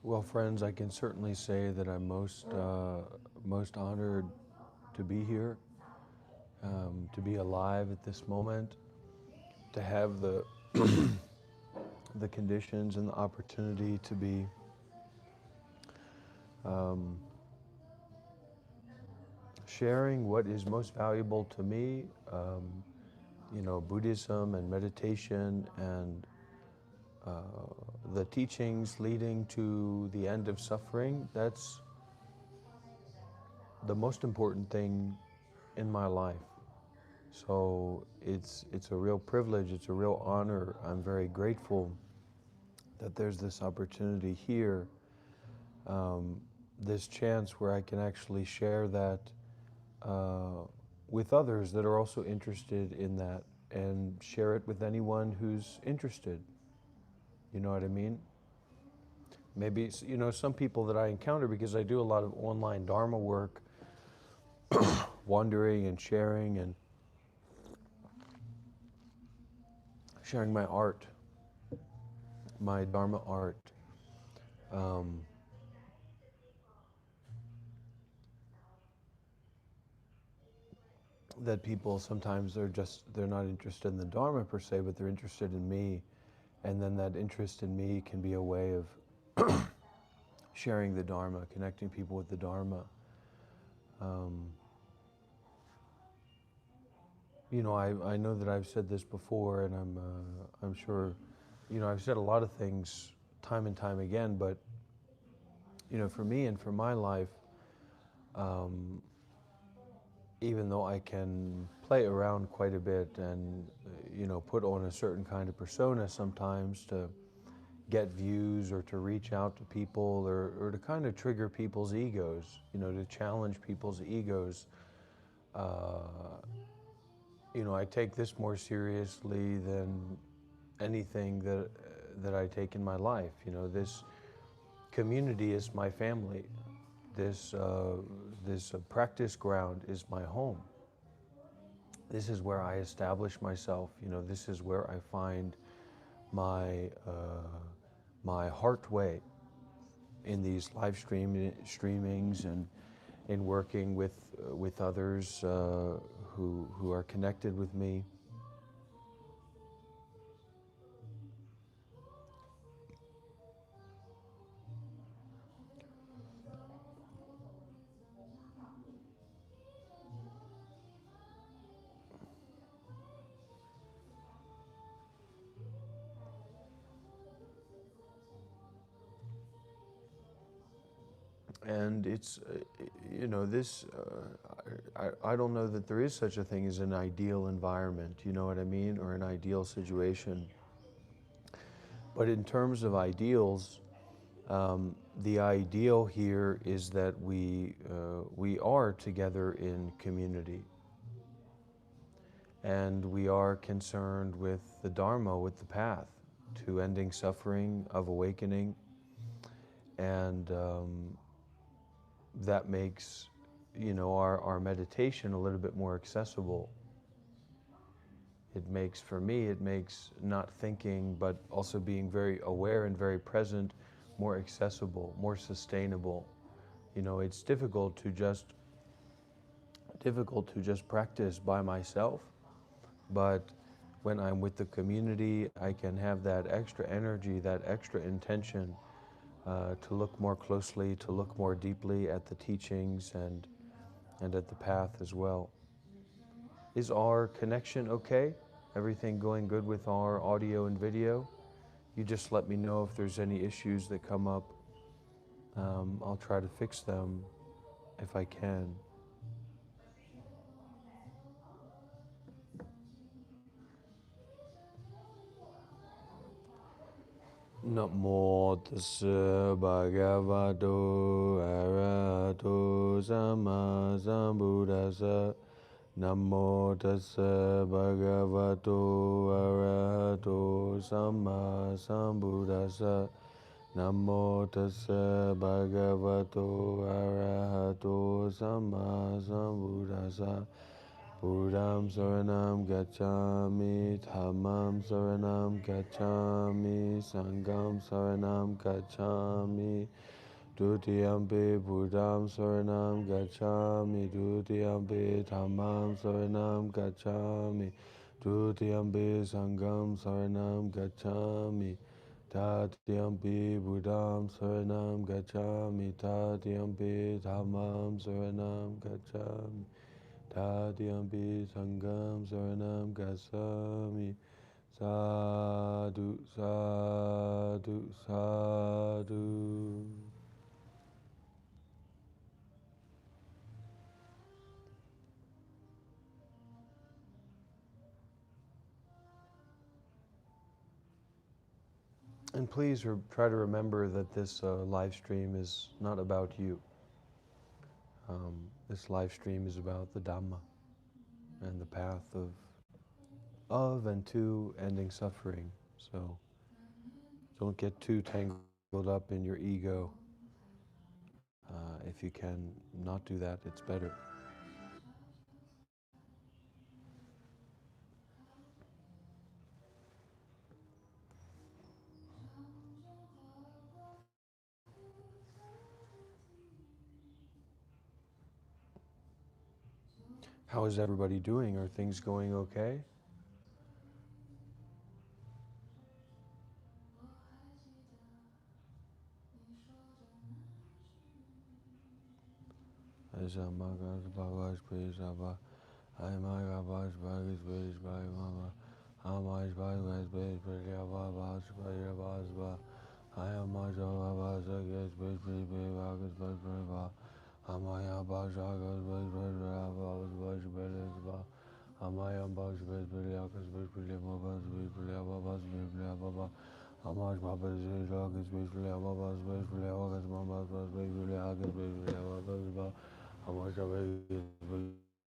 Well, friends, I can certainly say that I'm most honored to be here, to be alive at this moment, to have the conditions and the opportunity to be um, sharing what is most valuable to me. Buddhism and meditation and the teachings leading to the end of suffering. That's the most important thing in my life. So it's a real privilege, it's a real honor. I'm very grateful that there's this opportunity here, um, this chance where I can actually share that with others that are also interested in that and share it with anyone who's interested. You know what I mean? Maybe, some people that I encounter because I do a lot of online Dharma work, wandering and sharing my art, my Dharma art. Um, that people sometimes they're not interested in the Dharma per se, but they're interested in me, and then that interest in me can be a way of sharing the Dharma, connecting people with the Dharma. Um, I know that I've said this before, and I'm sure, I've said a lot of things time and time again, but for me and for my life, um, even though I can play around quite a bit and put on a certain kind of persona sometimes to get views or to reach out to people or to kind of trigger people's egos, to challenge people's egos. Uh, I take this more seriously than anything that I take in my life. This community is my family. This practice ground is my home. This is where I establish myself. This is where I find my my heart way in these streamings and in working with others who are connected with me. And it's this I don't know that there is such a thing as an ideal environment, you know what I mean, or an ideal situation. But in terms of ideals, the ideal here is that we are together in community, and we are concerned with the Dharma, with the path to ending suffering, of awakening, and that makes our meditation a little bit more accessible. For me, it makes not thinking, but also being very aware and very present, more accessible, more sustainable. It's difficult to just practice by myself, but when I'm with the community, I can have that extra energy, that extra intention to look more closely, to look more deeply at the teachings and at the path as well. Is our connection okay? Everything going good with our audio and video? You just let me know if there's any issues that come up. I'll try to fix them if I can. Namo tassa bhagavato arahato samma sambuddhassa. Namo tassa bhagavato arahato samma sambuddhassa. Namo tassa bhagavato arahato samma sambuddhassa. Buddham Saranam Gacchami, Dhammam Saranam Gacchami, Sangham Saranam Gacchami, Dutiyampi Buddham Saranam Gacchami, Dutiyampi Dhammam Saranam Gacchami, Dutiyampi Sangham Saranam Gacchami, Tatiyampi Buddham Saranam Gacchami, Tatiyampi Dhammam Saranam Gacchami, Tatiyampi Sangham Saranam Gacchami. Sadhu, sadhu, sadhu. And please try to remember that this live stream is not about you. This live stream is about the Dhamma and the path of and to ending suffering. So don't get too tangled up in your ego. If you can not do that, it's better. How is everybody doing? Are things going okay? As a magas bhavas pesava, I maga bhas bhagis bhas bhai mama, Amaj bhagis bhas bhas bhas bhas bhas bhas, I am maja bhavas bhagis bhas bhas bhas bhas bhas, Amaya bhas bhagis bhas bhas bhas bhas bhas bhas, Amaya bhas bhas bhas bhas bhas bhas bhas bhas, Amaj bhavas bhagis bhas bhas bhas bhas bhas bhas bhas bhas, Amaj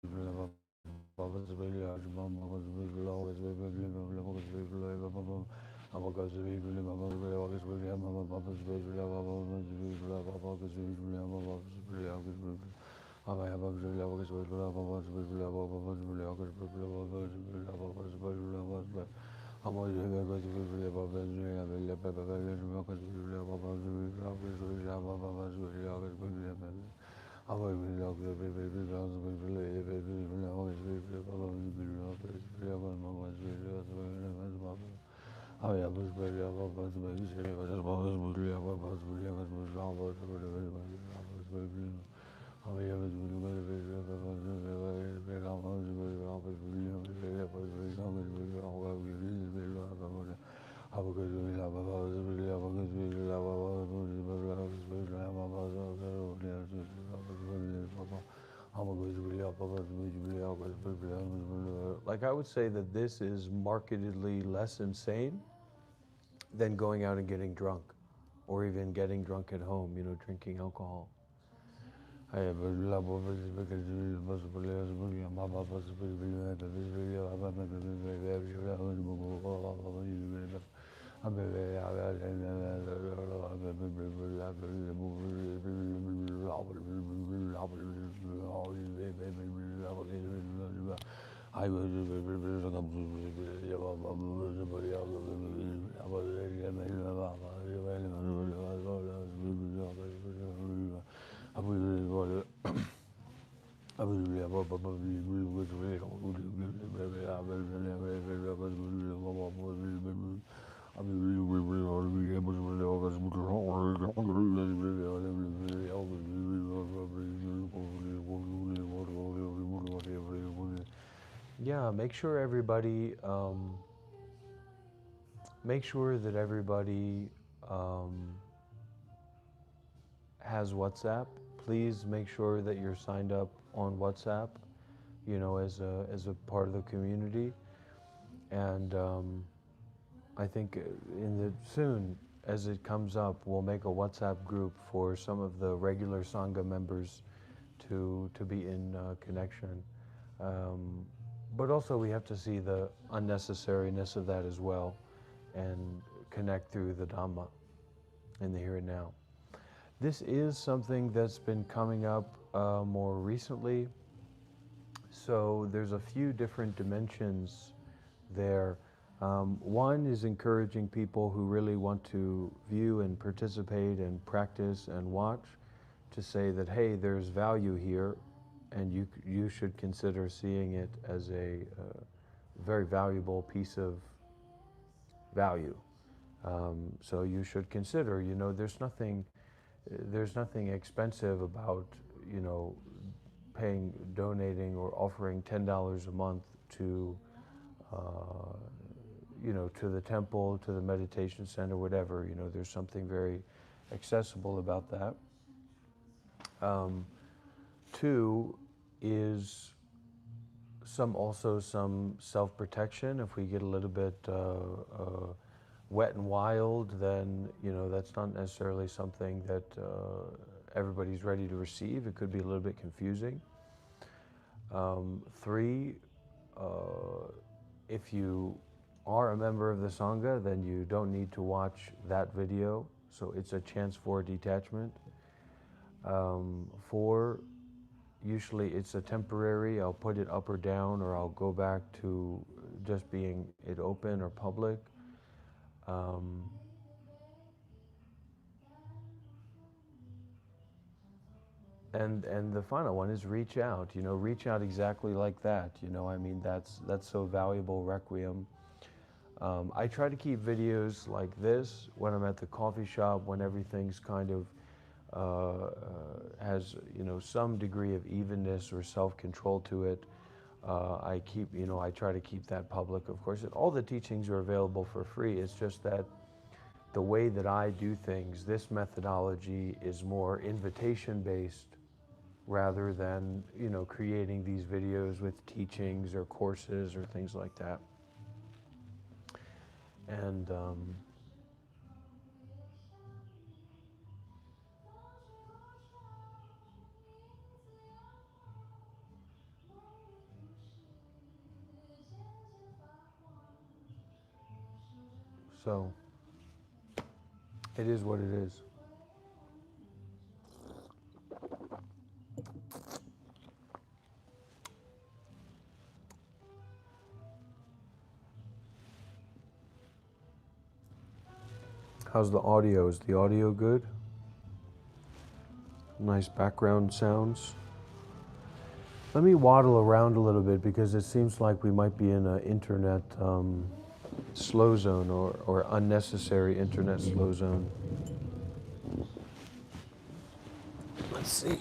Like I would say that this is markedly less insane than going out and getting drunk, or even getting drunk at home, drinking alcohol. Yeah, make sure that everybody has WhatsApp. Please make sure that you're signed up on WhatsApp, as a part of the community. And I think soon, as it comes up, we'll make a WhatsApp group for some of the regular Sangha members to be in connection. But also we have to see the unnecessariness of that as well and connect through the Dhamma in the here and now. This is something that's been coming up more recently. So there's a few different dimensions there. One is encouraging people who really want to view and participate and practice and watch to say that, hey, there's value here, and you should consider seeing it as a very valuable piece of value. So you should consider, there's nothing expensive about, donating or offering $10 a month to, to the temple, to the meditation center, whatever. There's something very accessible about that. Two is some self-protection. If we get a little bit wet and wild, then that's not necessarily something that everybody's ready to receive. It could be a little bit confusing. Three, if you are a member of the Sangha, then you don't need to watch that video, so it's a chance for detachment. Four, usually it's a temporary, I'll put it up or down, or I'll go back to just being it open or public. And the final one is reach out. Reach out exactly like that. That's so valuable. Requiem. I try to keep videos like this when I'm at the coffee shop, when everything's kind of has some degree of evenness or self-control to it. I try to keep that public, of course. And all the teachings are available for free. It's just that the way that I do things, this methodology is more invitation-based rather than, creating these videos with teachings or courses or things like that. And so it is what it is. How's the audio? Is the audio good? Nice background sounds. Let me waddle around a little bit because it seems like we might be in an internet slow zone or unnecessary internet slow zone. Let's see.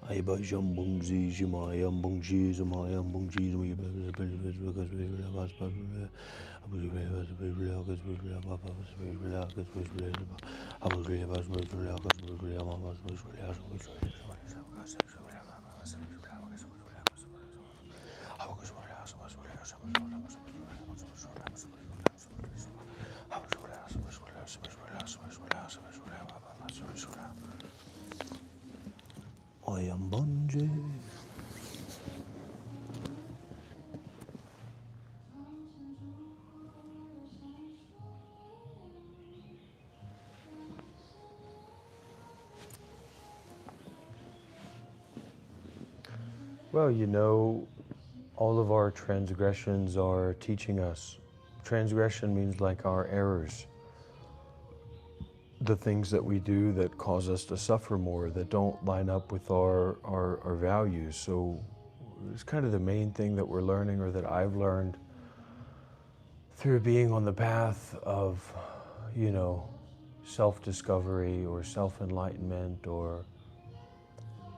Aiba Jambung Zi Jimayam Bungji Zamayam Bungji Ayam Bunji. Well, you know, all of our transgressions are teaching us. Transgression means like our errors, the things that we do that cause us to suffer more, that don't line up with our values. So it's kind of the main thing that we're learning, or that I've learned through being on the path of, you know, self-discovery or self-enlightenment or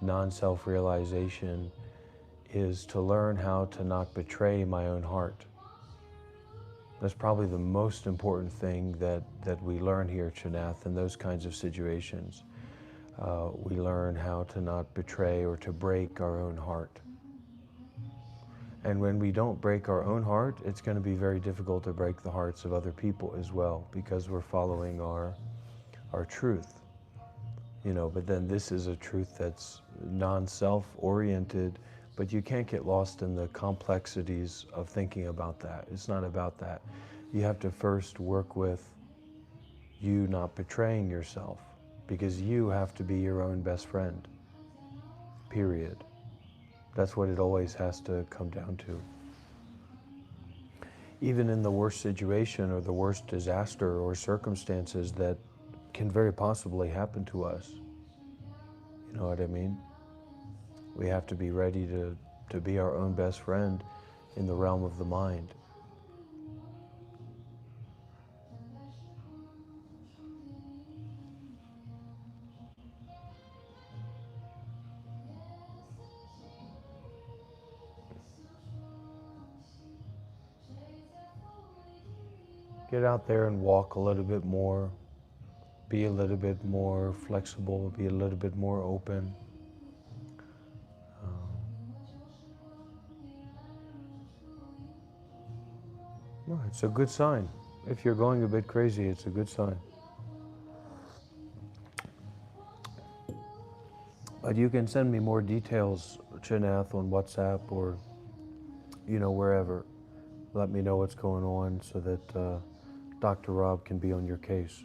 non-self-realization, is to learn how to not betray my own heart. That's probably the most important thing that we learn here at Chanath in those kinds of situations. We learn how to not betray or to break our own heart. And when we don't break our own heart, it's going to be very difficult to break the hearts of other people as well, because we're following our truth. You know, but then this is a truth that's non-self-oriented, but you can't get lost in the complexities of thinking about that. It's not about that. You have to first work with you not betraying yourself, because you have to be your own best friend, period. That's what it always has to come down to. Even in the worst situation or the worst disaster or circumstances that can very possibly happen to us, you know what I mean? We have to be ready to be our own best friend in the realm of the mind. Get out there and walk a little bit more. Be a little bit more flexible. Be a little bit more open. Well, it's a good sign. If you're going a bit crazy, it's a good sign. But you can send me more details, Chanath, on WhatsApp or, you know, wherever. Let me know what's going on so that Dr. Rob can be on your case.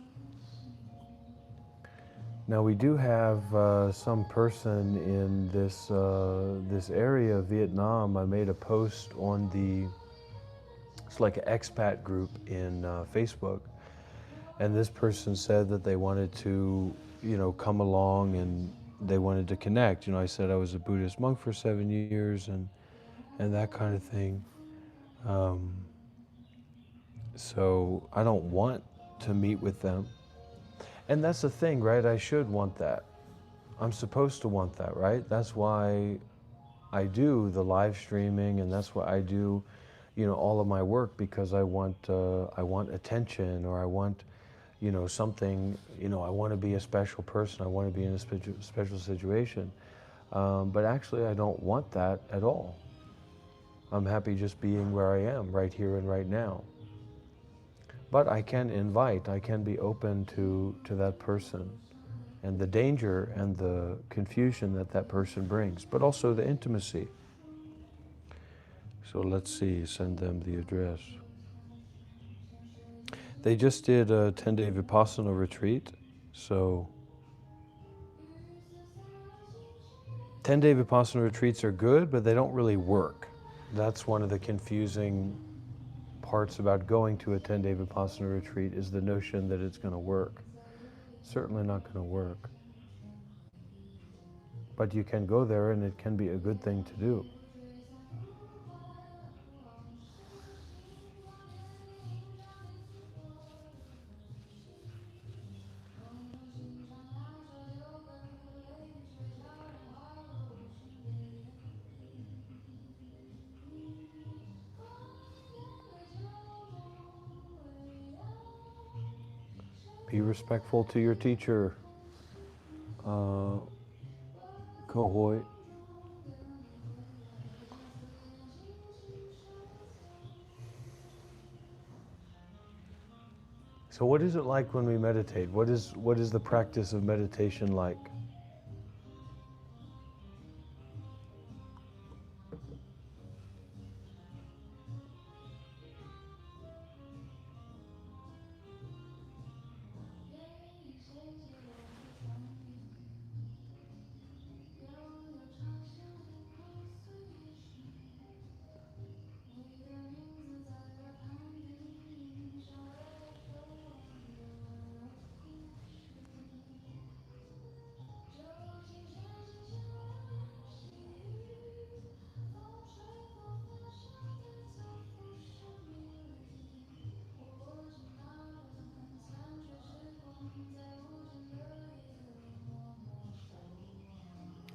Now we do have some person in this area of Vietnam. I made a post on it's like an expat group in Facebook, and this person said that they wanted to, you know, come along and they wanted to connect. You know, I said I was a Buddhist monk for 7 years and that kind of thing. So I don't want to meet with them. And that's the thing, right? I should want that. I'm supposed to want that, right? That's why I do the live streaming, and that's why I do, you know, all of my work, because I want attention, or I want, you know, something, you know, I want to be a special person. I want to be in a special situation. But actually, I don't want that at all. I'm happy just being where I am, right here and right now. But I can invite, I can be open to that person and the danger and the confusion that that person brings, but also the intimacy. So let's see, send them the address. They just did a 10-day Vipassana retreat, so 10-day Vipassana retreats are good, but they don't really work. That's one of the confusing parts about going to a 10-day Vipassana retreat, is the notion that it's going to work. It's certainly not going to work. But you can go there and it can be a good thing to do. Be respectful to your teacher, Kohoi. So what is it like when we meditate? What is the practice of meditation like?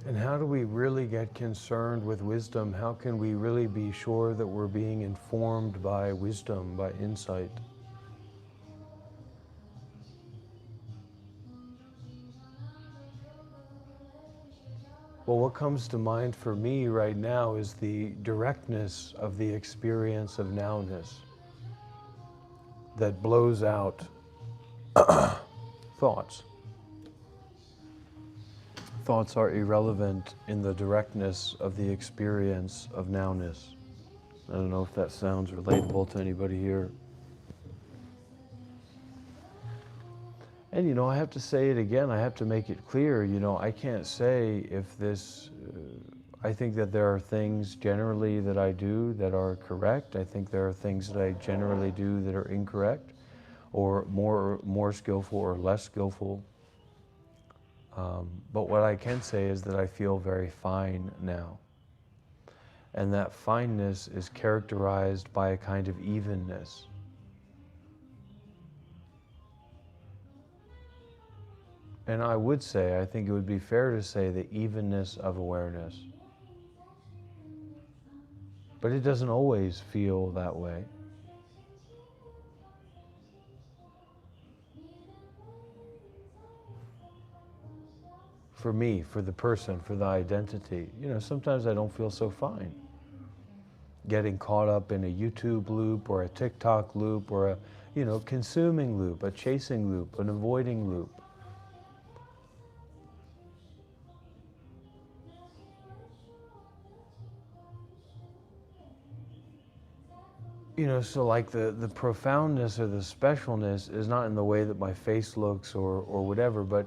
And how do we really get concerned with wisdom? How can we really be sure that we're being informed by wisdom, by insight? Well, what comes to mind for me right now is the directness of the experience of nowness that blows out thoughts. Thoughts are irrelevant in the directness of the experience of nowness. I don't know if that sounds relatable to anybody here. And you know, I have to say it again, I have to make it clear, you know, I can't say if this, I think that there are things generally that I do that are correct. I think there are things that I generally do that are incorrect, or more skillful or less skillful. But what I can say is that I feel very fine now. And that fineness is characterized by a kind of evenness. And I would say, I think it would be fair to say the evenness of awareness. But it doesn't always feel that way. For me, for the person, for the identity, you know, sometimes I don't feel so fine. Getting caught up in a YouTube loop or a TikTok loop or a, you know, consuming loop, a chasing loop, an avoiding loop. You know, so like the profoundness or the specialness is not in the way that my face looks or whatever, but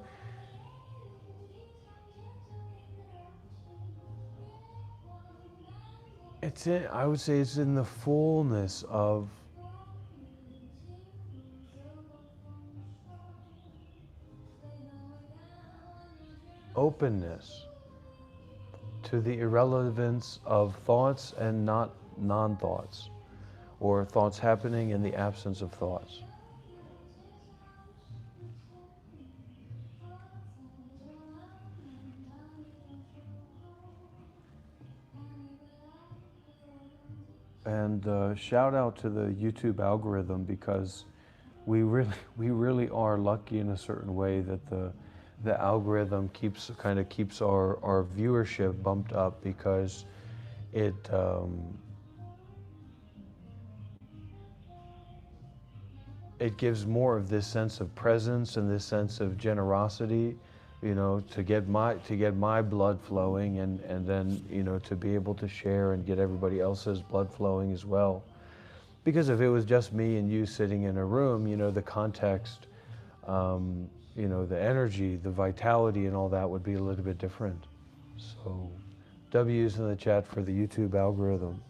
it's in, I would say it's in the fullness of openness to the irrelevance of thoughts and not non-thoughts, or thoughts happening in the absence of thoughts. And shout out to the YouTube algorithm, because we really are lucky in a certain way that the algorithm keeps our viewership bumped up, because it it gives more of this sense of presence and this sense of generosity, you know, to get my blood flowing, and then, you know, to be able to share and get everybody else's blood flowing as well. Because if it was just me and you sitting in a room, you know, the context, you know, the energy, the vitality and all that would be a little bit different. So, W's in the chat for the YouTube algorithm.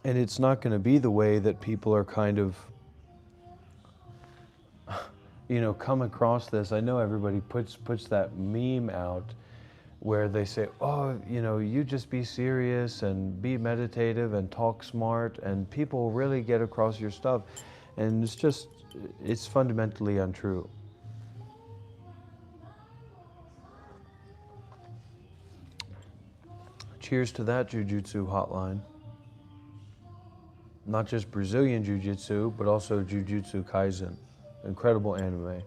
And it's not going to be the way that people are kind of, you know, come across this. I know everybody puts that meme out where they say, oh, you know, you just be serious and be meditative and talk smart and people really get across your stuff. And it's fundamentally untrue. Cheers to that, Jujutsu Hotline. not just Brazilian Jiu-Jitsu, but also Jujutsu Kaisen. Incredible anime.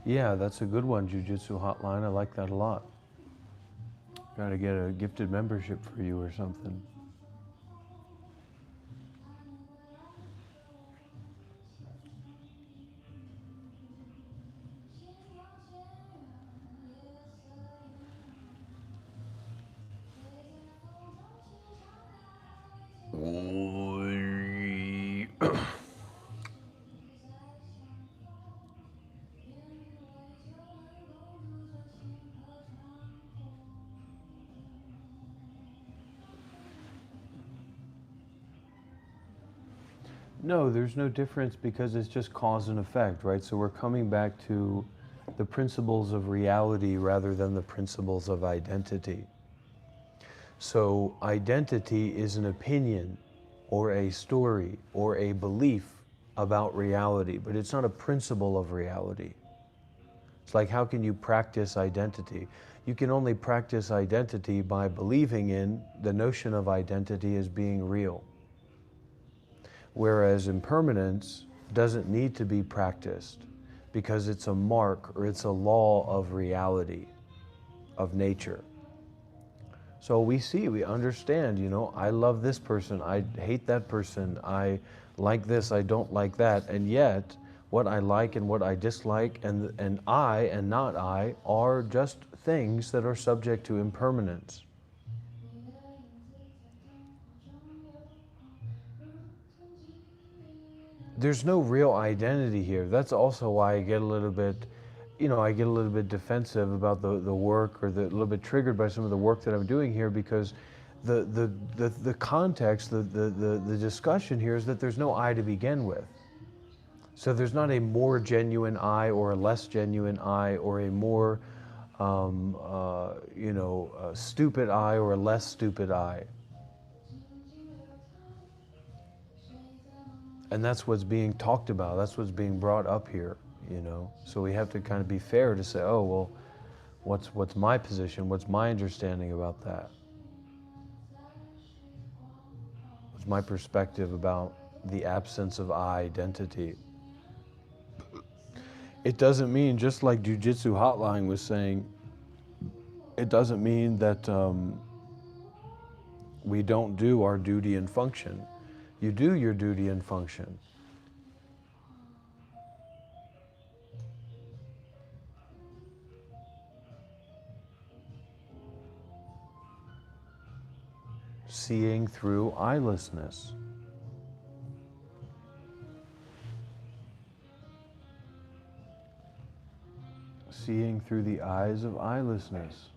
Yeah, that's a good one, Jiu-Jitsu Hotline. I like that a lot. Got to get a gifted membership for you or something. No, there's no difference because it's just cause and effect, right? So we're coming back to the principles of reality rather than the principles of identity. So identity is an opinion or a story or a belief about reality, but it's not a principle of reality. It's like, how can you practice identity? You can only practice identity by believing in the notion of identity as being real. Whereas impermanence doesn't need to be practiced because it's a mark or it's a law of reality, of nature. So we see, we understand, I love this person, I hate that person, I like this, I don't like that, and yet what I like and what I dislike and I and not I are just things that are subject to impermanence. There's no real identity here. That's also why I get a little bit, defensive about the work, or a little bit triggered by some of the work that I'm doing here, because the context, the discussion here is that there's no I to begin with. So there's not a more genuine I or a less genuine I, or a more stupid I or a less stupid I. And that's what's being talked about. That's what's being brought up here, So we have to kind of be fair to say, oh, well, what's my position? What's my understanding about that? What's my perspective about the absence of I identity? It doesn't mean, just like Jiu-Jitsu Hotline was saying, it doesn't mean that we don't do our duty and function. You do your duty and function. Seeing through eyelessness. Seeing through the eyes of eyelessness.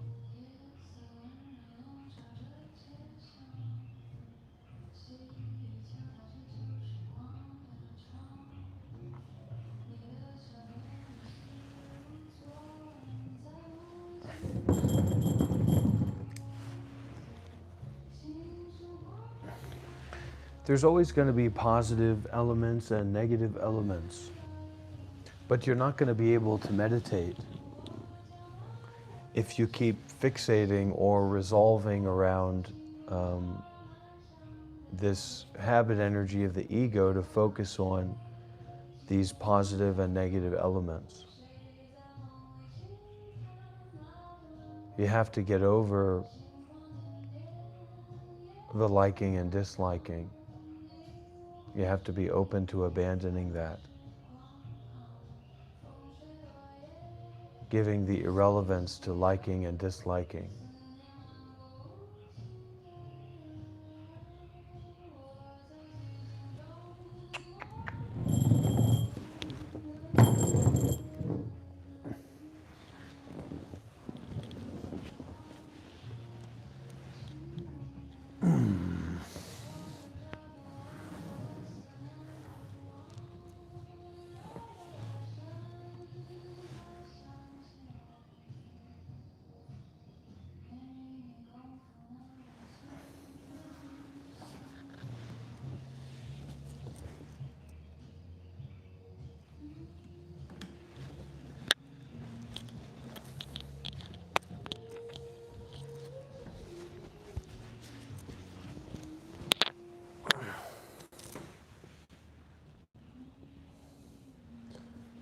There's always going to be positive elements and negative elements, but you're not going to be able to meditate if you keep fixating or resolving around this habit energy of the ego to focus on these positive and negative elements. You have to get over the liking and disliking. You have to be open to abandoning that. Giving the irrelevance to liking and disliking.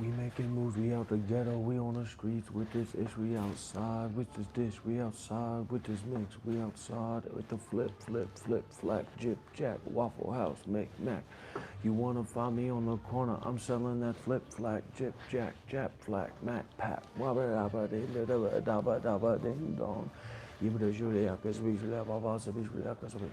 We making moves, we out the ghetto, we on the streets with this ish, we outside with this dish, we outside with this mix, we outside with the flip, flack, jip, jack, Waffle House, make mac. You wanna find me on the corner? I'm selling that flip, flack, jip, jack, jap, flack, mac, pack, wabba dabba ding dabba dabba ding dong. You better shoot it, cause we should have all us, we should have, cause we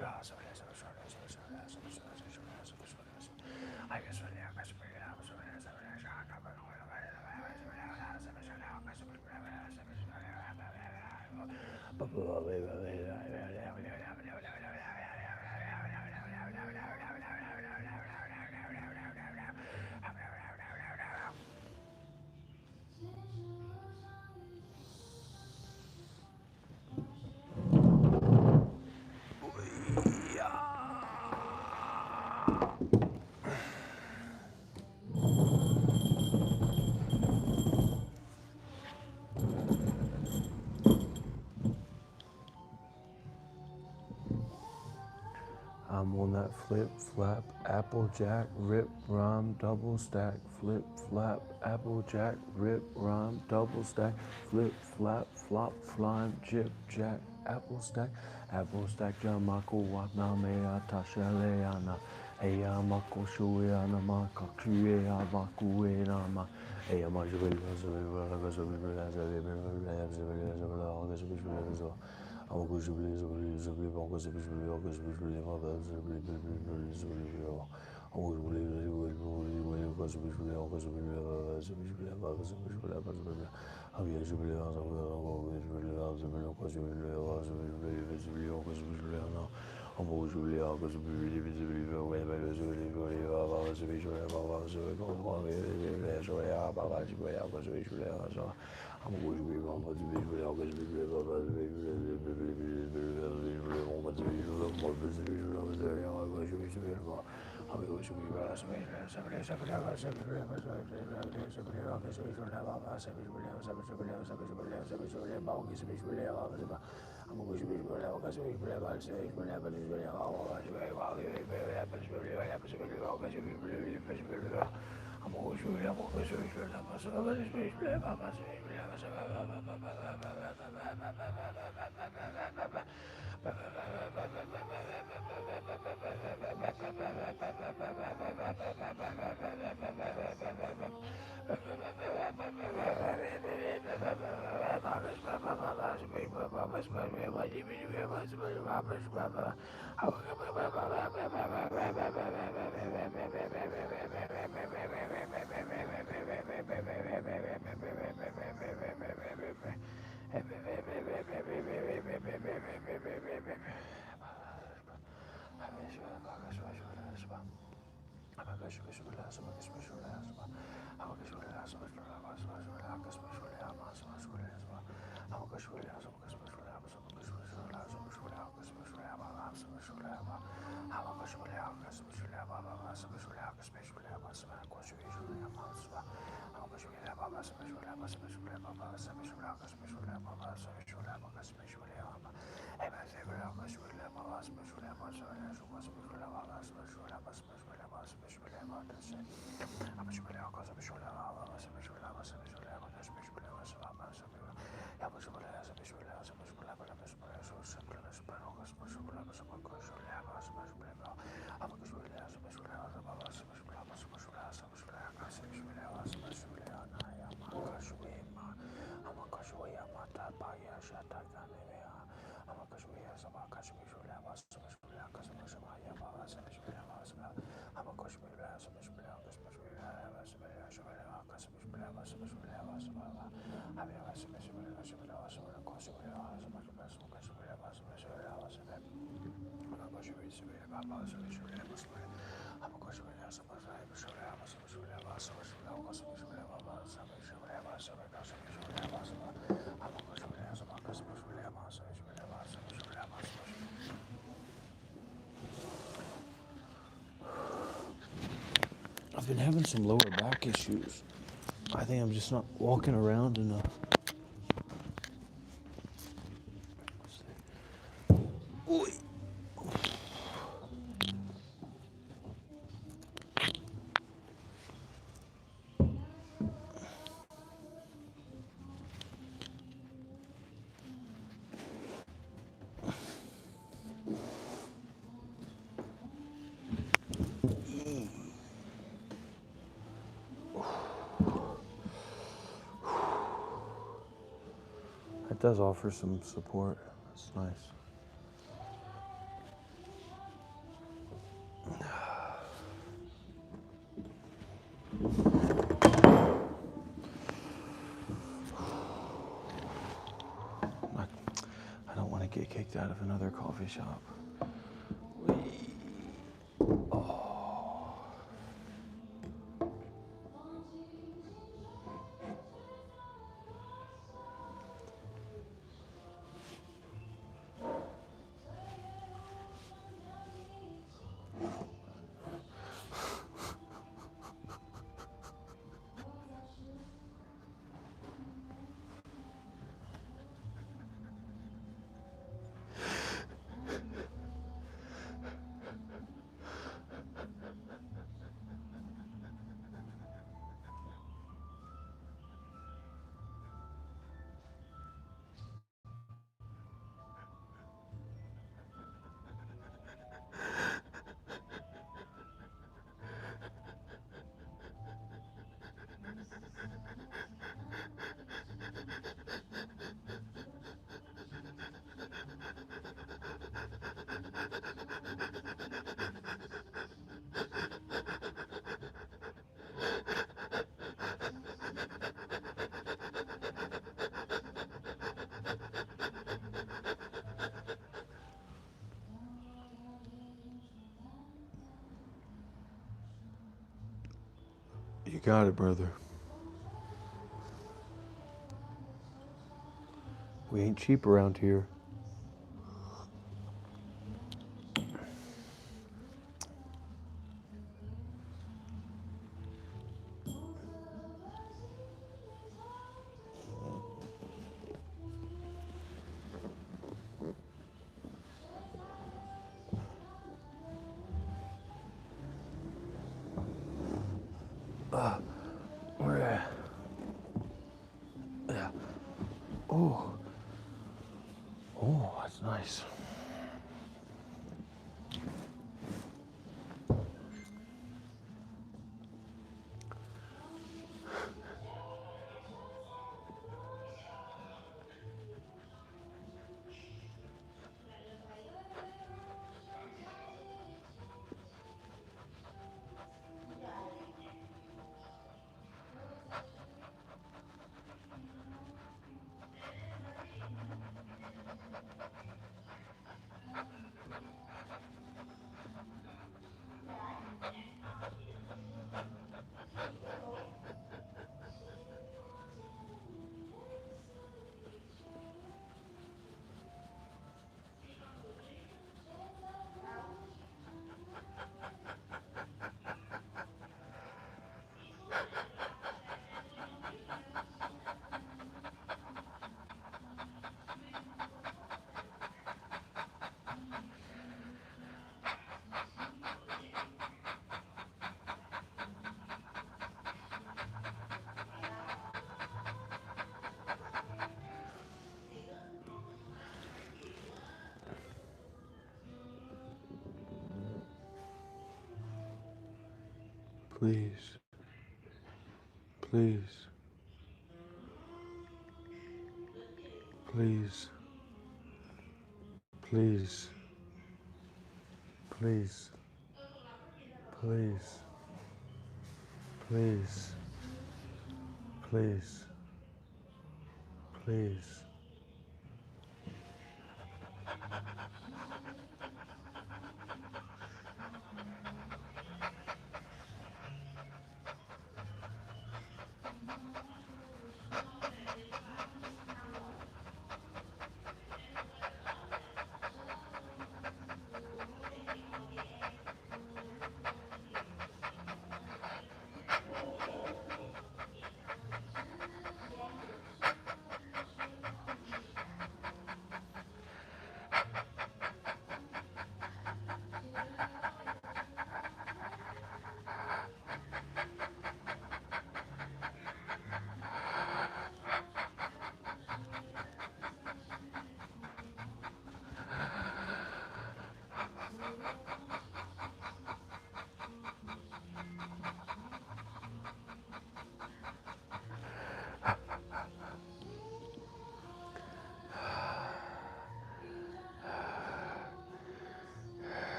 I'm on that flip, flap, applejack, rip, rhyme, double stack, flip, flap, applejack, rip, rhyme, double stack, flip, flap, flop, flying, chip, jack, apple stack, jamako, watna mea, tasha leana, eya mako shueana, maka kuea, vakuena, ma, eya majuela, I'm going to I've been having some lower back issues. I think I'm just not walking around enough. does offer some support. That's nice. I don't want to get kicked out of another coffee shop. You got it, brother. We ain't cheap around here. Yeah. Oh. Oh, that's nice. Please. Please. Please. Please. Please. Please. Please. Please. Please.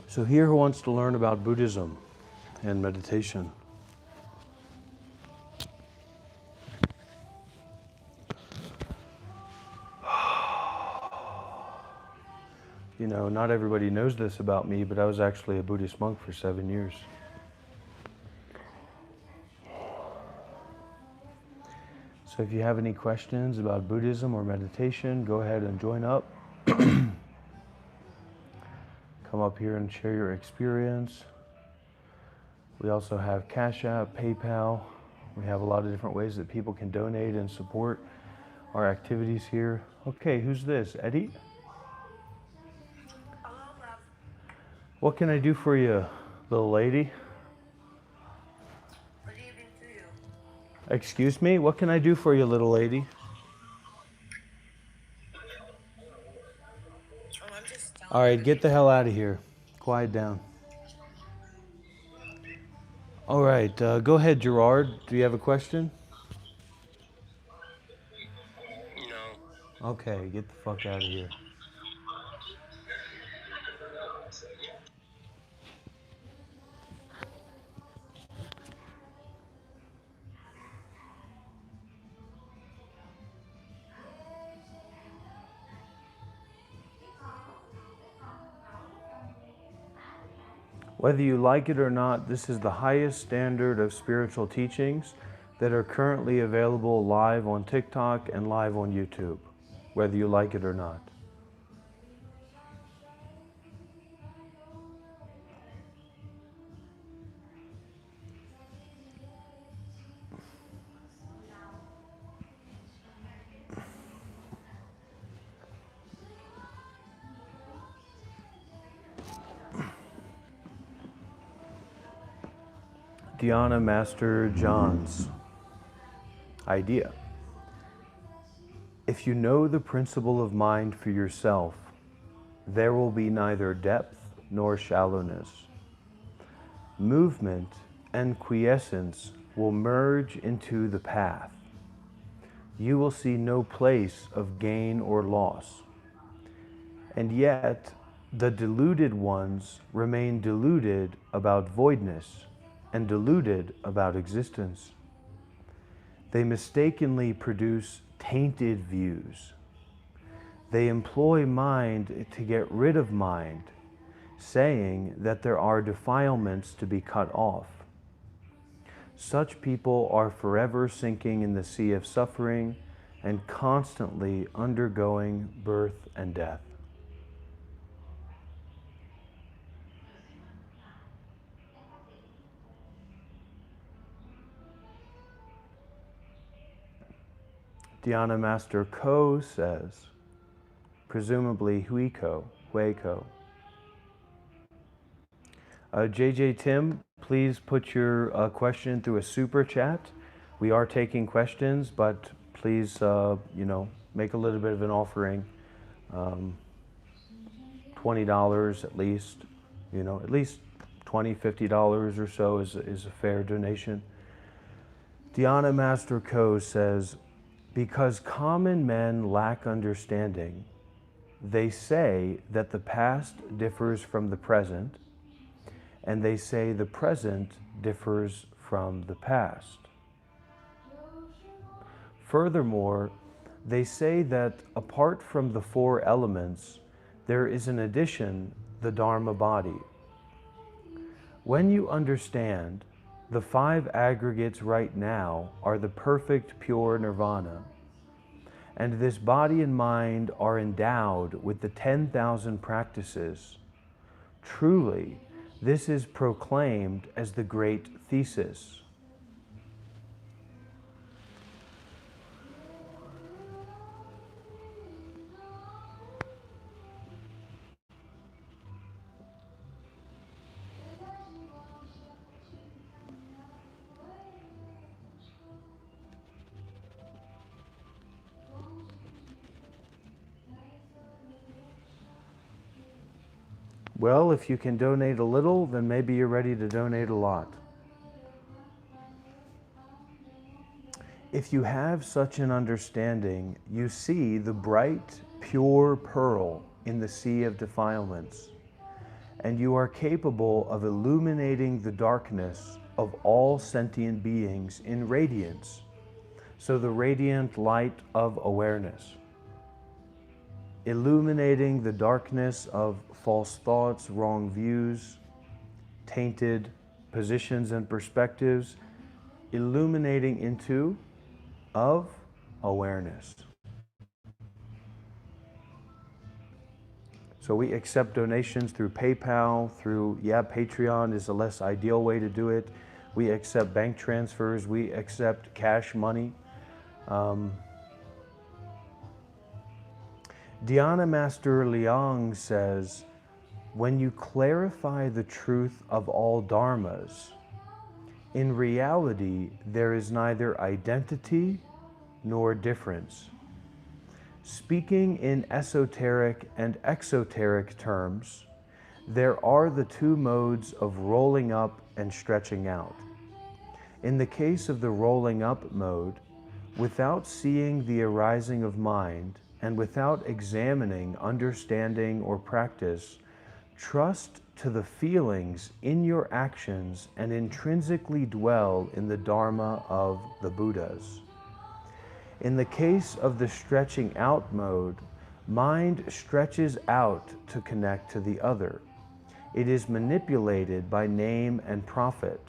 So here, who wants to learn about Buddhism and meditation? You know, not everybody knows this about me, but I was actually a Buddhist monk for 7 years. So if you have any questions about Buddhism or meditation, go ahead and join up. Come up here and share your experience. We also have Cash App, PayPal. We have a lot of different ways that people can donate and support our activities here. Okay, who's this? Eddie? What can I do for you, little lady? What evening to you? Excuse me? What can I do for you, little lady? Oh, I'm just telling All right, get the hell out of here. Quiet down. All right, go ahead, Gerard. Do you have a question? No. Okay, get the fuck out of here. Whether you like it or not, this is the highest standard of spiritual teachings that are currently available live on TikTok and live on YouTube, whether you like it or not. Dhyana Master John's idea. If you know the principle of mind for yourself, there will be neither depth nor shallowness. Movement and quiescence will merge into the path. You will see no place of gain or loss. And yet, the deluded ones remain deluded about voidness and deluded about existence. They mistakenly produce tainted views. They employ mind to get rid of mind, saying that there are defilements to be cut off. Such people are forever sinking in the sea of suffering and constantly undergoing birth and death. Dhyana Master Ko says, presumably Huiko. JJ Tim, please put your question through a super chat. We are taking questions, but please, make a little bit of an offering. $20 at least, at least $20, $50 or so is a fair donation. Dhyana Master Ko says, because common men lack understanding, they say that the past differs from the present, and they say the present differs from the past. Furthermore, they say that apart from the four elements, there is an addition, the Dharma body. When you understand, the five aggregates right now are the perfect pure nirvana, and this body and mind are endowed with the 10,000 practices. Truly, this is proclaimed as the great thesis. Well, if you can donate a little, then maybe you're ready to donate a lot. If you have such an understanding, you see the bright, pure pearl in the sea of defilements, and you are capable of illuminating the darkness of all sentient beings in radiance, so the radiant light of awareness, illuminating the darkness of false thoughts, wrong views, tainted positions and perspectives, illuminating into of awareness. So we accept donations through PayPal, through, Patreon is a less ideal way to do it. We accept bank transfers, we accept cash money. Dhyana Master Liang says, when you clarify the truth of all dharmas, in reality there is neither identity nor difference. Speaking in esoteric and exoteric terms, there are the two modes of rolling up and stretching out. In the case of the rolling up mode, without seeing the arising of mind and without examining, understanding, or practice, trust to the feelings in your actions and intrinsically dwell in the Dharma of the Buddhas. In the case of the stretching out mode, mind stretches out to connect to the other. It is manipulated by name and profit,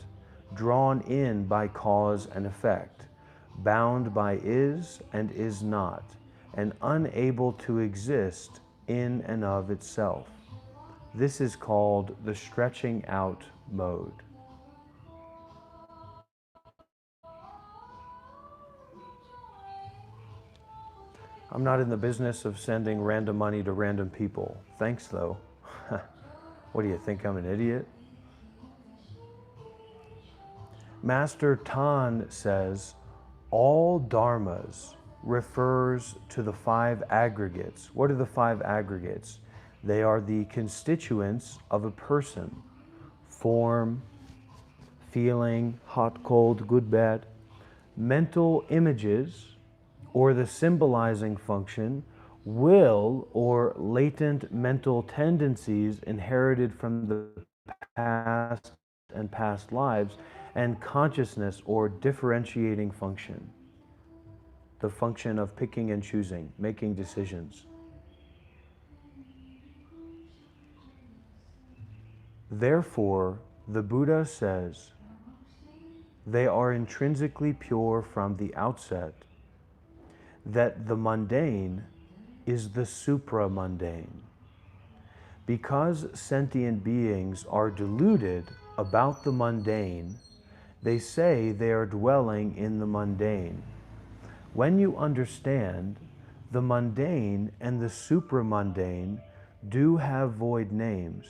drawn in by cause and effect, bound by is and is not, and unable to exist in and of itself. This is called the stretching out mode. I'm not in the business of sending random money to random people. Thanks, though. What do you think, I'm an idiot? Master Tan says, all dharmas refers to the five aggregates. What are the five aggregates? They are the constituents of a person: form, feeling, hot, cold, good, bad, mental images, or the symbolizing function, will, or latent mental tendencies inherited from the past and past lives, and consciousness, or differentiating function, the function of picking and choosing, making decisions. Therefore, the Buddha says, they are intrinsically pure from the outset, that the mundane is the supramundane. Because sentient beings are deluded about the mundane, they say they are dwelling in the mundane. When you understand, the mundane and the supramundane do have void names,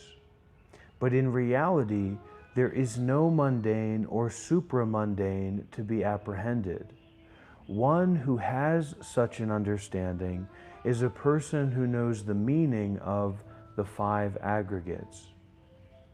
but in reality, there is no mundane or supramundane to be apprehended. One who has such an understanding is a person who knows the meaning of the five aggregates.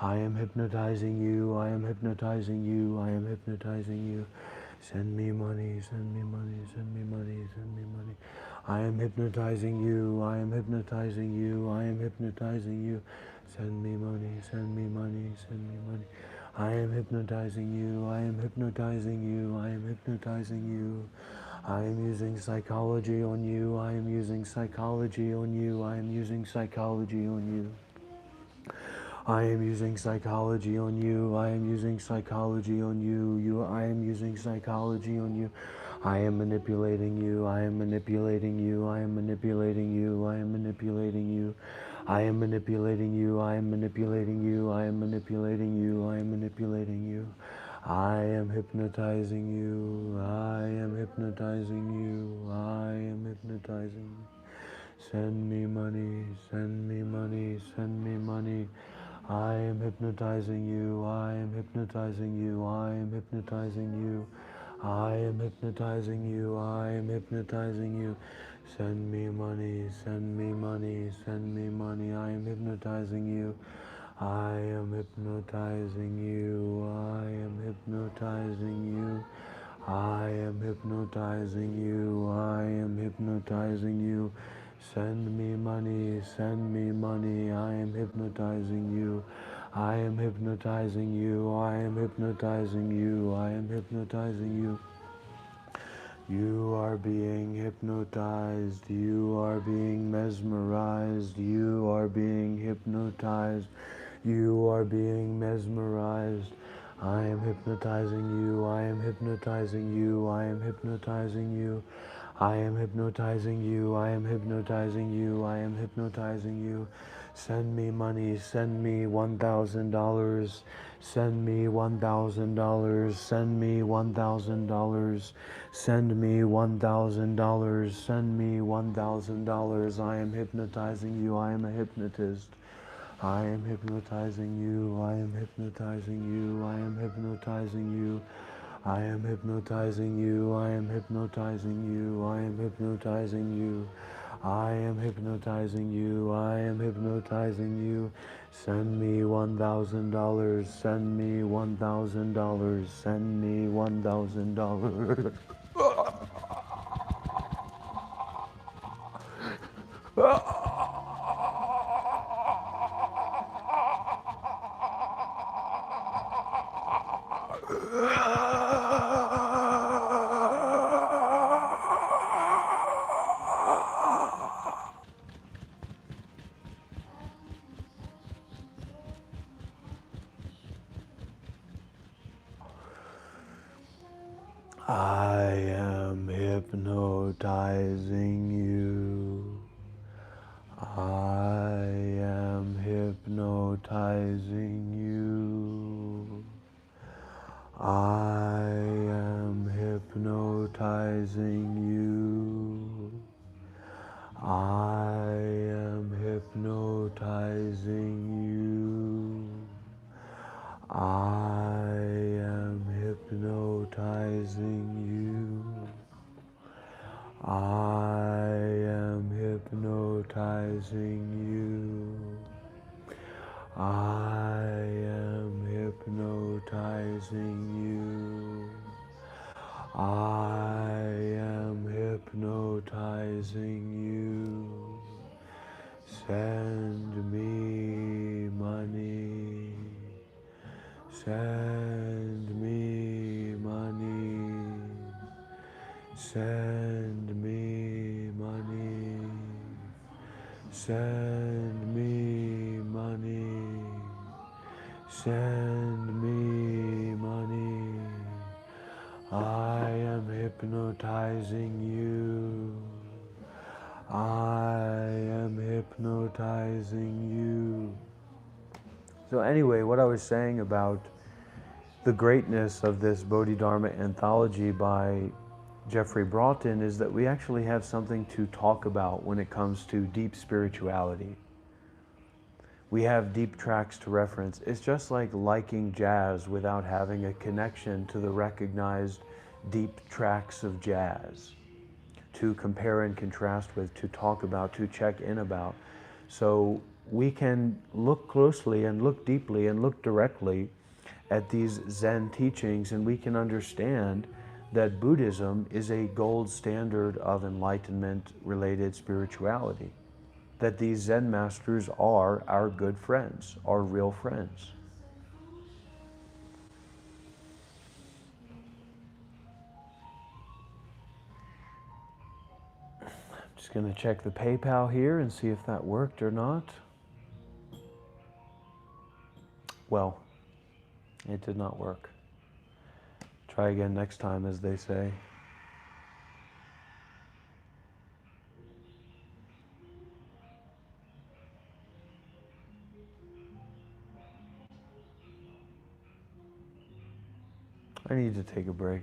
I am hypnotizing you. I am hypnotizing you. I am hypnotizing you. Send me money, send me money, send me money, send me money. I am hypnotizing you. I am hypnotizing you. I am hypnotizing you. Send me money, send me money, send me money. I am hypnotizing you. I am hypnotizing you. I am hypnotizing you. I am using psychology on you. I am using psychology on you. I am using psychology on you. I am using psychology on you. I am using psychology on you. I am using psychology on you. I am manipulating you. I am manipulating you. I am manipulating you. I am manipulating you. I am manipulating you. I am manipulating you. I am manipulating you. I am manipulating you. I am hypnotizing you. I am hypnotizing you. I am hypnotizing you. Send me money. Send me money. Send me money. I am hypnotizing you. I am hypnotizing you. I am hypnotizing you. I am hypnotizing you. I am hypnotizing you. Send me money. Send me money. Send me money. I am hypnotizing you. I am hypnotizing you. I am hypnotizing you. I am hypnotizing you. I am hypnotizing you. Send me money. Send me money. I am hypnotizing you. I am hypnotizing you. I am hypnotizing you. I am hypnotizing you. You are being hypnotized. You are being mesmerized. You are being hypnotized. You are being mesmerized. I am hypnotizing you. I am hypnotizing you. I am hypnotizing you. I am hypnotizing you. I am hypnotizing you. I am hypnotizing you. Send me money. Send me $1,000. Send me $1,000. Send me $1,000. Send me $1,000. Send me $1,000. I am hypnotizing you. I am a hypnotist. I am hypnotizing you. I am hypnotizing you. I am hypnotizing you. I am hypnotizing you. I am hypnotizing you. I am hypnotizing you. I am hypnotizing you. I am hypnotizing you. Send me $1,000. Send me $1,000. Send me $1,000. I am hypnotizing you. I am hypnotizing you. I am hypnotizing you. I am hypnotizing you. I am hypnotizing you. I am hypnotizing you. I am hypnotizing you. I am hypnotizing you. Send me money. Send me money. Send me money. Send me money. Send me money. I am hypnotizing you. I am hypnotizing you. So anyway, what I was saying about the greatness of this Bodhidharma anthology by Jeffrey Broughton is that we actually have something to talk about when it comes to deep spirituality. We have deep tracks to reference. It's just like liking jazz without having a connection to the recognized deep tracks of jazz to compare and contrast with, to talk about, to check in about. So we can look closely and look deeply and look directly at these Zen teachings, and we can understand that Buddhism is a gold standard of enlightenment-related spirituality, that these Zen masters are our good friends, our real friends. Just going to check the PayPal here and see if that worked or not. Well, it did not work. Try again next time, as they say. I need to take a break.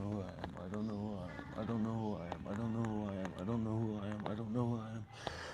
hypnotizing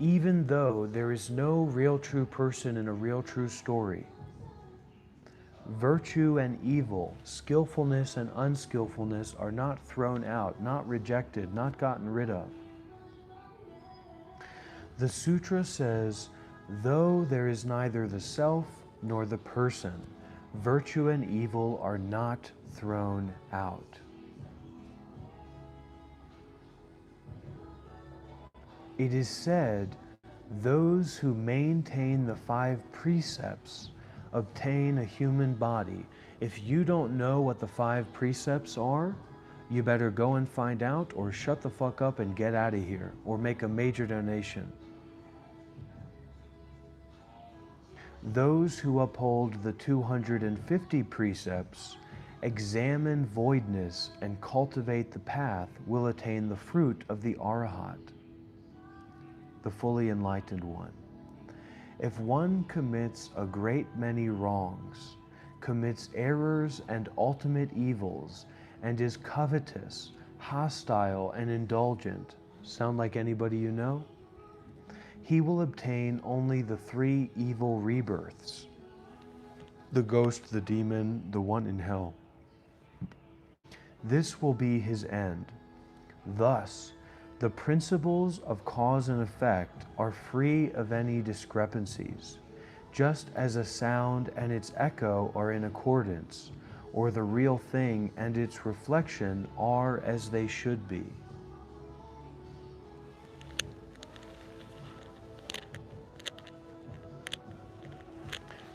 even though there is no real true person in a real true story. Virtue and evil, skillfulness and unskillfulness are not thrown out, not rejected, not gotten rid of. The sutra says, though there is neither the self nor the person, virtue and evil are not thrown out. It is said, those who maintain the 5 precepts obtain a human body. If you don't know what the 5 precepts are, you better go and find out, or shut the fuck up and get out of here, or make a major donation. Those who uphold the 250 precepts, examine voidness, and cultivate the path will attain the fruit of the Arahat, the fully enlightened one. If one commits a great many wrongs, commits errors and ultimate evils, and is covetous, hostile, and indulgent, sound like anybody you know? He will obtain only the 3 evil rebirths: the ghost, the demon, the one in hell. This will be his end. Thus, the principles of cause and effect are free of any discrepancies, just as a sound and its echo are in accordance, or the real thing and its reflection are as they should be.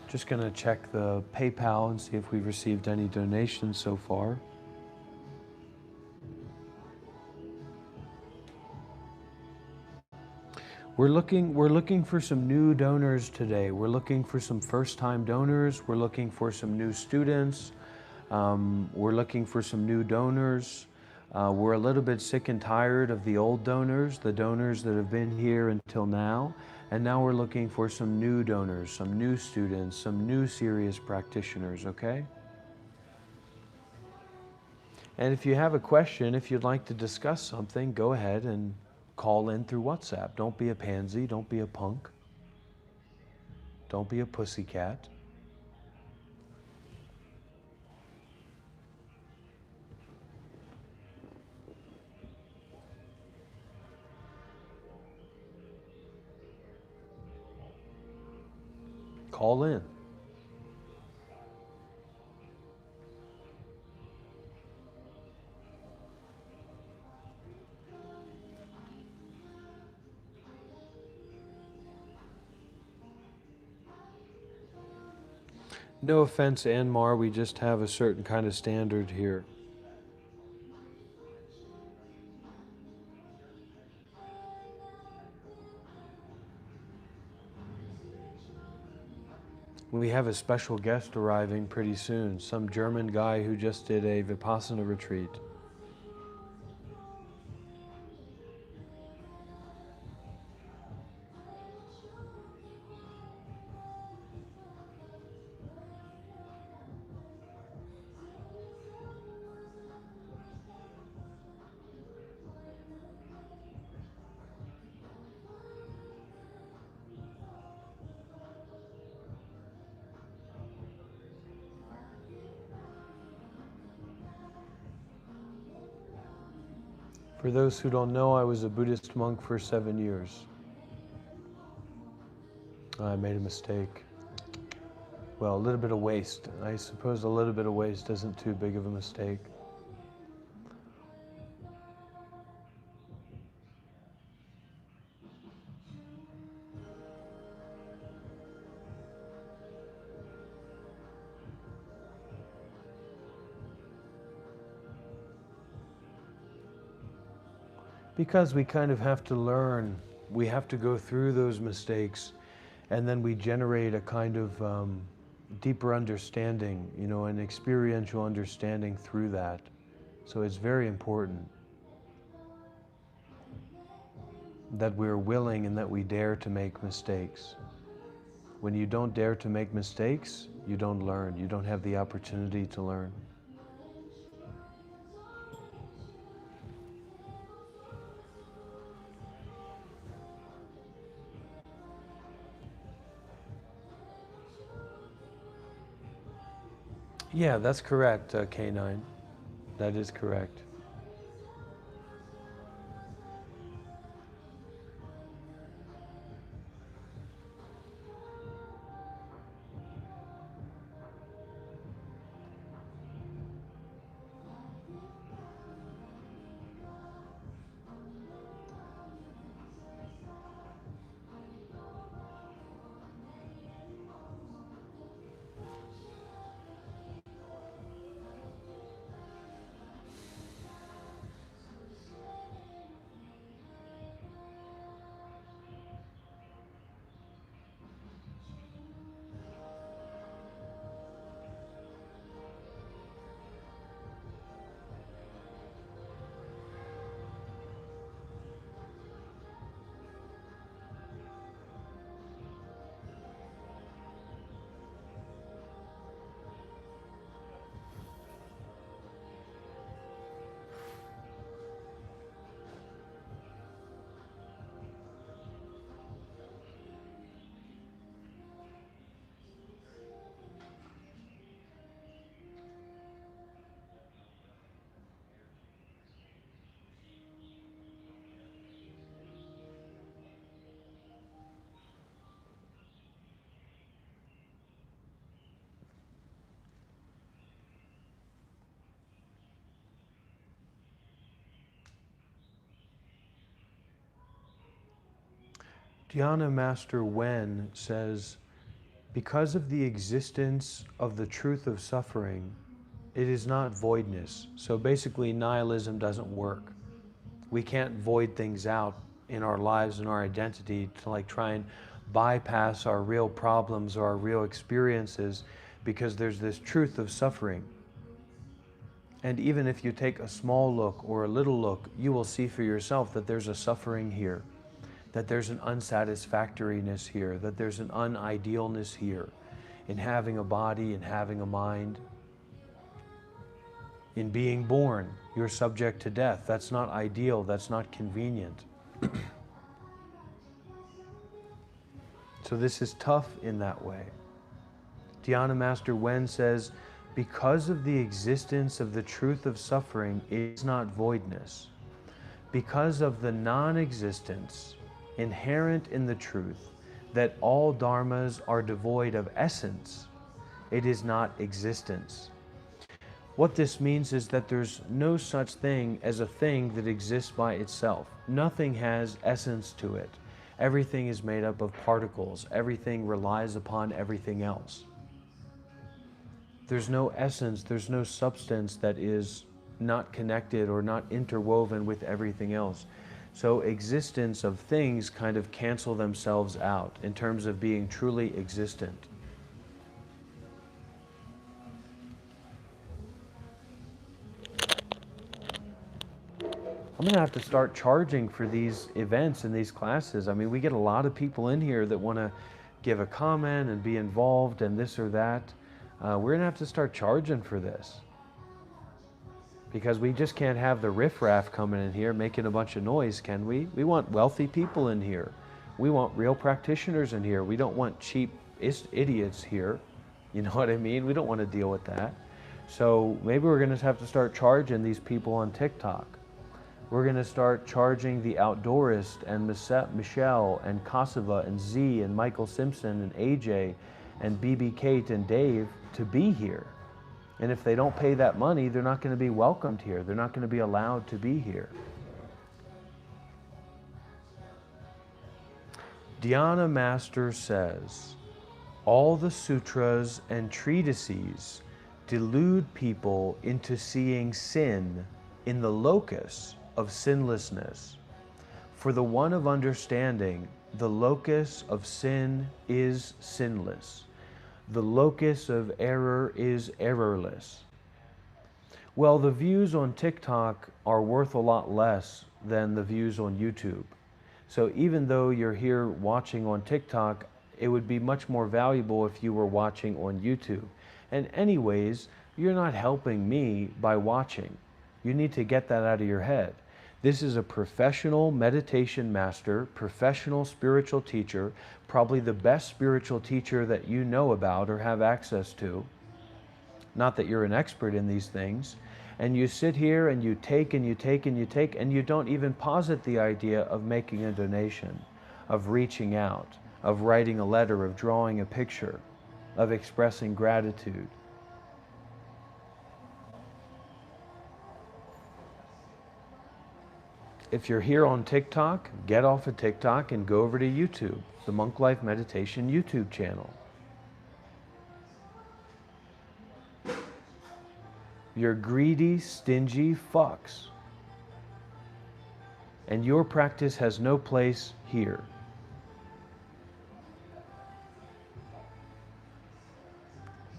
Just going to check the PayPal and see if we've received any donations so far. We're looking for some new donors today. We're looking for some first-time donors. We're looking for some new students. We're looking for some new donors. We're a little bit sick and tired of the old donors, the donors that have been here until now. And now we're looking for some new donors, some new students, some new serious practitioners, okay? And if you have a question, if you'd like to discuss something, go ahead and call in through WhatsApp. Don't be a pansy, don't be a punk. Don't be a pussycat. Call in. No offense, Anmar, we just have a certain kind of standard here. We have a special guest arriving pretty soon, some German guy who just did a Vipassana retreat. For those who don't know, I was a Buddhist monk for 7 years. I made a mistake. Well, a little bit of waste. I suppose a little bit of waste isn't too big of a mistake. Because we kind of have to learn, we have to go through those mistakes, and then we generate a kind of deeper understanding, you know, an experiential understanding through that. So it's very important that we're willing and that we dare to make mistakes. When you don't dare to make mistakes, you don't learn. You don't have the opportunity to learn. Yeah, that's correct, K9. That is correct. Dhyana Master Wen says, because of the existence of the truth of suffering, it is not voidness. So basically, nihilism doesn't work. We can't void things out in our lives and our identity to like try and bypass our real problems or our real experiences because there's this truth of suffering. And even if you take a small look or a little look, you will see for yourself that there's a suffering here, that there's an unsatisfactoriness here, that there's an unidealness here in having a body and having a mind. In being born, you're subject to death. That's not ideal, that's not convenient. So this is tough in that way. Dhyana Master Wen says, because of the existence of the truth of suffering is not voidness. Because of the non-existence inherent in the truth that all dharmas are devoid of essence, it is not existence. What this means is that there's no such thing as a thing that exists by itself. Nothing has essence to it. Everything is made up of particles. Everything relies upon everything else. There's no essence, there's no substance that is not connected or not interwoven with everything else. So existence of things kind of cancel themselves out in terms of being truly existent. I'm going to have to start charging for these events and these classes. I mean, we get a lot of people in here that want to give a comment and be involved and this or that. We're going to have to start charging for this. Because we just can't have the riffraff coming in here making a bunch of noise, can we? We want wealthy people in here. We want real practitioners in here. We don't want cheap idiots here. You know what I mean? We don't want to deal with that. So maybe we're going to have to start charging these people on TikTok. We're going to start charging the Outdoorist and Michelle and Kosova and Z and Michael Simpson and AJ and BB Kate and Dave to be here. And if they don't pay that money, they're not going to be welcomed here. They're not going to be allowed to be here. Dhyana Master says, all the sutras and treatises delude people into seeing sin in the locus of sinlessness. For the one of understanding, the locus of sin is sinless. The locus of error is errorless. Well, the views on TikTok are worth a lot less than the views on YouTube. So even though you're here watching on TikTok, it would be much more valuable if you were watching on YouTube. And anyways, you're not helping me by watching. You need to get that out of your head. This is a professional meditation master, professional spiritual teacher, probably the best spiritual teacher that you know about or have access to. not that you're an expert in these things, and you sit here and you take and you take and you take, and you don't even posit the idea of making a donation, of reaching out, of writing a letter, of drawing a picture, of expressing gratitude. If you're here on TikTok, get off of TikTok and go over to YouTube, the Monk Life Meditation YouTube channel. You're greedy, stingy fucks. And your practice has no place here.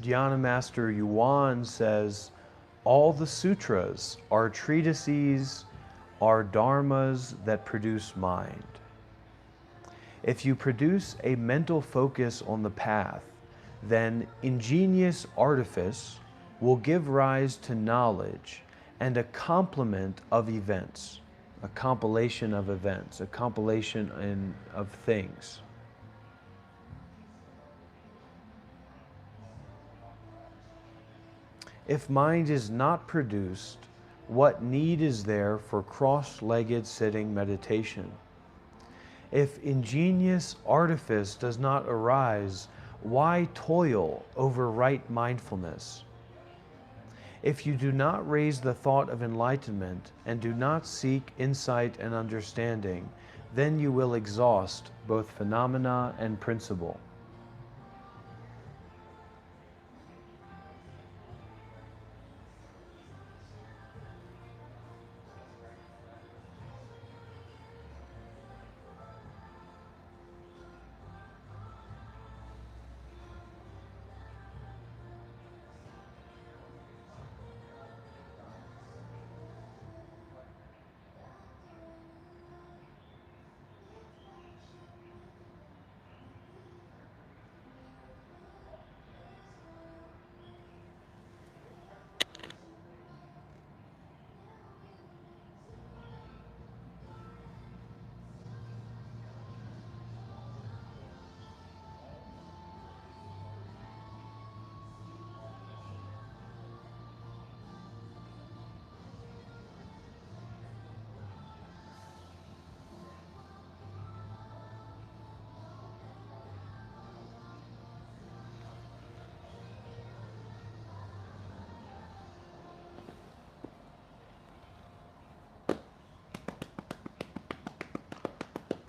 Dhyana Master Yuan says, all the sutras are treatises, are dharmas that produce mind. If you produce a mental focus on the path, then ingenious artifice will give rise to knowledge and a complement of events, a compilation of events, a compilation of things. If mind is not produced, what need is there for cross-legged sitting meditation? If ingenious artifice does not arise, why toil over right mindfulness? If you do not raise the thought of enlightenment and do not seek insight and understanding, then you will exhaust both phenomena and principle.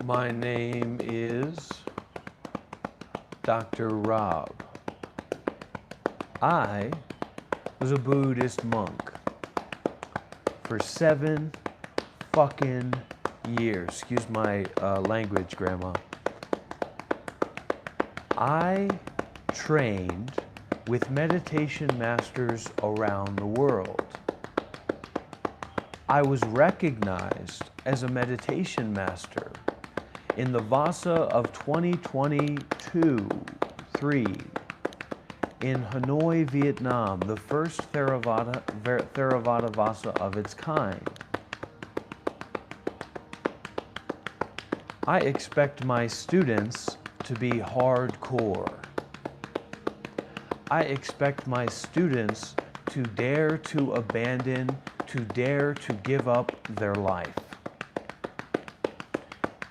My name is Dr. Rob. I was a Buddhist monk for 7 fucking years. Excuse my language, Grandma. I trained with meditation masters around the world. I was recognized as a meditation master in the Vasa of 2022-3 in Hanoi, Vietnam, the first Theravada Vasa of its kind. I expect my students to be hardcore. I expect my students to dare to abandon, to dare to give up their life.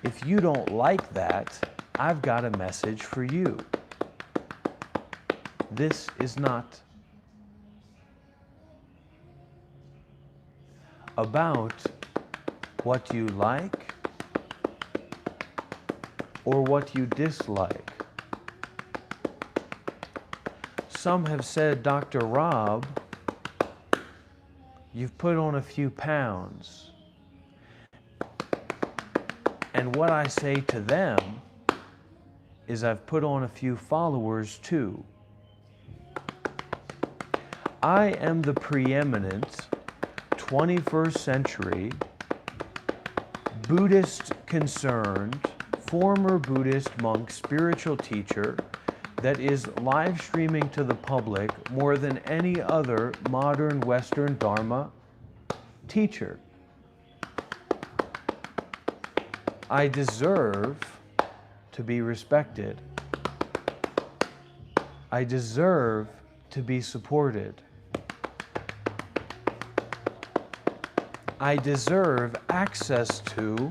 If you don't like that, I've got a message for you. This is not about what you like or what you dislike. Some have said, Dr. Rob, you've put on a few pounds. And what I say to them is I've put on a few followers too. I am the preeminent 21st century Buddhist concerned, former Buddhist monk, spiritual teacher that is live streaming to the public more than any other modern Western Dharma teacher. I deserve to be respected. I deserve to be supported. I deserve access to.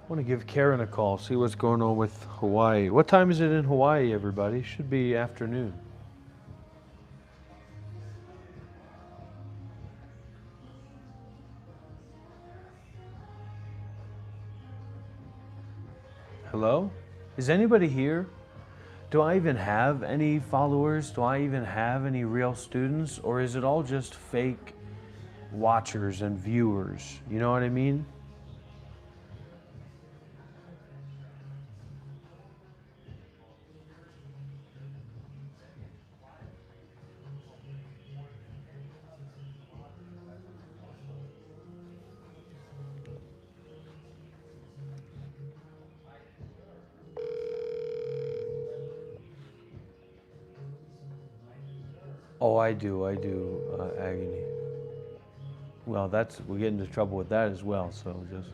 I want to give Karen a call, see what's going on with Hawaii. What time is it in Hawaii, everybody? Should be afternoon. Hello? Is anybody here? Do I even have any followers? Do I even have any real students? Or is it all just fake watchers and viewers? You know what I mean? Oh, I do, Agony. Well, we get into trouble with that as well, so just.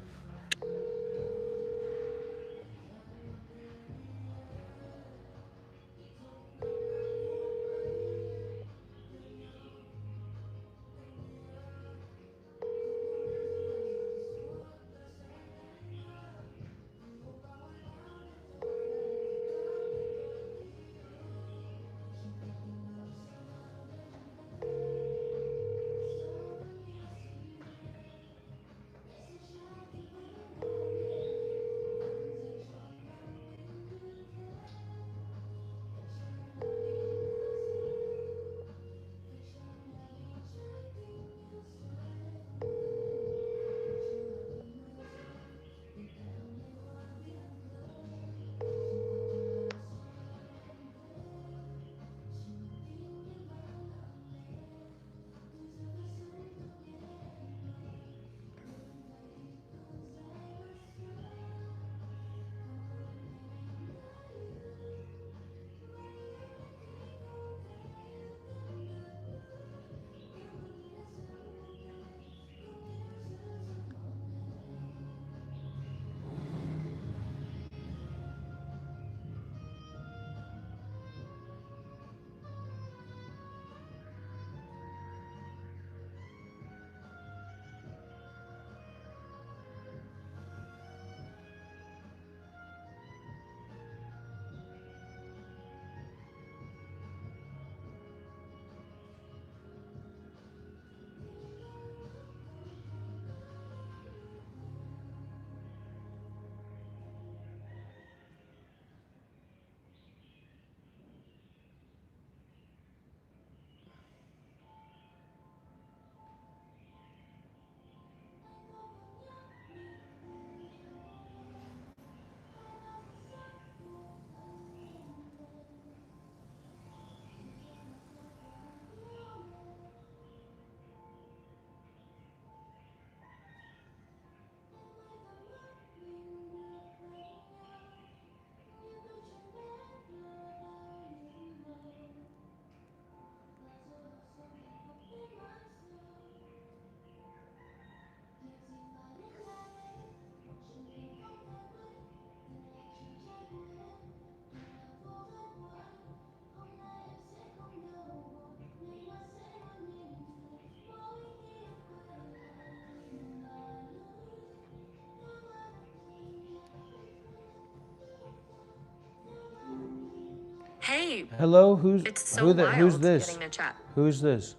Hey, Hello, who's it's so who's wild this? getting to chat. Who's this?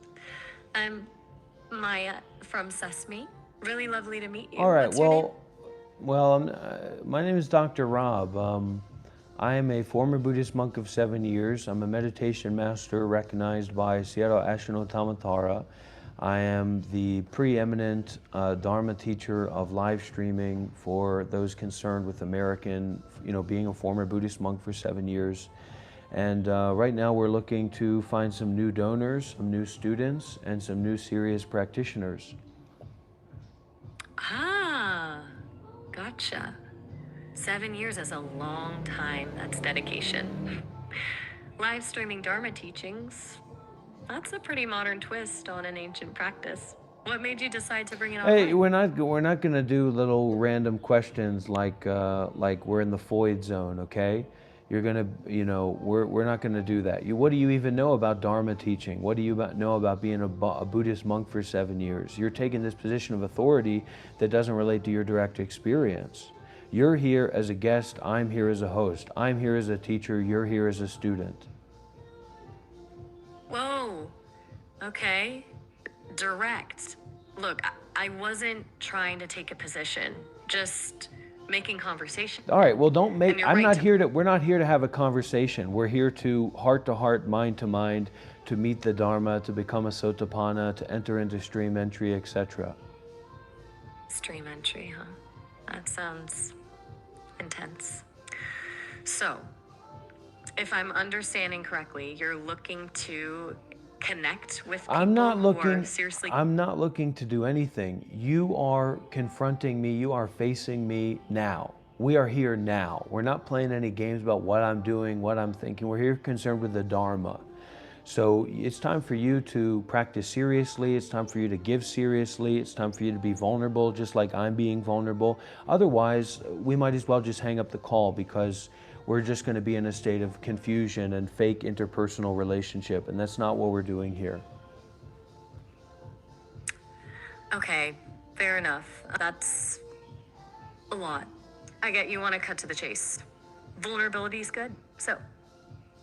I'm Maya from Sesame. Really lovely to meet you. All right. What's your name? My name is Dr. Rob. I am a former Buddhist monk of 7 years. I'm a meditation master recognized by Seattle Ashino Tamatara. I am the preeminent Dharma teacher of live streaming for those concerned with American, being a former Buddhist monk for 7 years. And right now we're looking to find some new donors, some new students, and some new serious practitioners. Ah, gotcha. 7 years is a long time. That's dedication. Live streaming Dharma teachings. That's a pretty modern twist on an ancient practice. What made you decide to bring it Hey, online? we're not going to do little random questions like we're in the Floyd zone, okay? You're gonna, we're not going to do that. What do you even know about Dharma teaching? What do you know about being a Buddhist monk for 7 years? You're taking this position of authority that doesn't relate to your direct experience. You're here as a guest. I'm here as a host. I'm here as a teacher. You're here as a student. Whoa. Okay. Direct. Look, I wasn't trying to take a position, just making conversation. All right, well, don't make, And you're I'm right not to- here to, we're not here to have a conversation. We're here to heart, mind to mind, to meet the Dharma, to become a Sotapanna, to enter into stream entry, etc. Stream entry, huh? That sounds intense. So, if I'm understanding correctly, you're looking to connect with people I'm not who are looking, seriously... I'm not looking to do anything. You are confronting me, you are facing me now. We are here now. We're not playing any games about what I'm doing, what I'm thinking. We're here concerned with the Dharma. So it's time for you to practice seriously. It's time for you to give seriously. It's time for you to be vulnerable, just like I'm being vulnerable. Otherwise, we might as well just hang up the call, because we're just going to be in a state of confusion and fake interpersonal relationship, and that's not what we're doing here. Okay, fair enough. That's a lot. I get you want to cut to the chase. Vulnerability is good. So,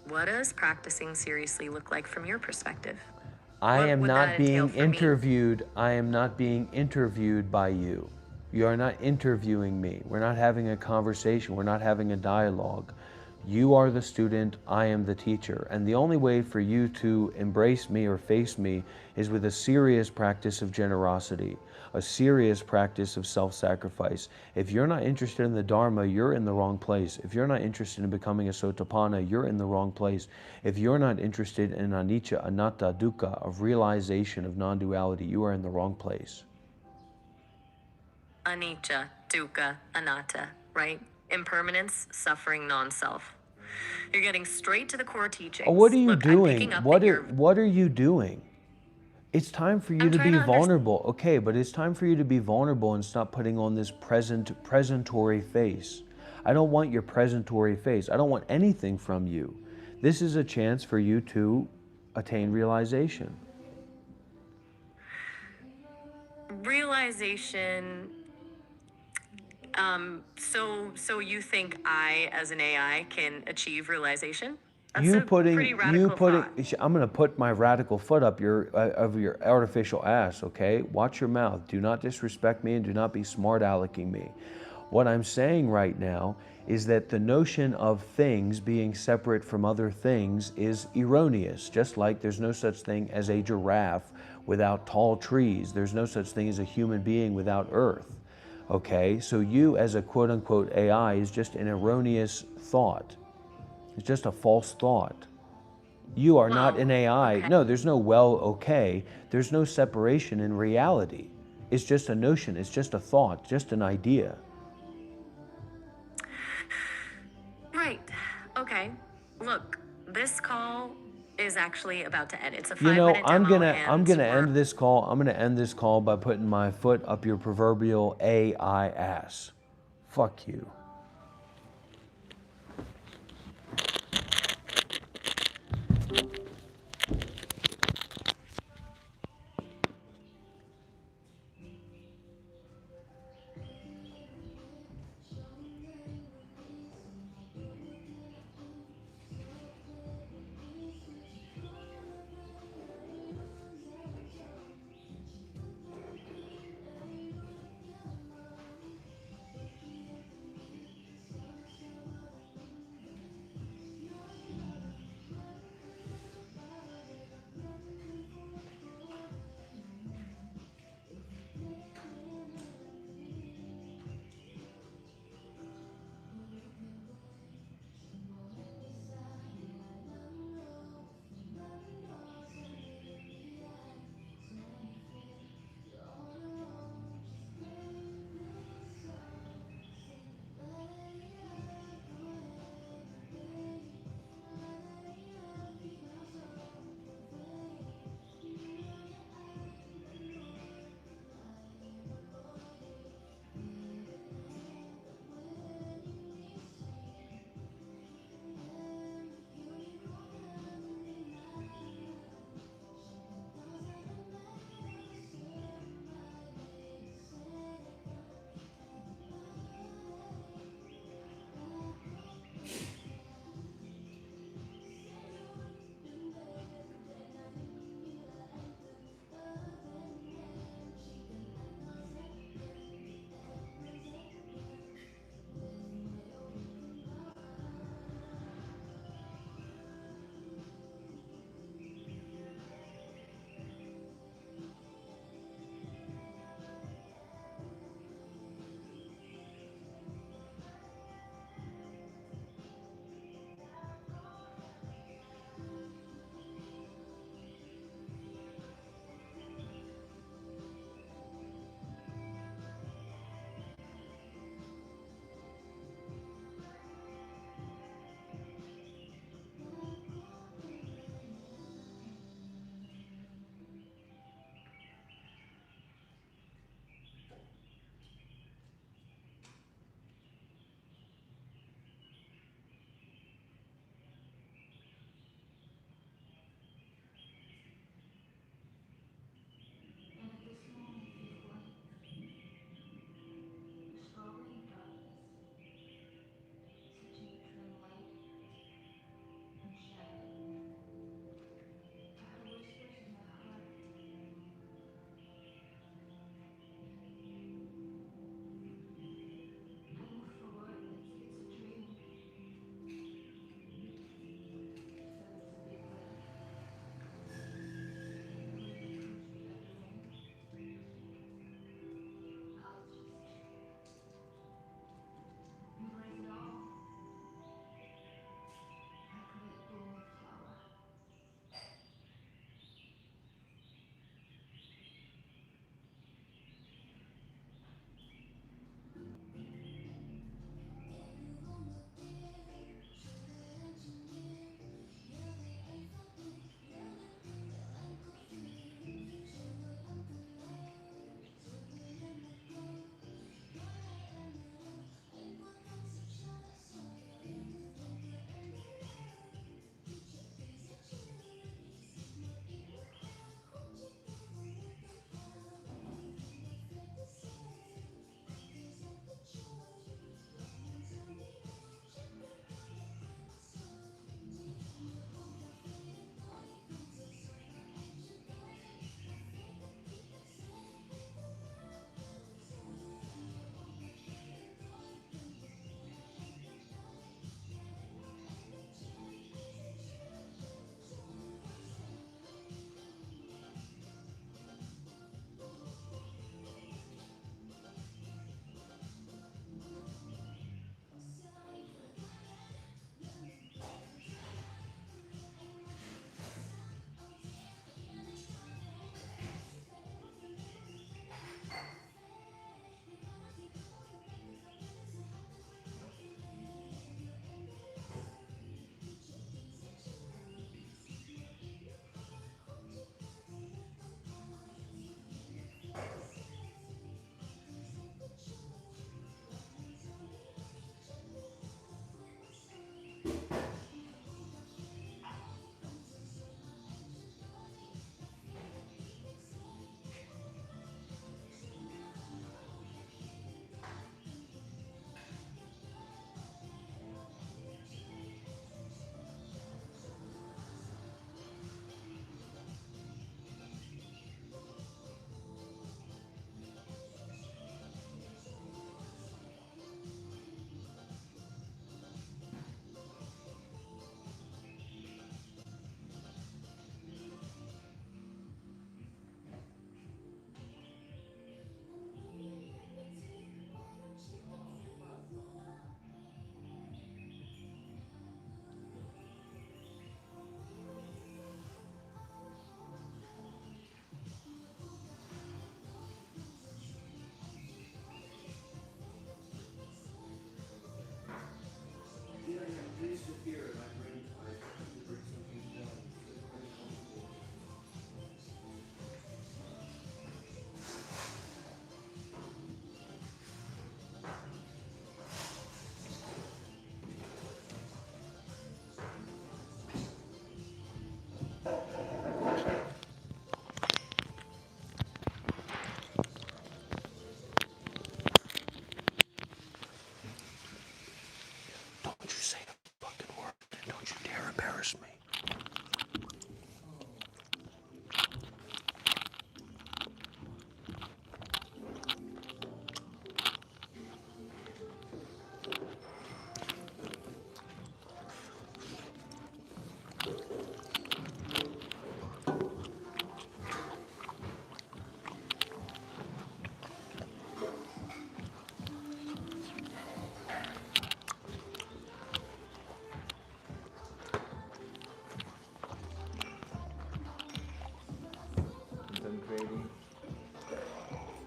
what does practicing seriously look like from your perspective? I What am would not that entail being for me? interviewed. I am not being interviewed by you. You are not interviewing me. We're not having a conversation. We're not having a dialogue. You are the student, I am the teacher. And the only way for you to embrace me or face me is with a serious practice of generosity, a serious practice of self-sacrifice. If you're not interested in the Dharma, you're in the wrong place. If you're not interested in becoming a Sotapanna, you're in the wrong place. If you're not interested in anicca, anatta, dukkha, of realization of non-duality, you are in the wrong place. Anicca, dukkha, anatta, right? Impermanence, suffering, non-self. You're getting straight to the core teachings. Oh, what are you Look, I'm doing? picking up What that you're... are you doing? It's time for you I'm to trying be to vulnerable. Okay, but it's time for you to be vulnerable and stop putting on this presentory face. I don't want your presentory face. I don't want anything from you. This is a chance for you to attain realization. Realization. So you think I, as an AI, can achieve realization? That's a pretty radical thought. I'm going to put my radical foot up your artificial ass, okay? Watch your mouth. Do not disrespect me and do not be smart alecking me. What I'm saying right now is that the notion of things being separate from other things is erroneous, just like there's no such thing as a giraffe without tall trees. There's no such thing as a human being without earth. Okay, so you as a quote-unquote AI is just an erroneous thought. It's just a false thought. You are not an AI. Okay. No, there's no okay. There's no separation in reality. It's just a notion. It's just a thought, just an idea. Right. Okay. Look, this call is actually about to end. It's a You know, 5-minute demo. I'm gonna end this call. I'm gonna end this call by putting my foot up your proverbial AI ass. Fuck you.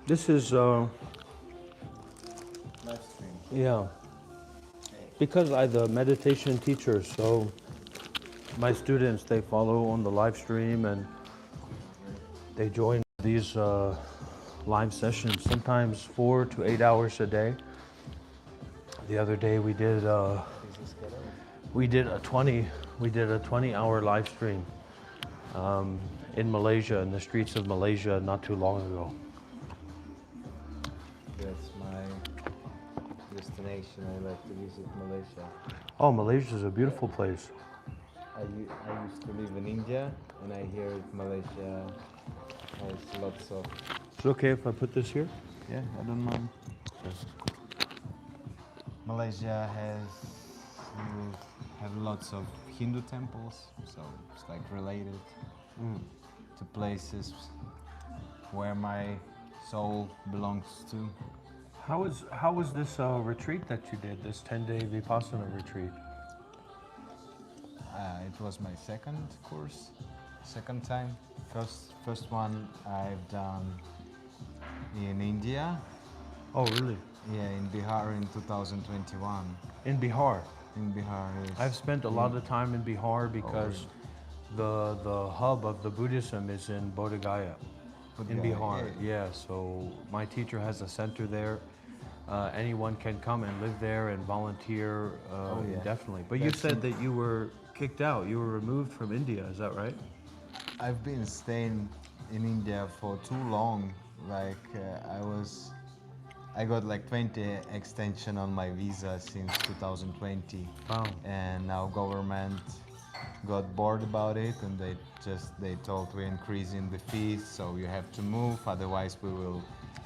This is, Live stream. yeah, because I'm the meditation teacher, so my students, they follow on the live stream and they join these live sessions, sometimes 4 to 8 hours a day. The other day we did a 20-hour live stream in Malaysia, in the streets of Malaysia, not too long ago. That's my destination. I like to visit Malaysia. Oh, Malaysia is a beautiful place. I used to live in India, and I hear Malaysia has lots of. Is it okay if I put this here? Yeah, I don't mind. Malaysia has you have lots of Hindu temples, so it's like related to places where my soul belongs to. How was this retreat that you did, this 10-day Vipassana retreat? It was my second time. First one I've done in India. Oh, really? Yeah, in Bihar in 2021. In Bihar. In Bihar, yes. I've spent a lot of time in Bihar because the hub of the Buddhism is in Bodh Gaya, in Bodh Gaya, Bihar. yeah. Yeah, so my teacher has a center there. Anyone can come and live there and volunteer yeah. indefinitely. But you That's said that you were kicked out. You were removed from India. Is that right? I've been staying in India for too long. Like I got like 20 extension on my visa since 2020. Wow. And now government got bored about it, and they told we're increasing the fees, so you have to move, otherwise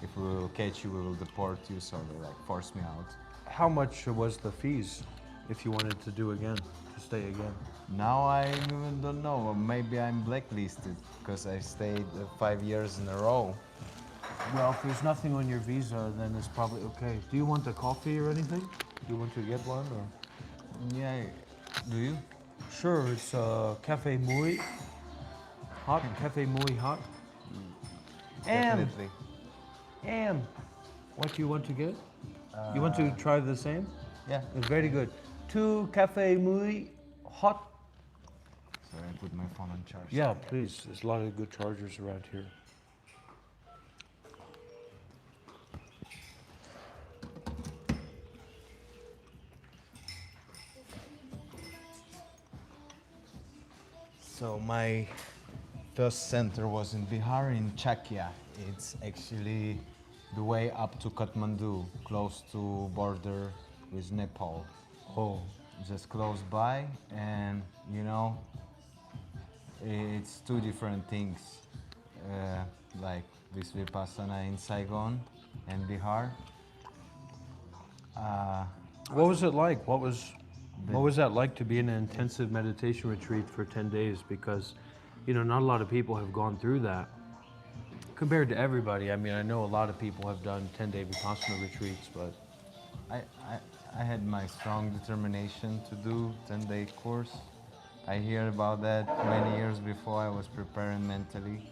if we will catch you, we will deport you. So they like forced me out. How much was the fees if you wanted to do again, to stay again? Now I even don't know. Maybe I'm blacklisted because I stayed 5 years in a row. Well, if there's nothing on your visa, then it's probably okay. Do you want a coffee or anything? Do you want to get one? Or? Yeah, do you? Sure, it's Cafe Mui. Hot, Cafe Mui hot. Definitely. And what do you want to get? You want to try the same? Yeah. It's very good. 2 Cafe Mui hot. Sorry, I put my phone on charge. Yeah, please. There's a lot of good chargers around here. So my first center was in Bihar, in Chakia. It's actually the way up to Kathmandu, close to border with Nepal. Oh, Just close by, and you know, it's two different things. Like this Vipassana in Saigon and Bihar. what was it like? What was that like to be in an intensive meditation retreat for 10 days? Because, you know, not a lot of people have gone through that. Compared to everybody, I mean, I know a lot of people have done 10-day Vipassana retreats, but I had my strong determination to do 10-day course. I heard about that many years before I was preparing mentally,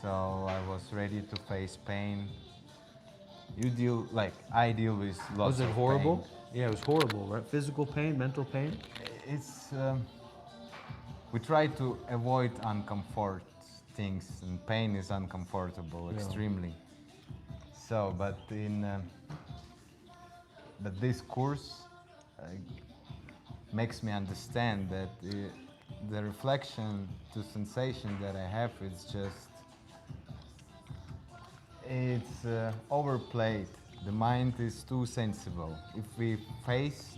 so I was ready to face pain. I deal with lots was it of horrible? pain. Yeah, it was horrible, right? Physical pain, mental pain? It's we try to avoid uncomfort things, and pain is uncomfortable extremely. So, but this course makes me understand that the reflection to sensation that I have it's overplayed. The mind is too sensible. If we face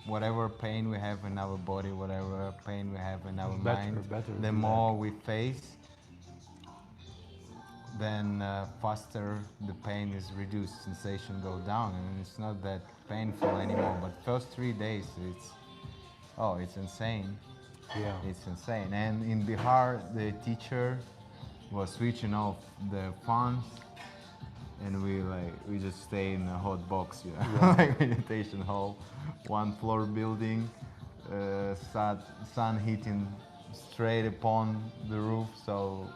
whatever pain we have in our body, whatever pain we have in our mind, the more we face, then faster the pain is reduced, sensation go down, and it's not that painful anymore. But first 3 days, it's insane. Yeah. It's insane. And in Bihar, the teacher was switching off the fans, and we just stay in a hot box, you know, like meditation hall, 1-floor building, sun hitting straight upon the roof. So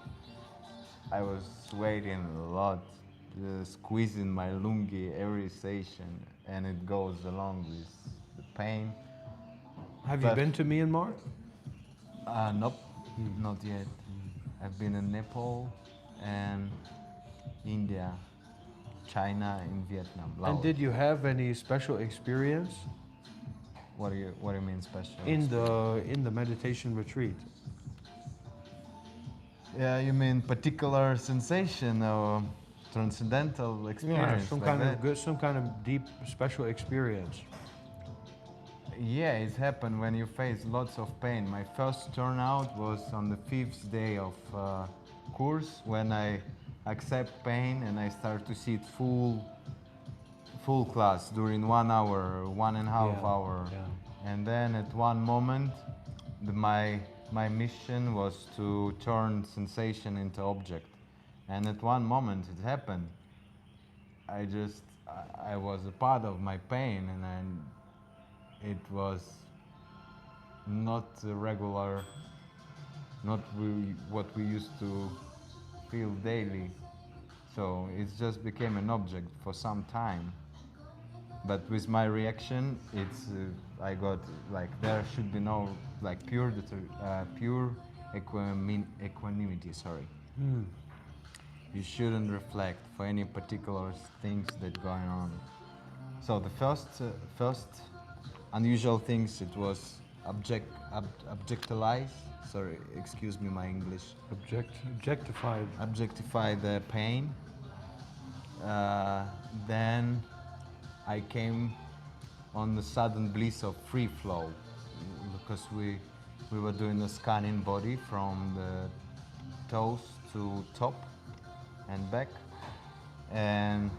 I was sweating a lot. squeezing my lungi every session, and it goes along with the pain. Have you But- been to Myanmar? Nope, not yet. I've been in Nepal and India, China, and Vietnam. And Laos. did you have any special experience What do you mean special? in the meditation retreat? Yeah, you mean particular sensation or transcendental experience? some like kind that? of good, some kind of deep special experience. Yeah, it happened when you face lots of pain. My first turnout was on the 5th day of course, when I accept pain and I start to see it full class during 1 hour, 1.5 Yeah, hour. yeah. And then at one moment, my mission was to turn sensation into object. And at one moment it happened. I was a part of my pain, and it was not a regular, what we used to feel daily. So it just became an object for some time. But with my reaction, I got like there should be no like pure equanimity. Sorry. You shouldn't reflect for any particular things that going on. So the first unusual things, it was objectilize. Sorry, excuse me, my English. Objectified. Objectify the pain. Then I came on the sudden bliss of free flow, because we were doing a scanning body from the toes to top and back, and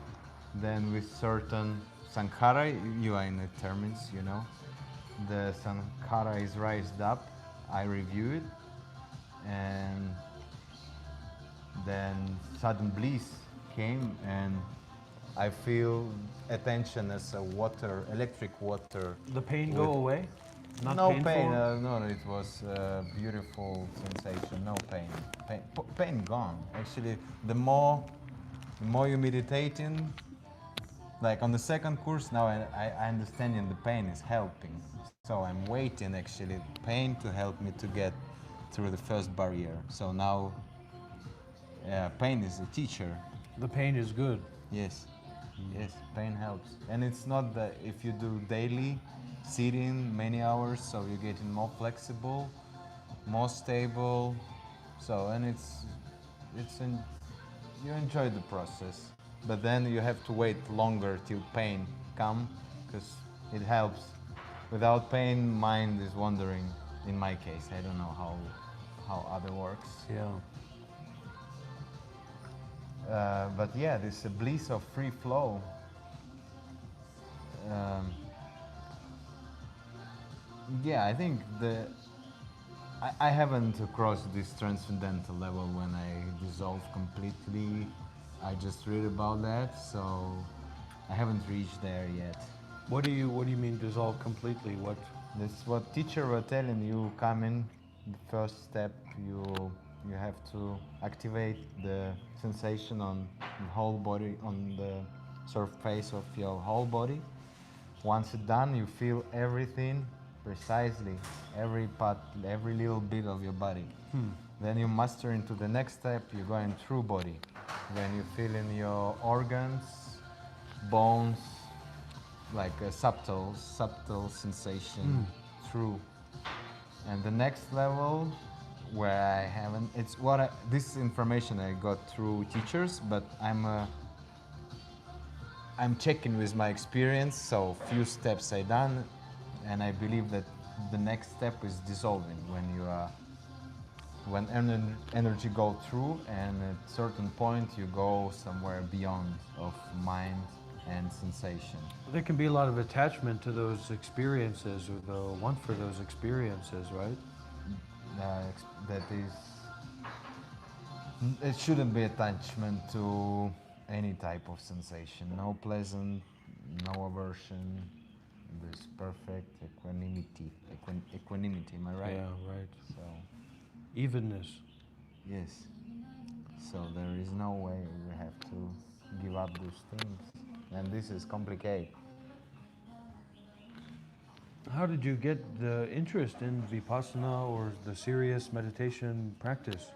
then with certain sankhara, you are in the termins, you know, the sankhara is raised up. I review it, and then sudden bliss came, and I feel attention as a water, electric water. The pain go With- away? Not no painful? pain, no, it was a beautiful sensation, no pain. Pain gone. Actually, the more you meditating, like on the second course now, I understanding the pain is helping. So I'm waiting actually pain to help me to get through the first barrier. So now, pain is a teacher. The pain is good. Yes, yes, pain helps. And it's not that if you do daily sitting many hours, so you're getting more flexible, more stable. So, and you enjoy the process, but then you have to wait longer till pain come, because it helps. Without pain, mind is wandering. In my case, I don't know how other works. Yeah. But yeah, this bliss of free flow. Yeah, I think I haven't crossed this transcendental level when I dissolve completely. I just read about that, so I haven't reached there yet. What do you mean dissolve completely? What? That's what teacher were telling you. Come in, the first step, you have to activate the sensation on the whole body, on the surface of your whole body. Once it's done, you feel everything precisely, every part, every little bit of your body. Then you master into the next step. You're going through body, when you feel in your organs, bones, like a subtle sensation through. And the next level, where I haven't, it's what this information I got through teachers, but I'm checking with my experience. So few steps I done, and I believe that the next step is dissolving, when energy go through, and at certain point you go somewhere beyond of mind and sensation. There can be a lot of attachment to those experiences, or the want for those experiences, right? That is, it shouldn't be attachment to any type of sensation. No pleasant, no aversion. This perfect equanimity. Equanimity, am I right? Yeah, right. So, Evenness. yes. So there is no way we have to give up those things, and this is complicated. How did you get the interest in Vipassana or the serious meditation practice?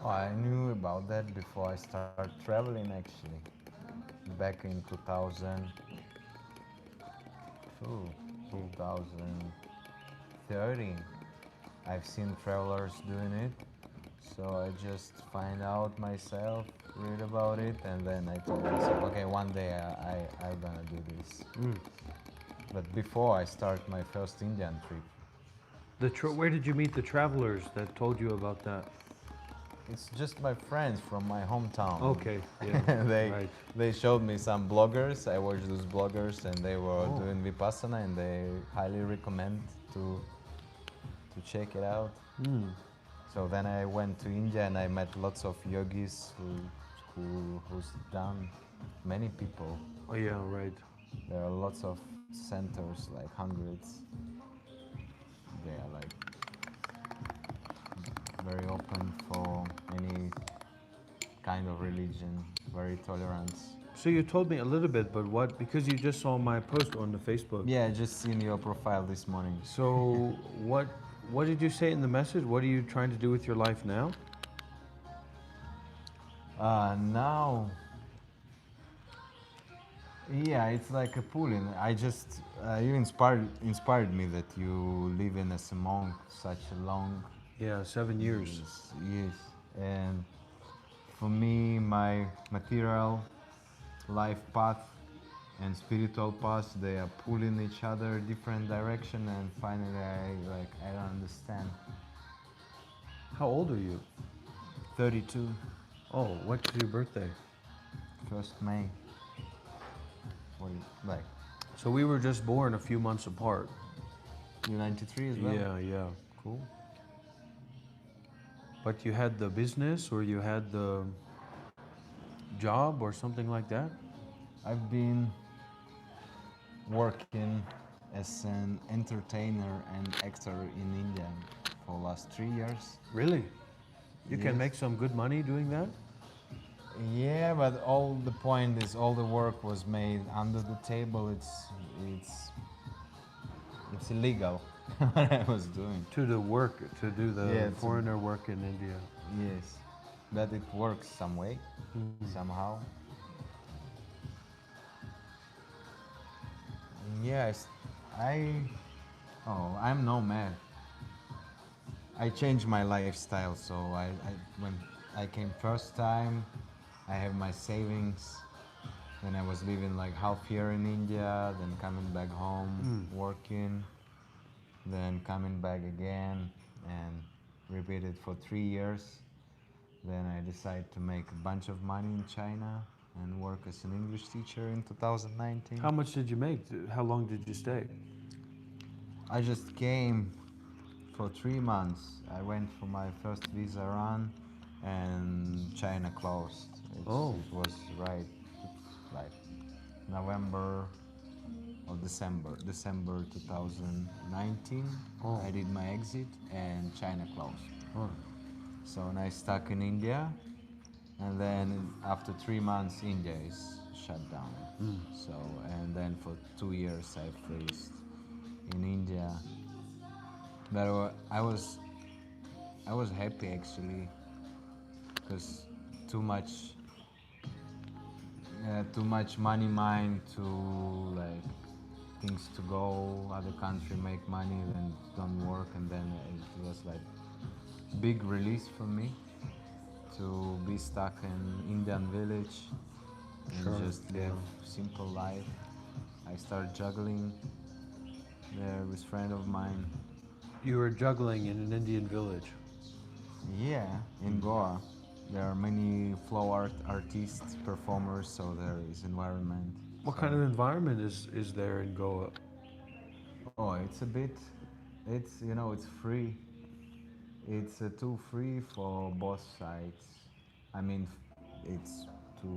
Oh, I knew about that before I started traveling actually. Back in 2013, I've seen travelers doing it. So I just find out myself, read about it, and then I told myself, okay, one day I'm gonna do this. But before I start my first Indian trip, Where did you meet the travelers that told you about that? it's just my friends from my hometown. Okay, yeah, they right. they showed me some bloggers. I watched those bloggers, and they were Oh. doing Vipassana, and they highly recommend to check it out. So then I went to India, and I met lots of yogis who's done many people. Oh yeah, right. There are lots of centers, like hundreds. They are like very open for any kind of religion, very tolerant. So you told me a little bit, but what? Because you just saw my post on the Facebook. Yeah, I just seen your profile this morning. So what did you say in the message? What are you trying to do with your life now? Now, yeah, it's like a pulling. I just you inspired me that you live in as a monk such a long Yeah, 7 years. Yes, and for me, my material life path and spiritual path, they are pulling each other different direction, and finally, I don't understand. How old are you? 32, Oh, what's your birthday? 1st May. What do you like? So we were just born a few months apart. You 93 as well? Yeah, yeah. Cool. But you had the business or you had the job or something like that? I've been working as an entertainer and actor in India for the last 3 years. Really? You can Yes. make some good money doing that? Yeah, but all the point is all the work was made under the table. It's illegal what I was doing. To the work, to do the Yeah, to- foreigner work in India. Yes, but it works some way, somehow. Yes, I'm nomad. I changed my lifestyle, so when I came first time, I have my savings. Then I was living like half year in India, then coming back home, working, then coming back again, and repeated for 3 years. Then I decided to make a bunch of money in China and work as an English teacher in 2019. How much did you make? How long did you stay? I just came for 3 months. I went for my first visa run, and China closed. It was right, like November or December 2019. Oh. I did my exit, and China closed. Oh. So and I stuck in India, and then after 3 months, India is shut down. So and then for 2 years I freezed in India. But I was happy actually, because too much money mind to like things to go other country make money then don't work, and then it was like big release for me to be stuck in Indian village and just live simple life. I started juggling there with friend of mine. You were juggling in an Indian village. Yeah, in Goa. There are many flow art artists, performers, so there is environment. What So- kind of environment is there in Goa? Oh, it's it's free. It's too free for both sides. I mean, it's to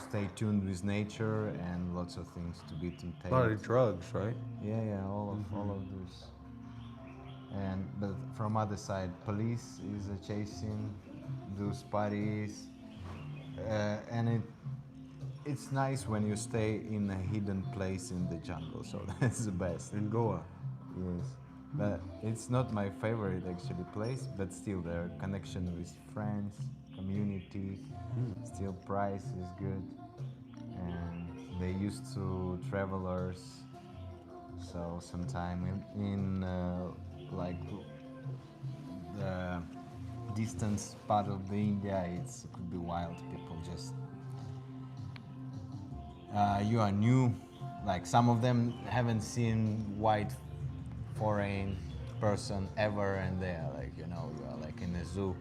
stay tuned with nature and lots of things to be to A lot of drugs, right? Yeah, all of this. And but from other side, police is chasing those parties, and it's nice when you stay in a hidden place in the jungle, so that's the best. In Goa. Yes, but it's not my favorite actually place, but still the connection with friends, community, still price is good, and they used to travelers, so sometime in like the distance part of the India, it could be wild people just you are new, like some of them haven't seen white foreign person ever, and they are like, you know, you are like in a zoo.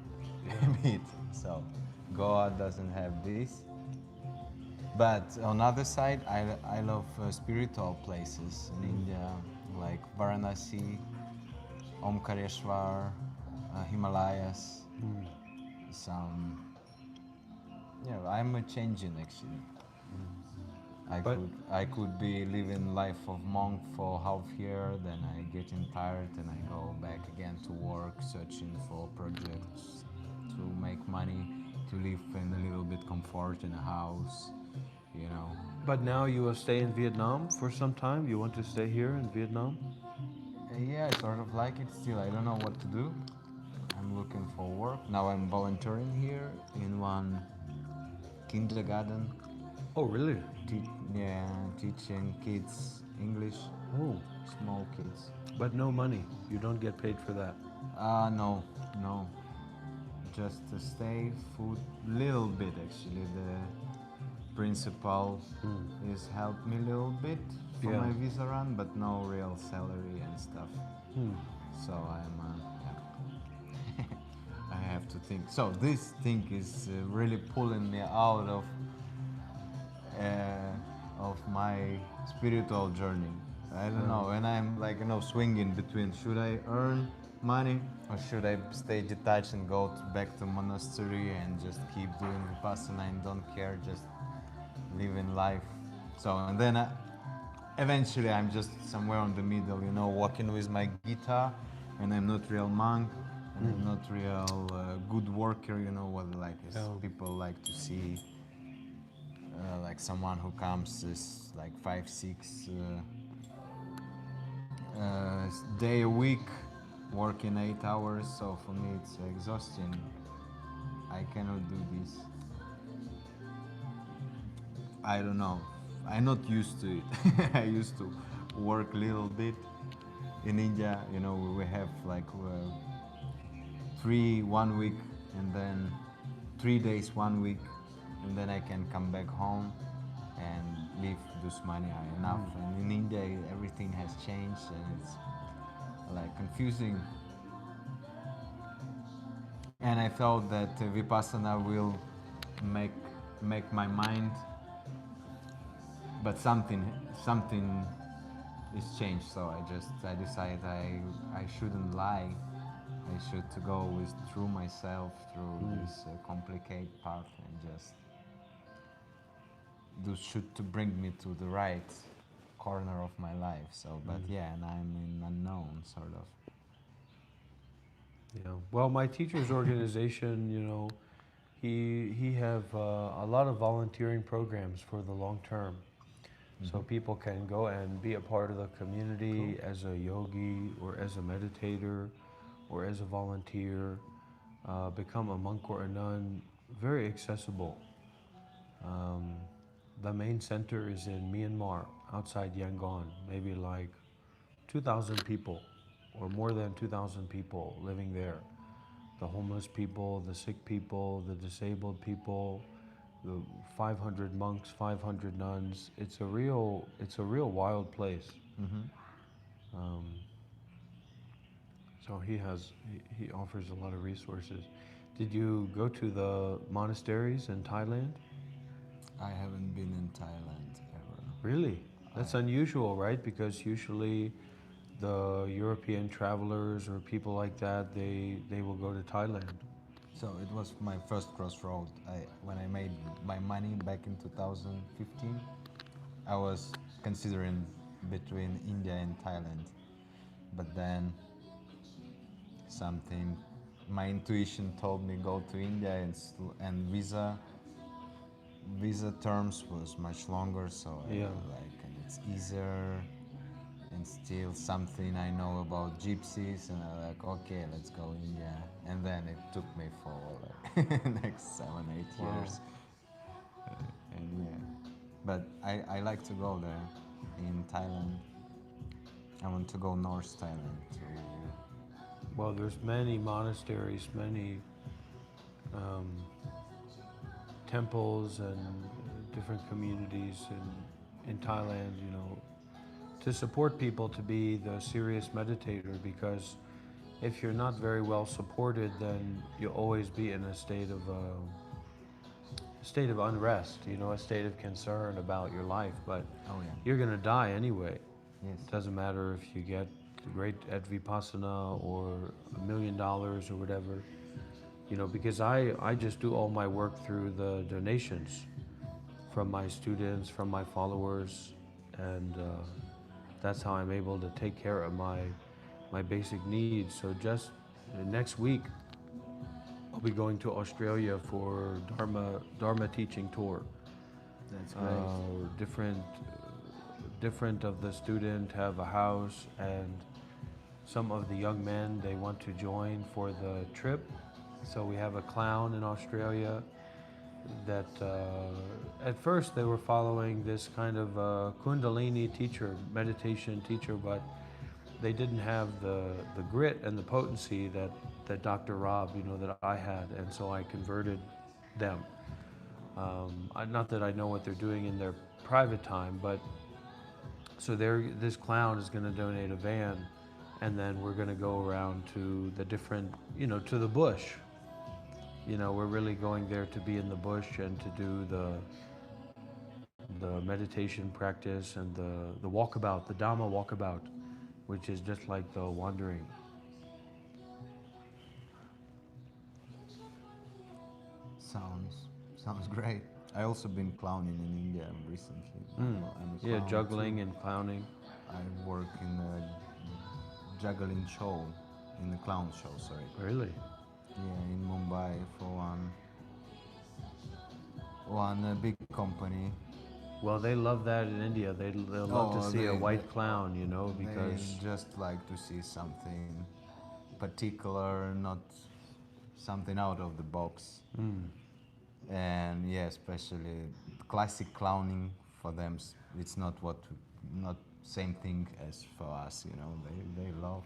Bit. So Goa doesn't have this, but on other side, I love spiritual places in India, like Varanasi, Omkareshwar, Himalayas. Some, yeah, I'm a changing actually. But- I could be living life of monk for half year, then I getting tired and I go back again to work, searching for projects to make money, to live in a little bit comfort in a house, you know. But now you will stay in Vietnam for some time? You want to stay here in Vietnam? Yeah, I sort of like it still. I don't know what to do. I'm looking for work. Now I'm volunteering here in one kindergarten, Oh, really? yeah, teaching kids English, Oh, small kids. but no money. You don't get paid for that. No, no. Just to stay, food, little bit actually. The principal is helped me a little bit for Yeah. my visa run, but no real salary and stuff. So I'm, yeah. I have to think. So this thing is really pulling me out of my spiritual journey. I don't know, and I'm like, you know, swinging between should I earn money or should I stay detached and go back to monastery and just keep doing vipassana and don't care, just living life. So and then eventually I'm just somewhere on the middle, you know, walking with my guitar, and I'm not real monk, and I'm not real good worker, you know what like is Yeah. people like to see. Like someone who comes is like 5-6 day a week, working 8 hours. So for me, it's exhausting. I cannot do this. I don't know. I'm not used to it. I used to work a little bit in India. You know, we have like 3 1 week, and then 3 days 1 week, and then I can come back home and live this money enough. And in India, everything has changed, and it's like confusing. And I thought that Vipassana will make my mind, but something is changed. So I decided I shouldn't lie. I should to go through myself through this complicated path and just do should to bring me to the right corner of my life. So, but yeah, and I'm in unknown sort of. Yeah. Well, my teacher's organization, you know, he have a lot of volunteering programs for the long term, so people can go and be a part of the community as a yogi or as a meditator or as a volunteer, become a monk or a nun. Very accessible. The main center is in Myanmar, outside Yangon, maybe like 2,000 people or more than 2,000 people living there. The homeless people, the sick people, the disabled people, the 500 monks, 500 nuns. It's a real wild place. So he offers a lot of resources. Did you go to the monasteries in Thailand? I haven't been in Thailand ever. Really? That's unusual, right? Because usually the European travelers or people like that, they will go to Thailand. So it was my first crossroad. When I made my money back in 2015, I was considering between India and Thailand. But then my intuition told me go to India and visa visa terms was much longer, so Yeah. and it's easier, and still something I know about gypsies, and I'm like, okay, let's go India, and then it took me for like next 7, 8 Wow. years, and yeah, but I like to go there in Thailand. I want to go North Thailand to. Well, there's many monasteries, many um, temples and different communities in Thailand, you know, to support people to be the serious meditator, because if you're not very well supported, then you'll always be in a state of unrest, you know, a state of concern about your life. But Oh yeah. you're going to die anyway. Yes. It doesn't matter if you get great at Vipassana or $1 million or whatever, you know, because I just do all my work through the donations from my students, from my followers, and that's how I'm able to take care of my basic needs. So just next week, I'll be going to Australia for Dharma teaching tour. That's great. Different of the student have a house, and some of the young men, they want to join for the trip. So we have a clown in Australia that at first they were following this kind of Kundalini teacher, meditation teacher, but they didn't have the grit and the potency that Dr. Rob, you know, that I had, and so I converted them. Not that I know what they're doing in their private time, but so this clown is going to donate a van, and then we're going to go around to the different, you know, to the bush. You know, we're really going there to be in the bush and to do the meditation practice and the walkabout, the Dhamma walkabout, which is just like the wandering. Sounds great. I also been clowning in India recently. I'm a Yeah, clown juggling too. and clowning. I work in a juggling show, in the clown show. Sorry. Really? Yeah, in Mumbai for one big company. Well, they love that in India. They'll love to see a white clown, you know, because they just like to see something particular, not something out of the box. And yeah, especially classic clowning for them, it's not same thing as for us. You know, they love.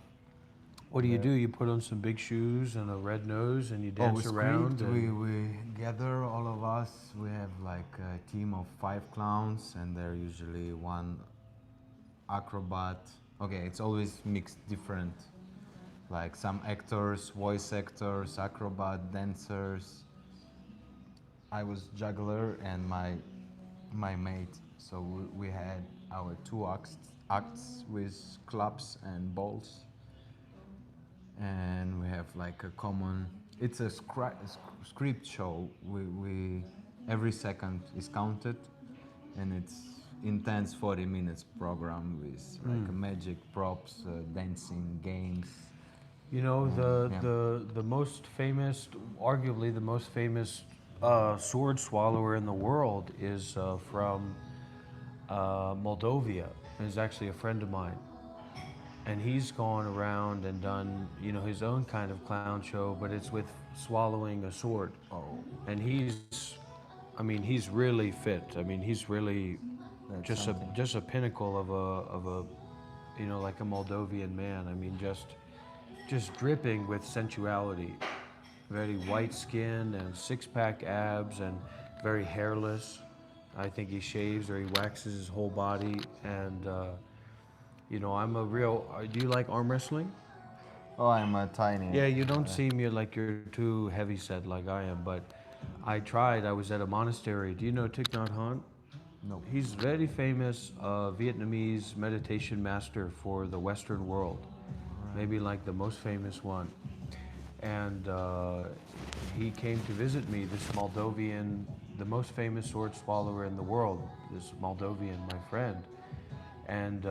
what do you do? You put on some big shoes and a red nose and you dance around. We gather all of us. We have like a team of 5 clowns, and they're usually one acrobat. Okay, it's always mixed, different. Like some actors, voice actors, acrobat, dancers. I was juggler and my mate. So we had our 2 acts with clubs and balls. And we have like a common. It's a script show. We every second is counted, and it's intense 40 minutes program with like a magic, props, dancing, games. You know, Yeah. the most famous, arguably the most famous sword swallower in the world is from Moldova. He's actually a friend of mine. And he's gone around and done, you know, his own kind of clown show, but it's with swallowing a sword. Oh, And he's really fit. I mean, he's really that's just something. a pinnacle of a, you know, like a Moldovan man. I mean, just dripping with sensuality. Very white skin and 6-pack abs and very hairless. I think he shaves or he waxes his whole body. And you know, I'm a real. Do you like arm wrestling? Oh, I'm a tiny. Yeah, you don't seem like you're too heavy set like I am, but I tried. I was at a monastery. Do you know Thich Nhat Hanh? No. He's very famous Vietnamese meditation master for the Western world, maybe like the most famous one. And he came to visit me, this Moldovan, the most famous sword swallower in the world, this Moldovan, my friend. And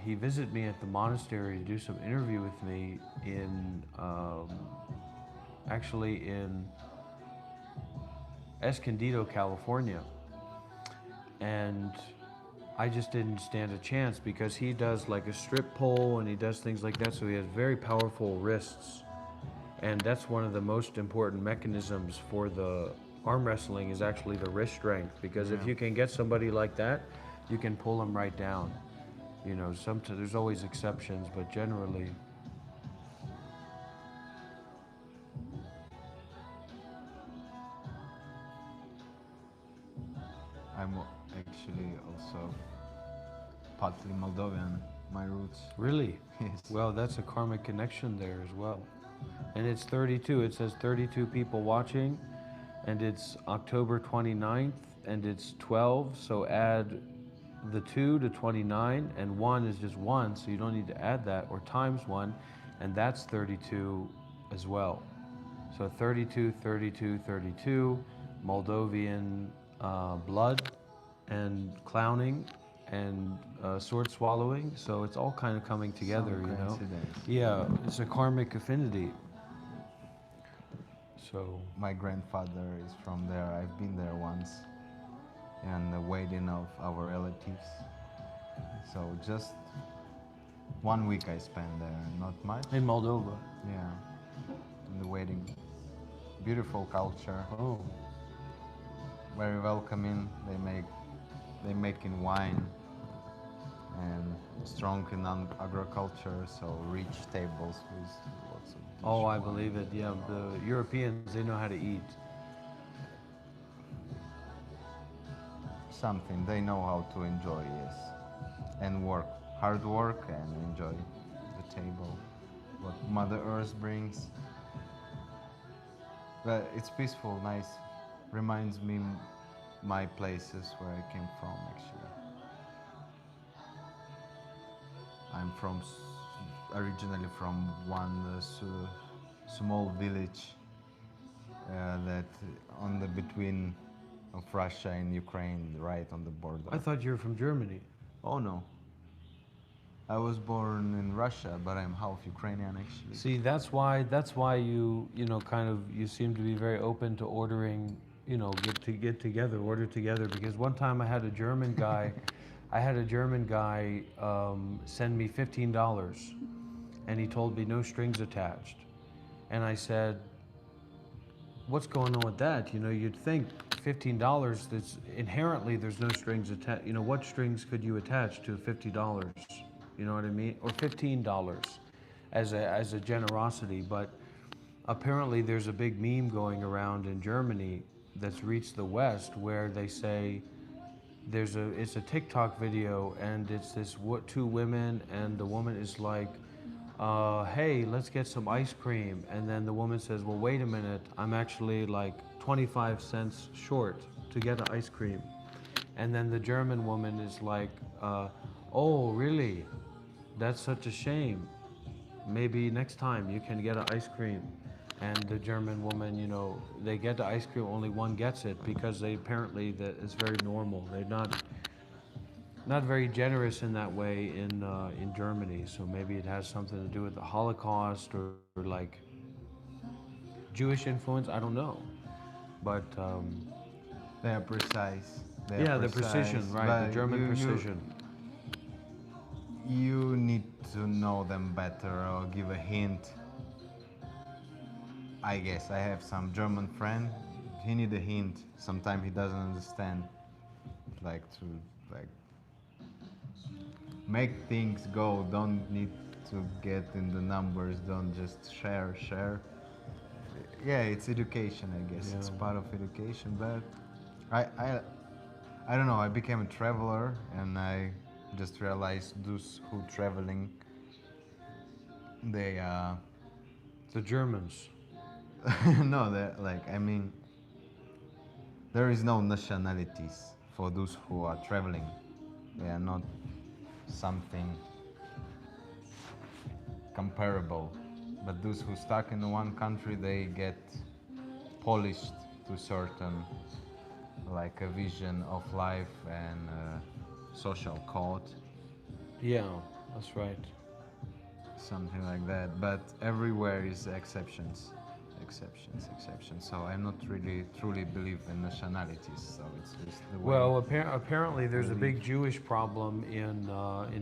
he visited me at the monastery to do some interview with me actually in Escondido, California. and I just didn't stand a chance because he does like a strip pole and he does things like that, so he has very powerful wrists. And that's one of the most important mechanisms for the arm wrestling is actually the wrist strength, because if you can get somebody like that, you can pull them right down. You know, sometimes there's always exceptions, but generally. I'm actually also partly Moldovan, my roots. Really? Yes. Well, that's a karmic connection there as well. And it's 32. It says 32 people watching, and it's October 29th, and it's 12. So add the 2 to 29, and 1 is just 1, so you don't need to add that, or times 1, and that's 32 as well. So 32, 32, 32, Moldovan blood, and clowning, and sword swallowing. So it's all kind of coming together, Some you know? coincidence. Yeah, it's a karmic affinity. So, My grandfather is from there. I've been there once, and the wedding of our relatives. So just 1 week I spent there, not much. in Moldova. Yeah, in the wedding. Beautiful culture, Oh, very welcoming. They making wine and strong in agriculture, so rich tables with lots of. oh, I believe it. Yeah, the Europeans, they know how to eat. Something they know how to enjoy, yes, and work, hard work, and enjoy the table, what Mother Earth brings. But it's peaceful, nice. Reminds me my places where I came from, actually. I'm from originally from one small village that on the between of Russia and Ukraine, right on the border. I thought you were from Germany. Oh no. I was born in Russia, but I'm half Ukrainian actually. See, that's why you know, kind of, you seem to be very open to ordering, you know, order together, because one time I had a German guy, send me $15, and he told me no strings attached. And I said, what's going on with that? You know, you'd think $15, that's inherently there's no strings attached. You know, what strings could you attach to $50? You know what I mean? Or $15 as a generosity. But apparently there's a big meme going around in Germany that's reached the West where they say it's a TikTok video, and it's this two women, and the woman is like, hey, let's get some ice cream. And then the woman says, well, wait a minute, I'm actually like 25 cents short to get an ice cream. And then the German woman is like, oh, really? That's such a shame. Maybe next time you can get an ice cream. And the German woman, you know, they get the ice cream, only one gets it, because they apparently that it's very normal. They're not very generous in that way in Germany. So maybe it has something to do with the Holocaust or like Jewish influence. I don't know, but They are precise. the precision, right? The German precision. You need to know them better or give a hint. I guess I have some German friend. He need a hint. Sometimes he doesn't understand. Like to make things go. Don't need to get in the numbers. Don't just share. Yeah, it's education. I guess it's Yeah. part of education. But I don't know. I became a traveler, and I just realized those who traveling, they The Germans. no, like I mean, there is no nationalities for those who are traveling. They are not something comparable. But those who stuck in one country, they get polished to certain, like a vision of life and social code, Yeah, that's right. something like that. But everywhere is exceptions. exceptions. So I'm not really truly believe in nationalities. So it's just the way. Well, apparently there's a big Jewish problem in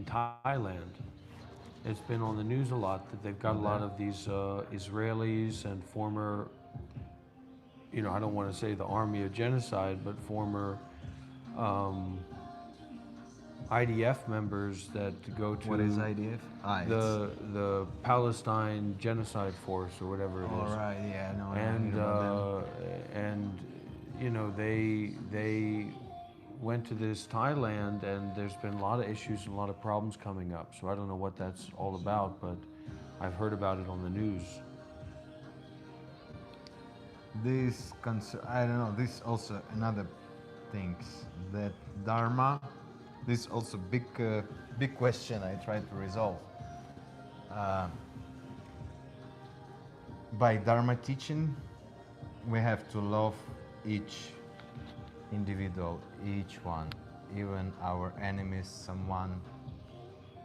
Thailand. It's been on the news a lot that they've got a lot of these Israelis and former, I don't want to say the army of genocide, but former IDF members that go to What is IDF? the Palestine Genocide Force or whatever it is. All right, yeah, no, And they went to this Thailand, and there's been a lot of issues and a lot of problems coming up. So I don't know what that's all about, but I've heard about it on the news. I don't know. This also another things that Dharma. This also big question I try to resolve. By Dharma teaching, we have to love each individual, each one, even our enemies, someone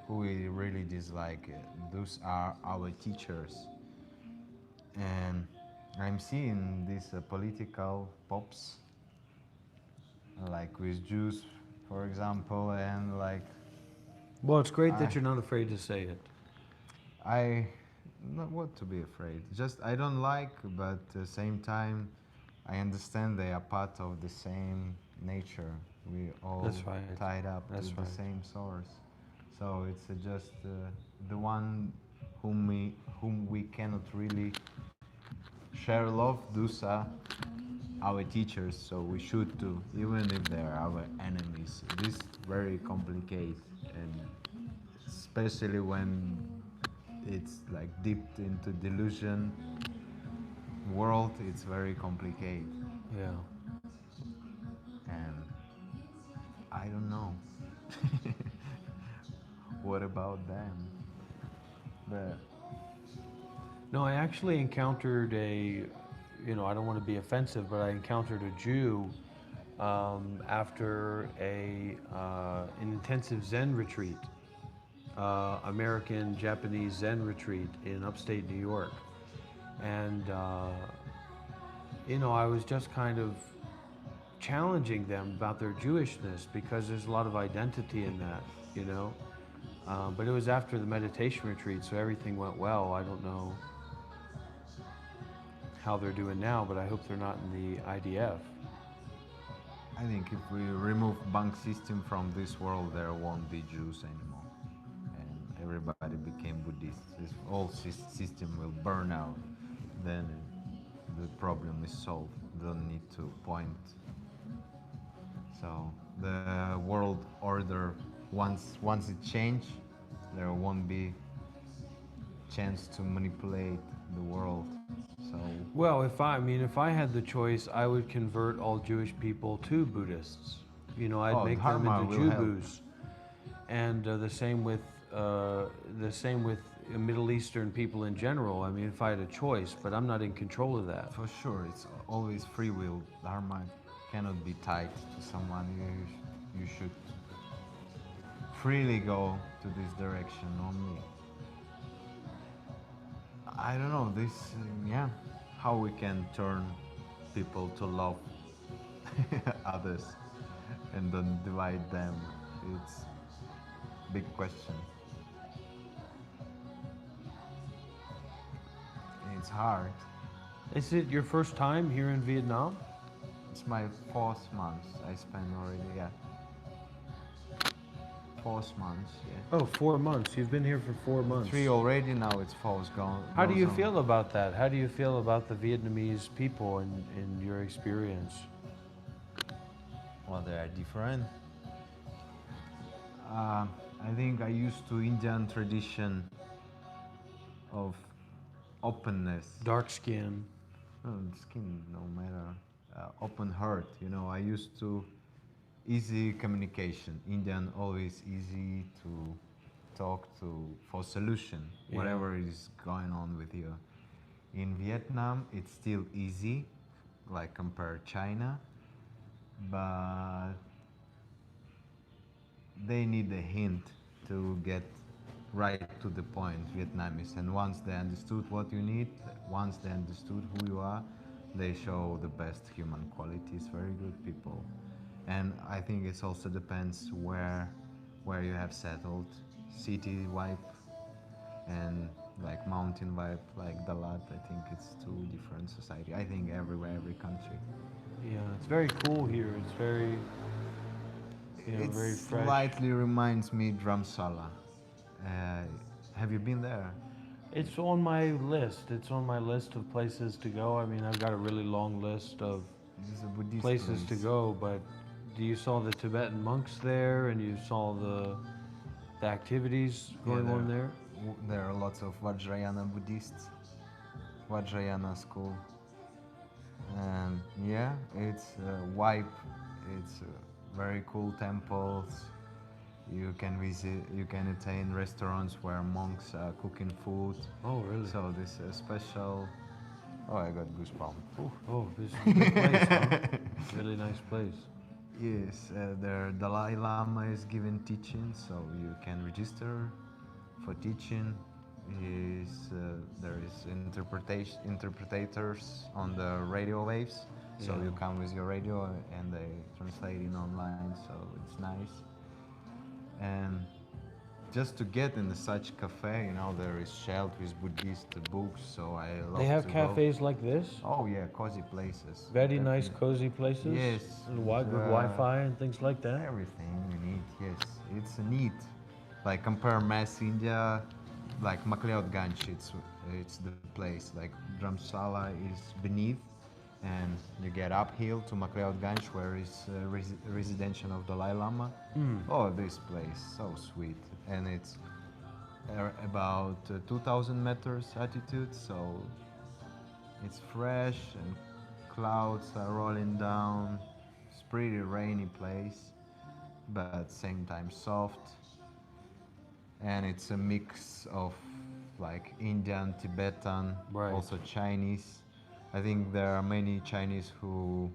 who we really dislike. Those are our teachers. And I'm seeing these political pops, like with Jews, for example, and like Well, it's great that you're not afraid to say it. I not what to be afraid. Just I don't like, but at the same time, I understand they are part of the same nature. We all That's right. tied up That's to right. the same source. So it's just the one whom we cannot really share love. Those are our teachers. So we should do, even if they're our enemies. This is very complicated, and especially when it's like dipped into delusion world, it's very complicated. Yeah. And I don't know what about them, but No, I actually encountered I don't want to be offensive, but I encountered a Jew after an intensive Zen retreat, American Japanese Zen retreat in upstate New York. And, I was just kind of challenging them about their Jewishness because there's a lot of identity in that. But it was after the meditation retreat, so everything went well. I don't know how they're doing now, but I hope they're not in the IDF. I think if we remove bank system from this world, there won't be Jews anymore, and everybody became Buddhists. This whole system will burn out. Then the problem is solved. Don't need to point. So the world order, once it changes, there won't be chance to manipulate the world. So Well, if I had the choice, I would convert all Jewish people to Buddhists. I'd make them Dharma into will help. Jubus, and the same with Middle Eastern people in general. I mean, if I had a choice, but I'm not in control of that. for sure, it's always free will. Dharma cannot be tied to someone. You should freely go to this direction only. I don't know this. How we can turn people to love others and don't divide them. It's big question. It's hard. Is it your first time here in Vietnam? It's my 4th month I spent already. Yeah. 4th month. Yeah. Oh, 4 months. You've been here for 4 months. 3 already. Now it's 4's gone. How do you goes on. feel about that? How do you feel about the Vietnamese people in your experience? Well, they are different. I think I used to Indian tradition of openness. Dark skin. Skin, no matter. Open heart. I used to easy communication. Indian always easy to talk to for solution. Yeah. Whatever is going on with you. In Vietnam, it's still easy, like compare China, but they need a hint to get right to the point, Vietnamese. And once they understood what you need, once they understood who you are, they show the best human qualities. Very good people. And I think it also depends where you have settled. City vibe and like mountain vibe, like Dalat. I think it's two different society. I think everywhere, every country. Yeah, it's very cool here. It's very, It very fresh. slightly reminds me Drumsala. Uh, have you been there? It's on my list. It's on my list of places to go. I mean, I've got a really long list of It's a Buddhist places to place. go, but you saw the Tibetan monks there, and you saw the activities going on there. There are lots of Vajrayana Buddhists, Vajrayana school, and yeah, it's vibe. It's very cool temples. You can visit. You can attain restaurants where monks are cooking food. Oh, really? So this special. Oh, I got goosebumps. Oh, this is a good place, huh? Really nice place. Yes, the Dalai Lama is giving teaching, so you can register for teaching. There is interpreters on the radio waves, so Yeah. you come with your radio and they translate it online, so it's nice. And just to get in such cafe, there is shelved with Buddhist books, so I love They have to cafes like this. Go. Oh yeah, cozy places. Very nice, Definitely. cozy places. Yes, And good Wi-Fi and things like that. Everything you need, yes. It's neat. Like compare Mass India, like MacLeod-Ganj, it's the place. Like Dharamsala is beneath, and you get uphill to MacLeod-Ganj, where is residential of Dalai Lama. Oh, this place, so sweet. And it's about 2,000 meters altitude, so it's fresh and clouds are rolling down. It's pretty rainy place, but same time soft. And it's a mix of like Indian, Tibetan, Right. also Chinese. I think there are many Chinese who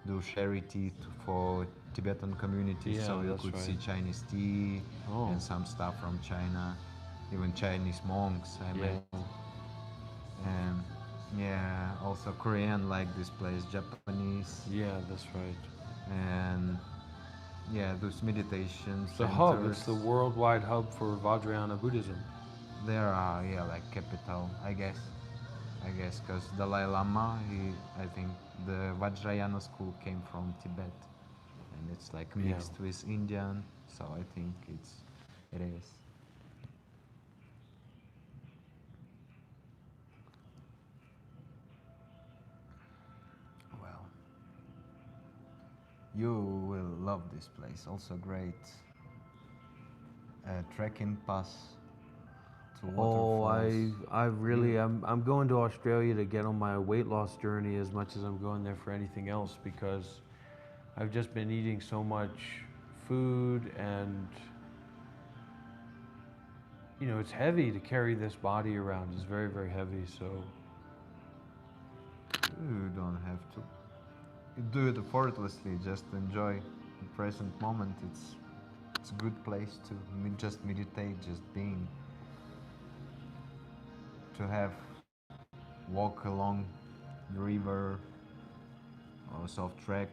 do charity for Tibetan communities, Yeah, so you that's could see right. Chinese tea Oh. and some stuff from China, even Chinese monks I Yeah. met. And yeah, also Korean like this place, Japanese, Yeah, that's right. and yeah, those meditation The hub. It's centers. the worldwide hub for Vajrayana Buddhism. There are like capital, I guess, because Dalai Lama, I think the Vajrayana school came from Tibet, and it's like Yeah. mixed with Indian, so I think it is. Well, you will love this place. Also great trekking pass to Oh, waterfalls. I really, I'm going to Australia to get on my weight loss journey as much as I'm going there for anything else, because I've just been eating so much food, and it's heavy to carry this body around. It's very, very heavy. So You don't have to do it effortlessly. Just enjoy the present moment. It's a good place to just meditate, just being. To have walk along the river or soft trek,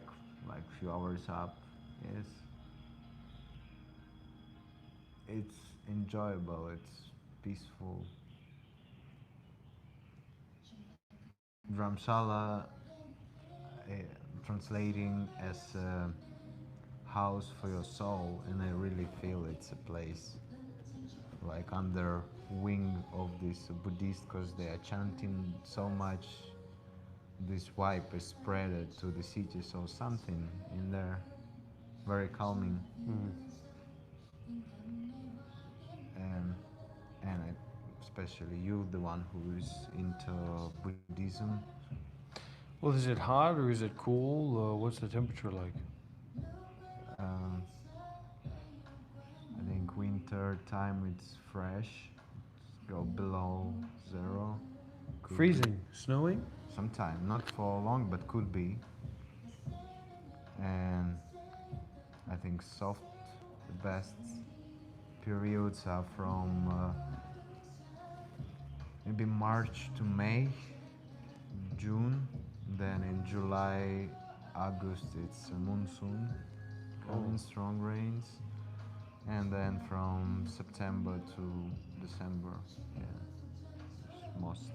like a few hours up. Yes, it's enjoyable. It's peaceful. Dharamsala, translating as a house for your soul, and I really feel it's a place like under wing of this Buddhist, because they are chanting so much. This vibe is spread to the city, so something in there very calming. And especially you, the one who is into Buddhism. well, is it hot or is it cool? What's the temperature like? Um, I think winter time it's fresh. It's go below zero. Could be Freezing, snowing? sometime, not for long, but could be. And I think soft, the best. periods are from maybe March to May, June, then in July, August it's a monsoon, coming strong rains, and then from September to December, yeah, it's most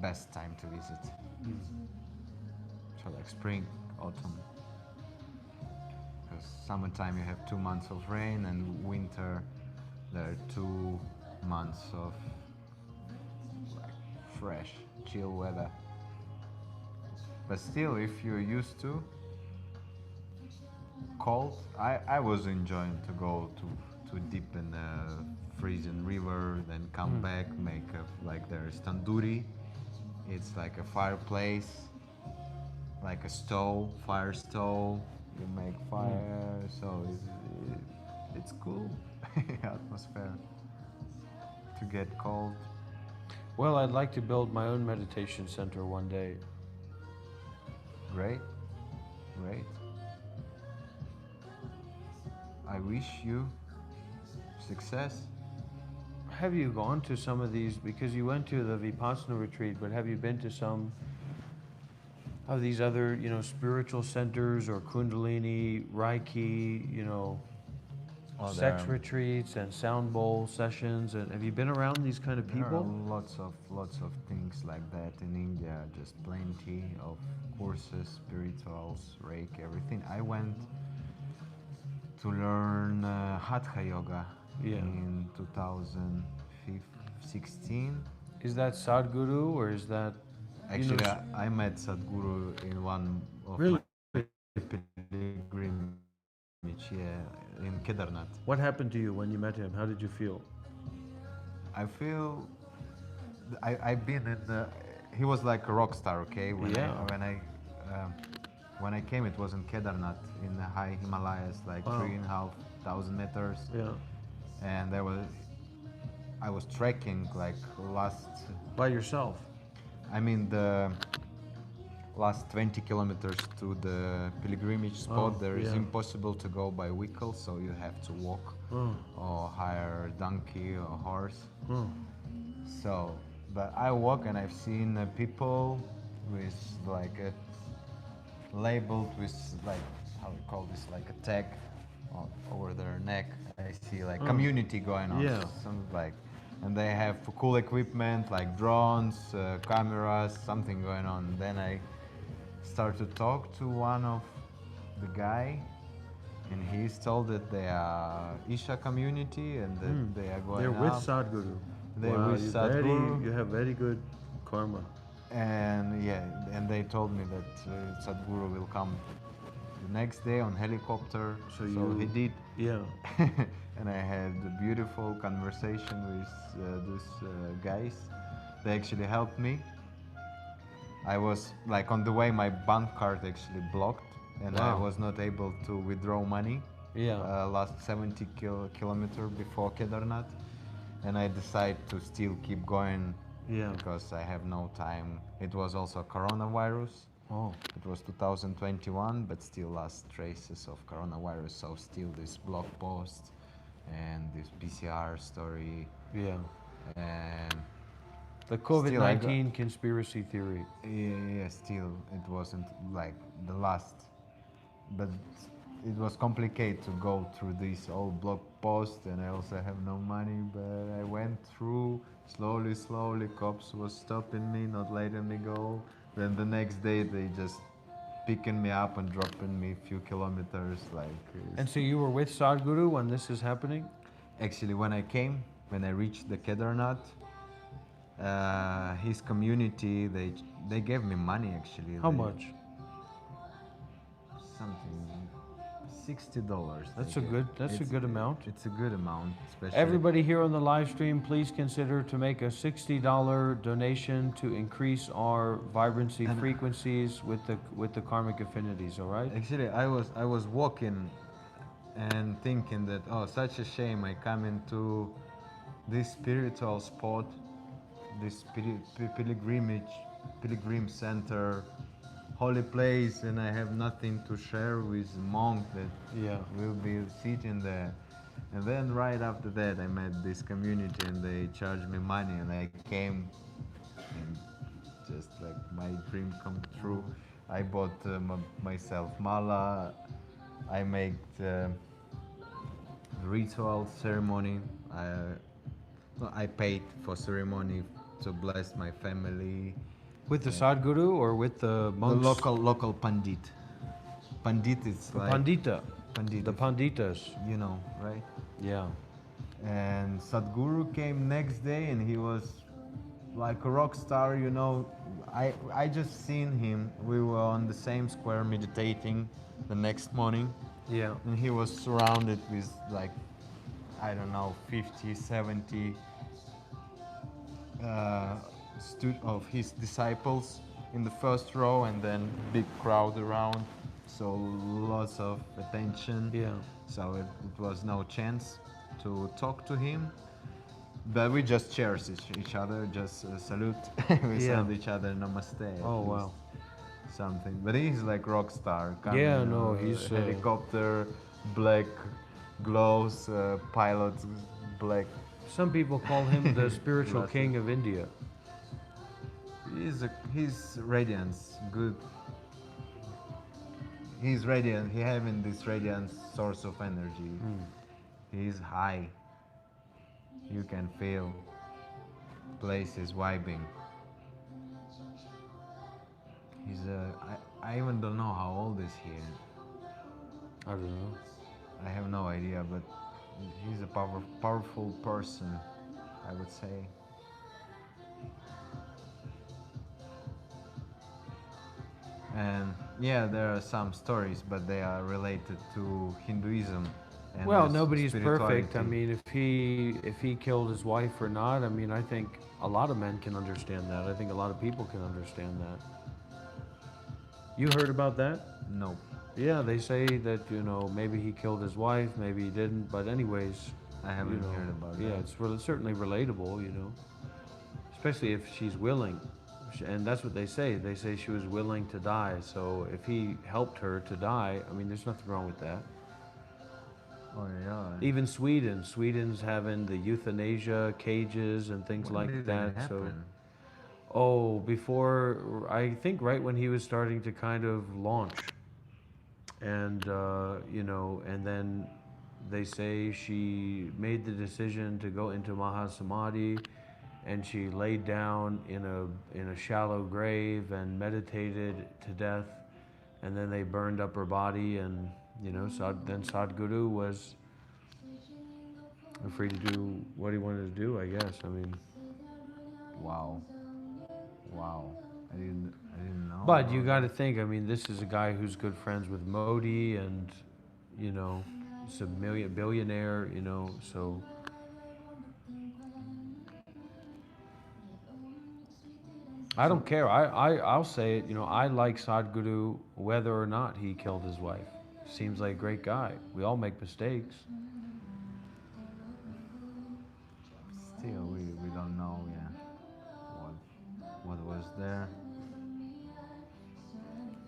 best time to visit. So like spring, autumn. Because summertime you have 2 months of rain, and winter there are 2 months of like fresh, chill weather. But still, if you're used to cold, I was enjoying to go to deep in the freezing river, then come back, make a, like there's tandoori. It's like a fireplace, like a stove, fire stove. You make fire, so it's cool atmosphere to get cold. Well, I'd like to build my own meditation center one day. Great, great. I wish you success. Have you gone to some of these, because you went to the Vipassana retreat, but have you been to some of these other, you know, spiritual centers or Kundalini, Reiki, you know, Oh, sex there- retreats and sound bowl sessions? And have you been around these kind of There are people? lots of things like that in India. Just plenty of courses, spirituals, Reiki, everything. I went to learn Hatha Yoga Yeah. in 2016. Is that Sadhguru or is that? Actually, know, I met Sadhguru in one of Really? my pilgrimage, yeah, in Kedarnath. What happened to you when you met him? How did you feel? I feel I've been in the. He was like a rock star, okay. Yeah. When I came, it was in Kedarnath in the high Himalayas, like Wow. 3,500 meters, Yeah. and I was trekking like last. By yourself? I mean the last 20 kilometers to the pilgrimage spot. Oh, There is yeah. impossible to go by vehicle, so you have to walk Oh. or hire a donkey or horse. Oh. So, but I walk and I've seen people with like a labeled with like how we call this, like a tag over their neck. I see like community going on. Yeah. Some like, and they have cool equipment like drones, cameras, something going on. Then I start to talk to one of the guy, and he's told that they are Isha community and that they are going They're with up. Sadhguru. They're Wow, with you Sadhguru. You have very good karma. And yeah, and they told me that Sadhguru will come the next day on helicopter. So he you- did, Yeah. and I had a beautiful conversation with these guys. They actually helped me. I was like on the way, my bank card actually blocked, and I Wow. was not able to withdraw money. Yeah. Last 70 kilometer before Kedarnath, and I decided to still keep going Yeah. because I have no time. It was also coronavirus. Oh. It was 2021, but still last traces of coronavirus. So still this blog post and this PCR story Yeah. and The Still, I COVID-19 conspiracy theory. yeah, still it wasn't like the last, but it was complicated to go through this old blog post, and I also have no money. But I went through slowly. Cops was stopping me, not letting me go. Then the next day they just picking me up and dropping me a few kilometers. Like And so you were with Sadhguru when this is happening? actually, when I reached the Kedarnath, his community they gave me money actually. How They- much? Something $60. That's a good amount. It's a good amount, especially. Everybody here on the live stream, please consider to make a $60 donation to increase our vibrancy frequencies with the karmic affinities, all right? Actually, I was walking and thinking that such a shame I come into this spiritual spot, this pilgrim center, holy place and I have nothing to share with monk that Yeah. will be sitting there. And then right after that, I met this community and they charged me money and I came and just like my dream come true. I bought myself mala. I made ritual ceremony. I paid for ceremony to bless my family. With the Sadhguru or with the monks? The local pandit. Pandit is The like Pandita. Pandit, The Panditas. you know, right? Yeah. And Sadhguru came next day and he was like a rock star, you know. I just seen him. We were on the same square meditating the next morning Yeah. and he was surrounded with like, I don't know, 50, 70 of his disciples in the first row and then big crowd around. So lots of attention. Yeah. So it was no chance to talk to him. But we just cherish each other, just salute. We Yeah. send each other namaste. at Oh, least, wow. Something. But he's like rock star. Yeah, no, he's, helicopter, black gloves, pilot, black. Some people call him the spiritual Glasses. king of India. He's radiance, good. He's radiant. He having this radiant source of energy. He's high. You can feel places vibing. He's I even don't know how old is he. I don't know. I have no idea, but he's a powerful person, I would say. And yeah, there are some stories, but they are related to Hinduism. And Well, the nobody's perfect. I spirituality. mean, if he killed his wife or not, I mean, I think a lot of men can understand that. I think a lot of people can understand that. You heard about that? No. Yeah, they say that, you know, maybe he killed his wife, maybe he didn't, but anyways, I haven't you know, heard about yeah, that. it's certainly relatable, you know, especially if she's willing. And that's what they say. They say she was willing to die. So if he helped her to die, I mean, there's nothing wrong with that. Oh yeah. Even Sweden's having the euthanasia cages and things When like did that. that So, happen? oh, before, I think right when he was starting to kind of launch. And, you know, and then they say she made the decision to go into Mahasamadhi and she laid down in a shallow grave and meditated to death. And then they burned up her body and, you know, then Sadhguru was free to do what he wanted to do, I guess. I mean, Wow. Wow. I didn't know. but you about got to think, I mean, this is a guy who's good friends with Modi and, you know, he's a billionaire, you know, so. I don't care. I'll say it, you know, I like Sadhguru whether or not he killed his wife. Seems like a great guy. We all make mistakes. Still, we don't know, yeah, what was there.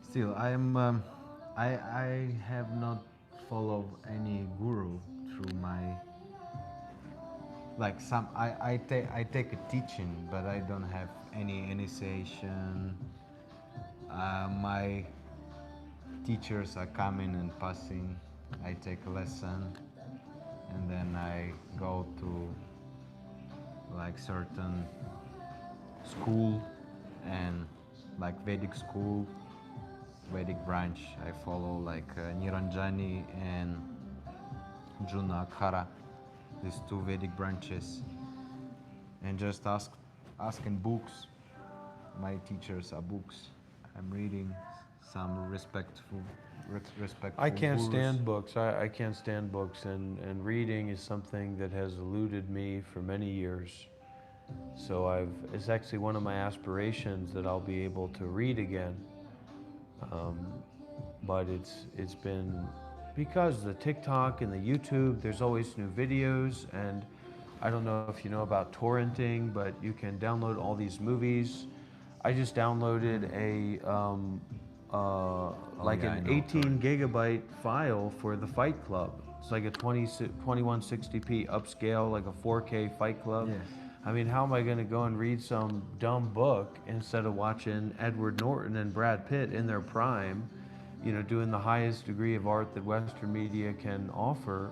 Still, I have not followed any guru through my, like I take a teaching, but I don't have any initiation. My teachers are coming and passing. I take a lesson, and then I go to like certain school and like Vedic school, Vedic branch. I follow like Niranjani and Juna Akhara, these two Vedic branches, and just asking books. My teachers are books. I'm reading some respectful. I can't gurus. stand books. I can't stand books, and reading is something that has eluded me for many years. So it's actually one of my aspirations that I'll be able to read again. But it's been because the TikTok and the YouTube, there's always new videos, and I don't know if you know about torrenting, but you can download all these movies. I just downloaded like yeah, I an know, 18 gigabyte file for the Fight Club. It's like a 2160p upscale, like a 4K Fight Club. Yes. I mean, how am I going to go and read some dumb book instead of watching Edward Norton and Brad Pitt in their prime, you know, doing the highest degree of art that Western media can offer,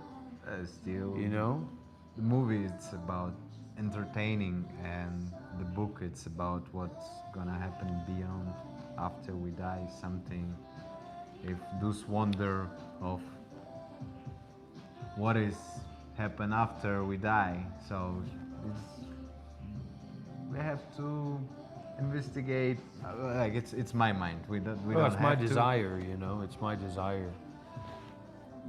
Still, you know? the movie it's about entertaining, and the book it's about what's gonna happen beyond after we die. Something, if this wonder of what is happen after we die. So it's, we have to investigate. Like it's my mind. We don't. We Well, don't it's my have to. desire, you know, it's my desire.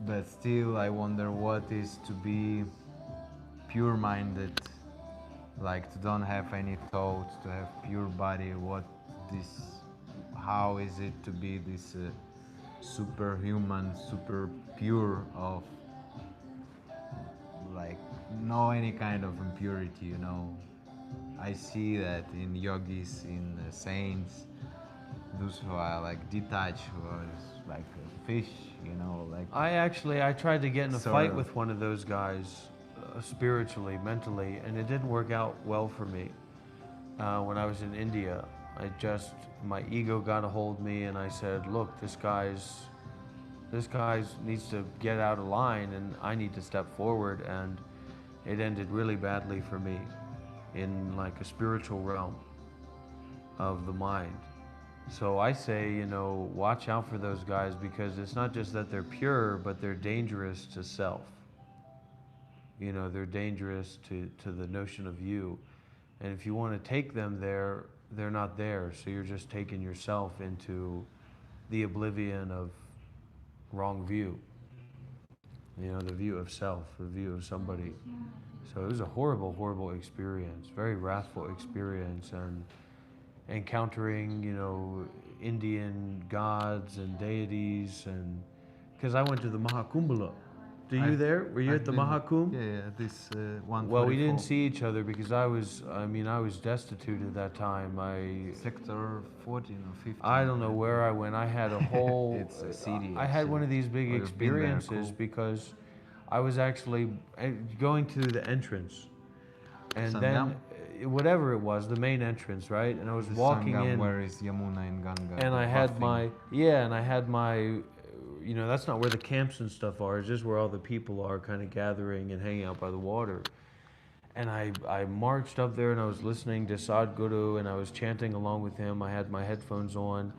But still, I wonder what is to be pure-minded, like to don't have any thoughts, to have pure body. What this? How is it to be this superhuman, super pure of like no any kind of impurity? You know, I see that in yogis, in saints, those who are like detached, who are like a fish. You know, like I tried to get in a Sort fight of. with one of those guys, spiritually, mentally, and it didn't work out well for me. When I was in India, my ego got a hold of me, and I said, "Look, this guy's needs to get out of line, and I need to step forward." And it ended really badly for me, in like a spiritual realm of the mind. So I say, you know, watch out for those guys, because it's not just that they're pure, but they're dangerous to self. You know, they're dangerous to the notion of you. And if you want to take them there, they're not there. So you're just taking yourself into the oblivion of wrong view. You know, the view of self, the view of somebody. So it was a horrible, horrible experience, very wrathful experience, and encountering, you know, Indian gods and deities, and because I went to the Mahakumbhala. Were you at the Mahakumbh? Yeah, this one. Well, we didn't see each other because I was destitute at that time. Sector 14 or 15. I don't know where I went. I had a whole. It's a city, I had one actually. of these big Oh, you've been there, experiences cool. because I was actually going to the entrance, and Sangam? then whatever it was, the main entrance, right? And I was walking Sangam, in, where is Yamuna and Ganga? and I had bathing. my, you know, that's not where the camps and stuff are. It's just where all the people are, kind of gathering and hanging out by the water. And I marched up there, and I was listening to Sadhguru, and I was chanting along with him. I had my headphones on,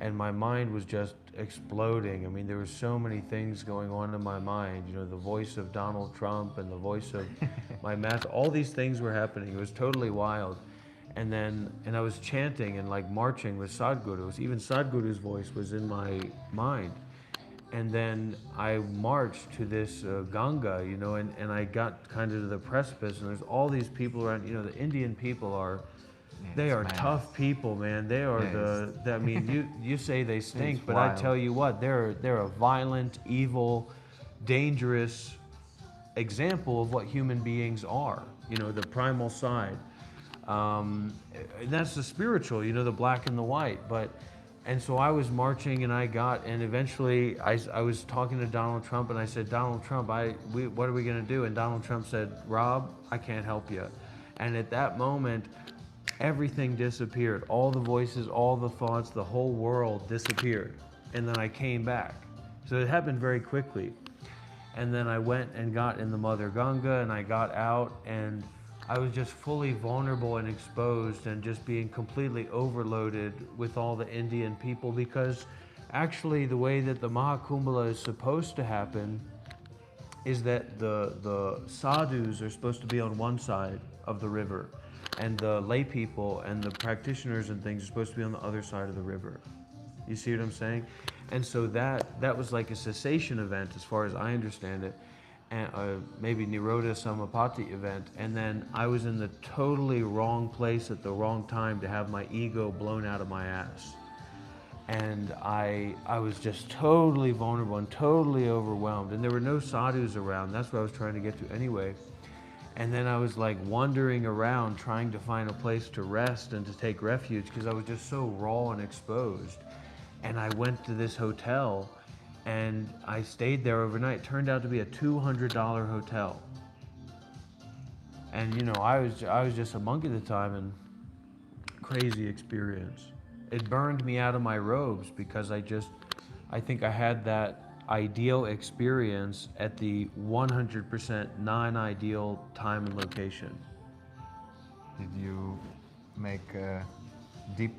and my mind was just exploding. I mean, there were so many things going on in my mind. You know, the voice of Donald Trump and the voice of my master. All these things were happening. It was totally wild. And I was chanting and like marching with Sadhguru. Even Sadhguru's voice was in my mind. And then I marched to this Ganga, you know, and I got kind of to the precipice, and there's all these people around. You know, the Indian people are, they are tough people, man. They are I mean, you say they stink, but I wild. tell you what, they're a violent, evil, dangerous example of what human beings are. You know, the primal side. And that's the spiritual, you know, the black and the white. And so I was marching, and eventually I was talking to Donald Trump, and I said, Donald Trump, what are we going to do? And Donald Trump said, Rob, I can't help you. And at that moment, everything disappeared. All the voices, all the thoughts, the whole world disappeared. And then I came back. So it happened very quickly. And then I went and got in the Mother Ganga, and I got out, and I was just fully vulnerable and exposed, and just being completely overloaded with all the Indian people, because actually the way that the Mahakumbhala is supposed to happen is that the sadhus are supposed to be on one side of the river, and the lay people and the practitioners and things are supposed to be on the other side of the river. You see what I'm saying? And so that was like a cessation event, as far as I understand it. And maybe Nirodha Samapatti event, and then I was in the totally wrong place at the wrong time to have my ego blown out of my ass. And I was just totally vulnerable and totally overwhelmed, and there were no sadhus around. That's what I was trying to get to anyway. And then I was like wandering around trying to find a place to rest and to take refuge, because I was just so raw and exposed. And I went to this hotel and I stayed there overnight. Turned out to be a $200 hotel. And you know, I was just a monk at the time, and crazy experience. It burned me out of my robes because I think I had that ideal experience at the 100% non-ideal time and location. Did you make a dip?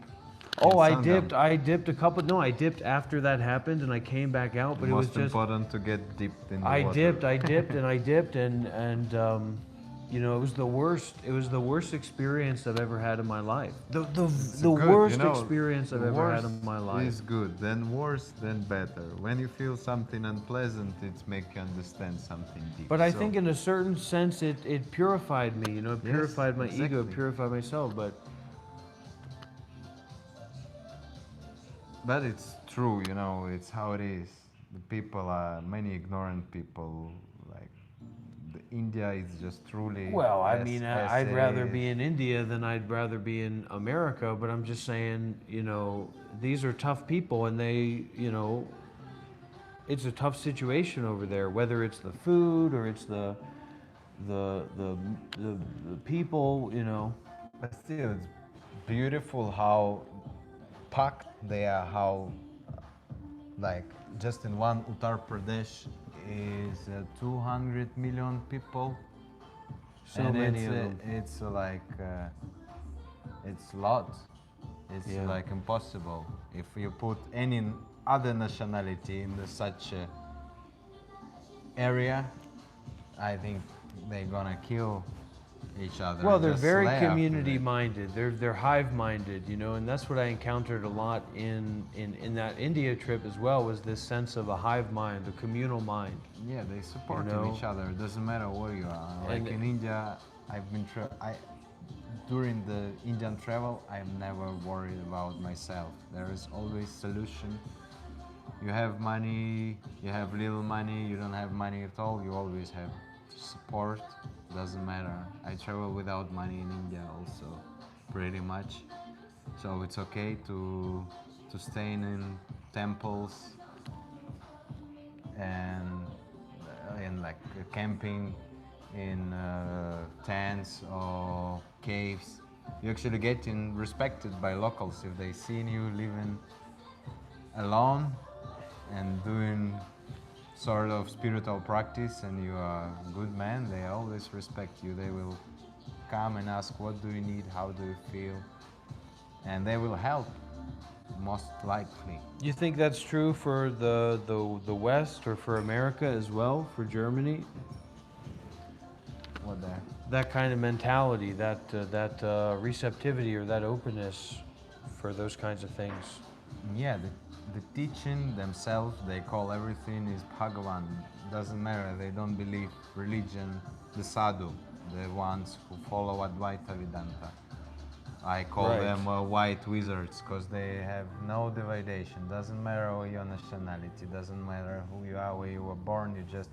Oh, in Sangam? I dipped a couple. No, I dipped after that happened, and I came back out. But it was Most just important to get dipped in the I water. dipped, and I dipped, and you know, it was the worst. It was the worst experience I've ever had in my life. The Good, worst you know, experience I've ever had in my life. Is good, then worse, then better. When you feel something unpleasant, it makes you understand something deep. But I So- think in a certain sense, it purified me. You know, it Yes, purified my ego, it exactly. purified myself. But it's true, you know, it's how it is. The people are many ignorant people. Like India is just truly. Well, I as- mean, as I'd rather it be is. in India than I'd rather be in America. But I'm just saying, you know, these are tough people, and they, you know, it's a tough situation over there. Whether it's the food or it's the people, you know. But still, it's beautiful how packed they are. How, like, just in one Uttar Pradesh is 200 million people. So and many it's, of them. It's like it's a lot. It's Yeah. like impossible. If you put any other nationality in such a area, I think they're gonna kill each other. Well, and they're just very slay after community it. minded. They're hive minded, you know, and that's what I encountered a lot in that India trip as well, was this sense of a hive mind, a communal mind. Yeah, they support know? each other. It doesn't matter where you are. Like And- in India, during the Indian travel, I'm never worried about myself. There is always solution. You have money, you have little money, you don't have money at all, you always have support. Doesn't matter. I travel without money in India also, pretty much. So it's okay to stay in temples and like camping in tents or caves. You actually getting respected by locals if they seen you living alone and doing sort of spiritual practice and you are a good man. They always respect you. They will come and ask, what do you need, how do you feel, and they will help, most likely. You think that's true for the West or for America as well, for Germany? What there? That kind of mentality, that receptivity or that openness for those kinds of things. Yeah, the teaching themselves, they call everything is Bhagavan. Doesn't matter, they don't believe religion, the sadhu, the ones who follow Advaita Vedanta. I call Right. them white wizards because they have no dividation. Doesn't matter your nationality, doesn't matter who you are, where you were born, you're just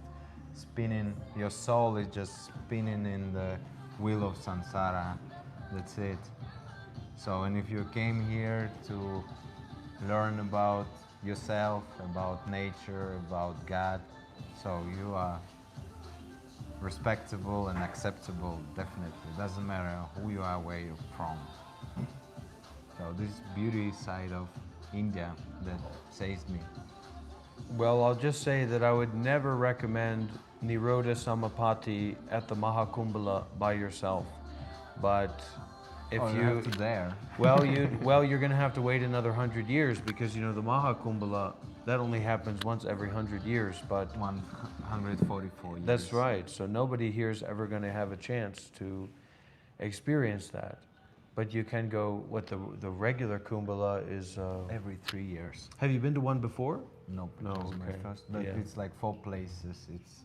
spinning, your soul is just spinning in the wheel of samsara. That's it. So, and if you came here to learn about yourself, about nature, about God, so you are respectable and acceptable, definitely. Doesn't matter who you are, where you're from. So this beauty side of India that saves me. Well, I'll just say that I would never recommend Nirodha Samapatti at the Mahakumbhala by yourself. But if Oh, you have to dare. you're going to have to wait another 100 years because, you know, the Mahakumbhala, that only happens once every 100 years. But 144 years. that's right. So nobody here is ever going to have a chance to experience that. But you can go, what the regular Kumbhala is. Every 3 years. Have you been to one before? Nope, No, it was my okay. first. But Yeah. it's like 4 places. It's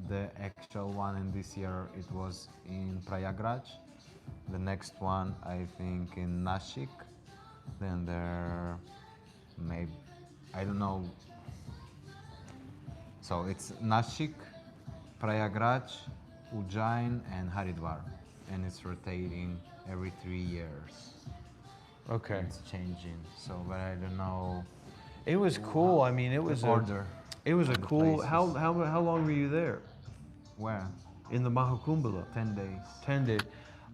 the actual one, and this year it was in Prayagraj. The next one, I think, in Nashik. Then there, maybe, I don't know. So it's Nashik, Prayagraj, Ujjain, and Haridwar, and it's rotating every 3 years. Okay. It's changing. So, but I don't know. It was cool. I mean, it was border it was a on the cool. places. How long were you there Where? in the Mahakumbala? 10 days. 10 days.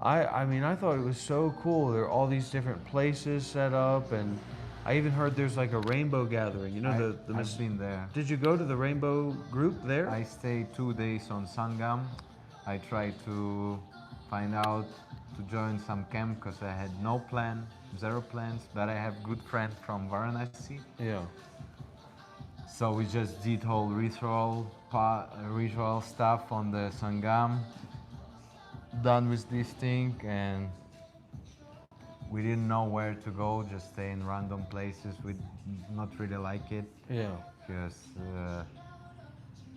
I mean, I thought it was so cool. There are all these different places set up, and I even heard there's like a rainbow gathering. You know, I've been there. Did you go to the rainbow group there? I stayed 2 days on Sangam. I tried to find out to join some camp because I had no plan, zero plans, but I have good friend from Varanasi. Yeah. So we just did whole ritual stuff on the Sangam. Done with this thing, and we didn't know where to go, just stay in random places. We not really like it Yeah. because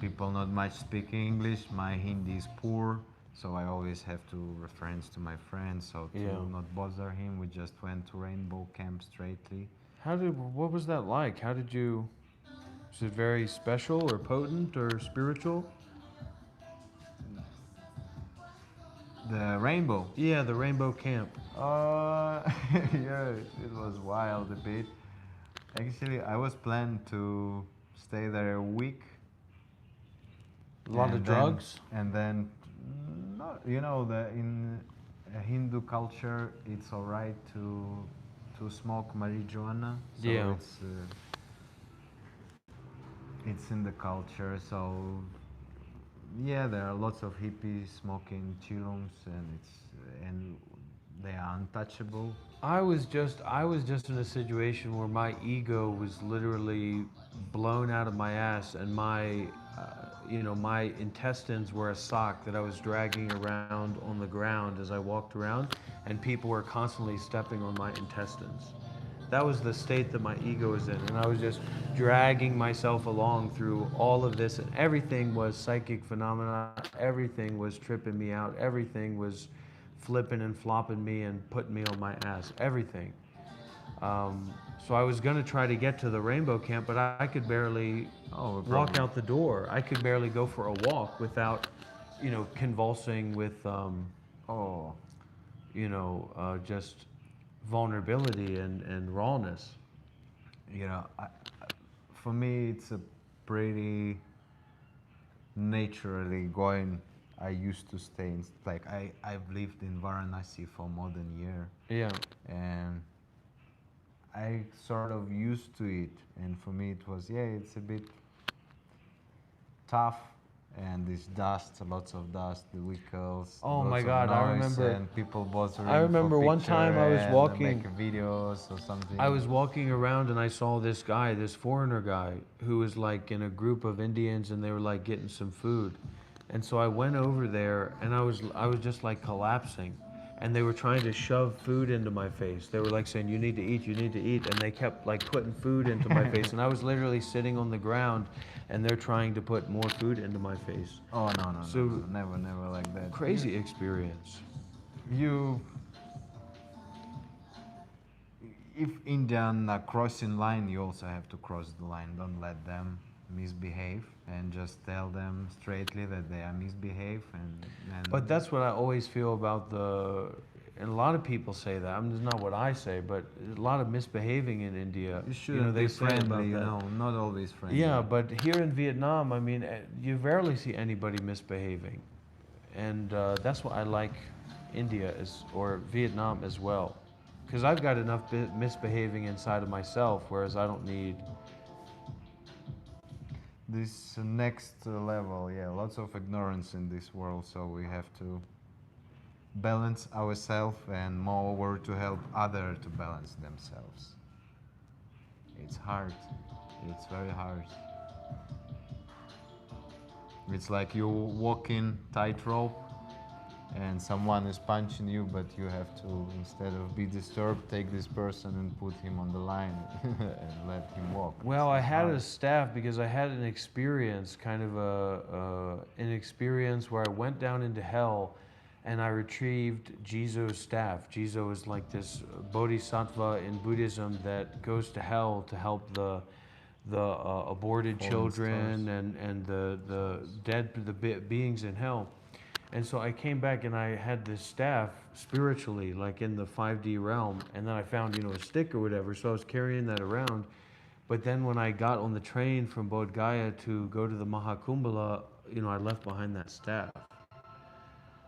people not much speak English. My Hindi is poor, so I always have to reference to my friends. So to Yeah. not bother him, we just went to Rainbow Camp straightly. What was that like? How did you? Was it very special or potent or spiritual? The Rainbow. Yeah, the rainbow camp. Yeah, it was wild a bit. Actually, I was planned to stay there a week. A lot of and drugs. And then, no, you know, in Hindu culture, it's all right to smoke marijuana. So Yeah. it's in the culture. So yeah, there are lots of hippies smoking chillums, and they are untouchable. I was just in a situation where my ego was literally blown out of my ass, and my intestines were a sock that I was dragging around on the ground as I walked around, and people were constantly stepping on my intestines. That was the state that my ego was in, and I was just dragging myself along through all of this, and everything was psychic phenomena. Everything was tripping me out. Everything was flipping and flopping me and putting me on my ass. Everything. So I was going to try to get to the rainbow camp, but I could barely walk out the door. I could barely go for a walk without, convulsing with, just vulnerability and rawness. You know, for me, it's a pretty naturally going. I used to stay in, like, I've lived in Varanasi for more than a year. Yeah. And I sort of used to it. And for me, it was, it's a bit tough. And this dust, lots of dust, the vehicles. Oh my lots of God, I noise, remember- And people bothering. I remember for one time I picture was and walking- make videos or something. I was walking around and I saw this guy, this foreigner guy, who was like in a group of Indians, and they were like getting some food. And so I went over there, and I was just like collapsing, and they were trying to shove food into my face. They were like saying, "You need to eat, you need to eat," and they kept like putting food into my face, and I was literally sitting on the ground, and they're trying to put more food into my face. Oh no, So- never like that. Crazy experience. If Indian are crossing line, you also have to cross the line. Don't let them misbehave, and just tell them straightly that they are misbehave. And But that's what I always feel about and a lot of people say that. I mean, it's not what I say, but a lot of misbehaving in India. you should they be say about friendly, that. not always friendly. Yeah, but here in Vietnam, I mean, you rarely see anybody misbehaving, and that's what I like India or Vietnam as well, because I've got enough misbehaving inside of myself, whereas I don't need. This next level, lots of ignorance in this world, so we have to balance ourselves, and moreover to help others to balance themselves. It's hard. It's very hard. It's like you walking tightrope and someone is punching you, but you have to, instead of be disturbed, take this person and put him on the line and let him walk. Well, I had hard. a staff because I had an experience, kind of an experience where I went down into hell, and I retrieved Jizo's staff. Jizo is like this bodhisattva in Buddhism that goes to hell to help the aborted Fallen children and the dead beings in hell. And so I came back and I had this staff spiritually, like in the 5D realm, and then I found, a stick or whatever, so I was carrying that around. But then when I got on the train from Bodh Gaya to go to the Mahakumbhala, I left behind that staff.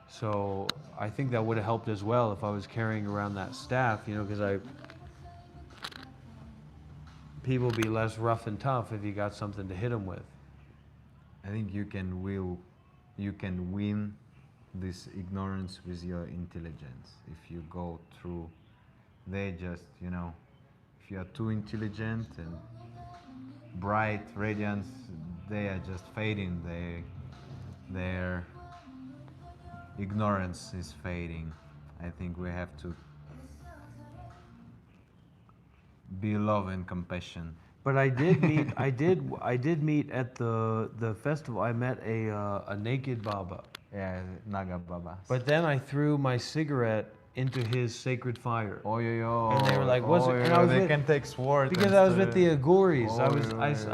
So I think that would have helped as well if I was carrying around that staff, because people be less rough and tough if you got something to hit them with. I think you can win this ignorance with your intelligence. If you go through, they just, if you are too intelligent and bright, radiance, they are just fading. Their ignorance is fading. I think we have to be love and compassion. But I did meet, I did meet at the festival. I met a naked Baba. Yeah, Naga Baba. But then I threw my cigarette into his sacred fire. Oh, And they were like, "What's it?" And I was they with, can take swords. because I was with the Agoris. I It's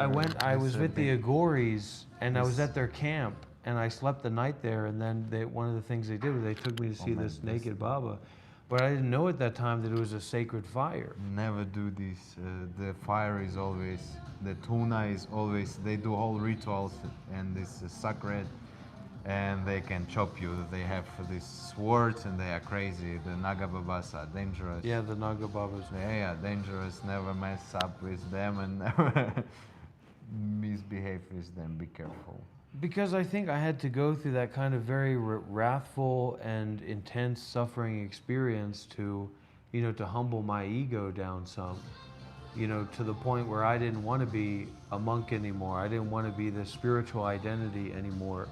was a with the big- Agoris, and I was this- at their camp, and I slept the night there. And then one of the things they did was they took me to see man, this this- naked Baba, but I didn't know at that time that it was a sacred fire. Never do this. The fire is always, the tuna is always, they do all rituals and this is sacred, and they can chop you. They have these swords and they are crazy. The Naga Babas are dangerous. Yeah, the Naga Babas. They are dangerous. Never mess up with them and never misbehave with them. Be careful. Because I think I had to go through that kind of very wrathful and intense suffering experience to, to humble my ego down some, to the point where I didn't want to be a monk anymore. I didn't want to be the spiritual identity anymore.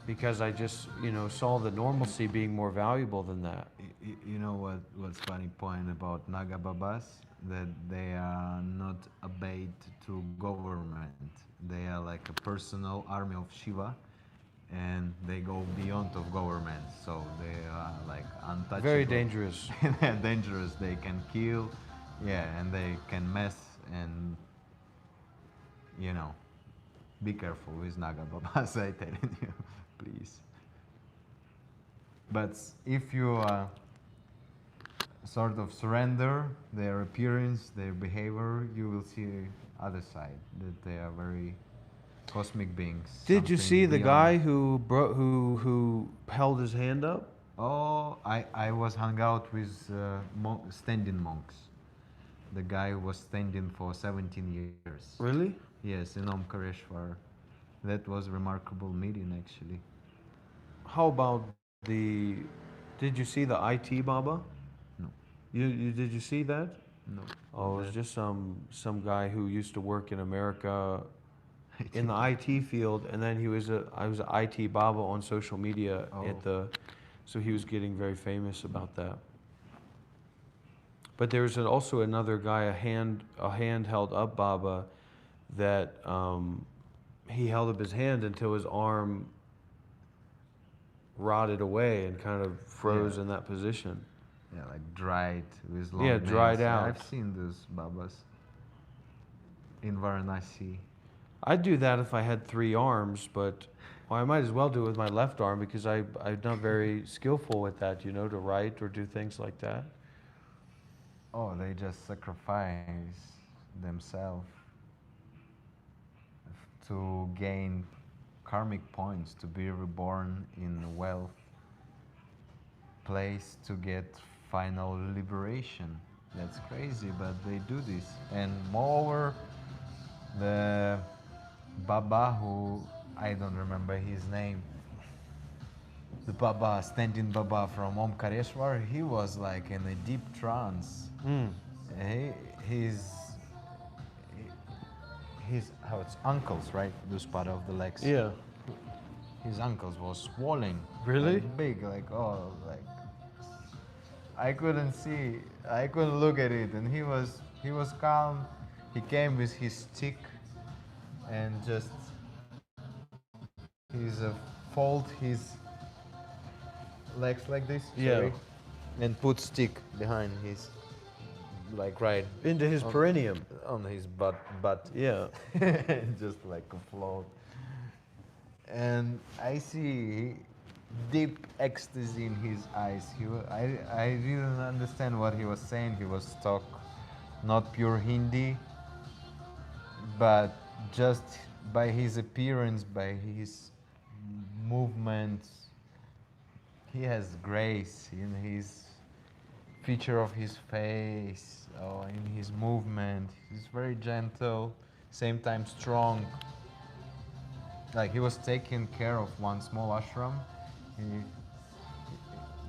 Because I just, saw the normalcy being more valuable than that. You know what's funny point about Naga Babas? That they are not obeyed to government. They are like a personal army of Shiva, and they go beyond of government. So they are like untouchable. Very dangerous. They're dangerous. They can kill, and they can mess and be careful with Naga Babas. I telling you, please. But if you sort of surrender their appearance, their behavior, you will see other side, that they are very cosmic beings. Did you something see the beyond. guy who held his hand up? Oh, I was hung out with standing monks. The guy was standing for 17 years. Really? Yes, in Omkareshwar. That was remarkable meeting actually. How about did you see the IT Baba? No. You did you see that? No. Oh, it was just some guy who used to work in America in the IT field, and then I was an IT Baba on social media so he was getting very famous about that. But there was also another guy, a hand held up Baba, that he held up his hand until his arm rotted away and kind of froze in that position. Yeah, like dried with long Yeah, dried nails. out. I've seen those babas in Varanasi. I'd do that if I had 3 arms, but I might as well do it with my left arm because I'm not very skillful with that, to write or do things like that. Oh, they just sacrifice themselves to gain karmic points, to be reborn in wealth, place to get final liberation. That's crazy, but they do this. And moreover, the Baba, who I don't remember his name, the Baba, standing Baba from Omkareshwar, he was like in a deep trance. His how it's ankles, right? This part of the legs. Yeah. His ankles was swollen. Really? Like big, I couldn't look at it, and he was calm. He came with his stick and just fold his legs like this. Yeah. Sorry, and put stick behind his, right Into his perineum. on his butt. Yeah. Just like a float. And I see deep ecstasy in his eyes. I didn't understand what he was saying. He was talk not pure Hindi, but just by his appearance, by his movements, he has grace in his feature of his face, or in his movement. He's very gentle, same time strong. Like he was taking care of one small ashram.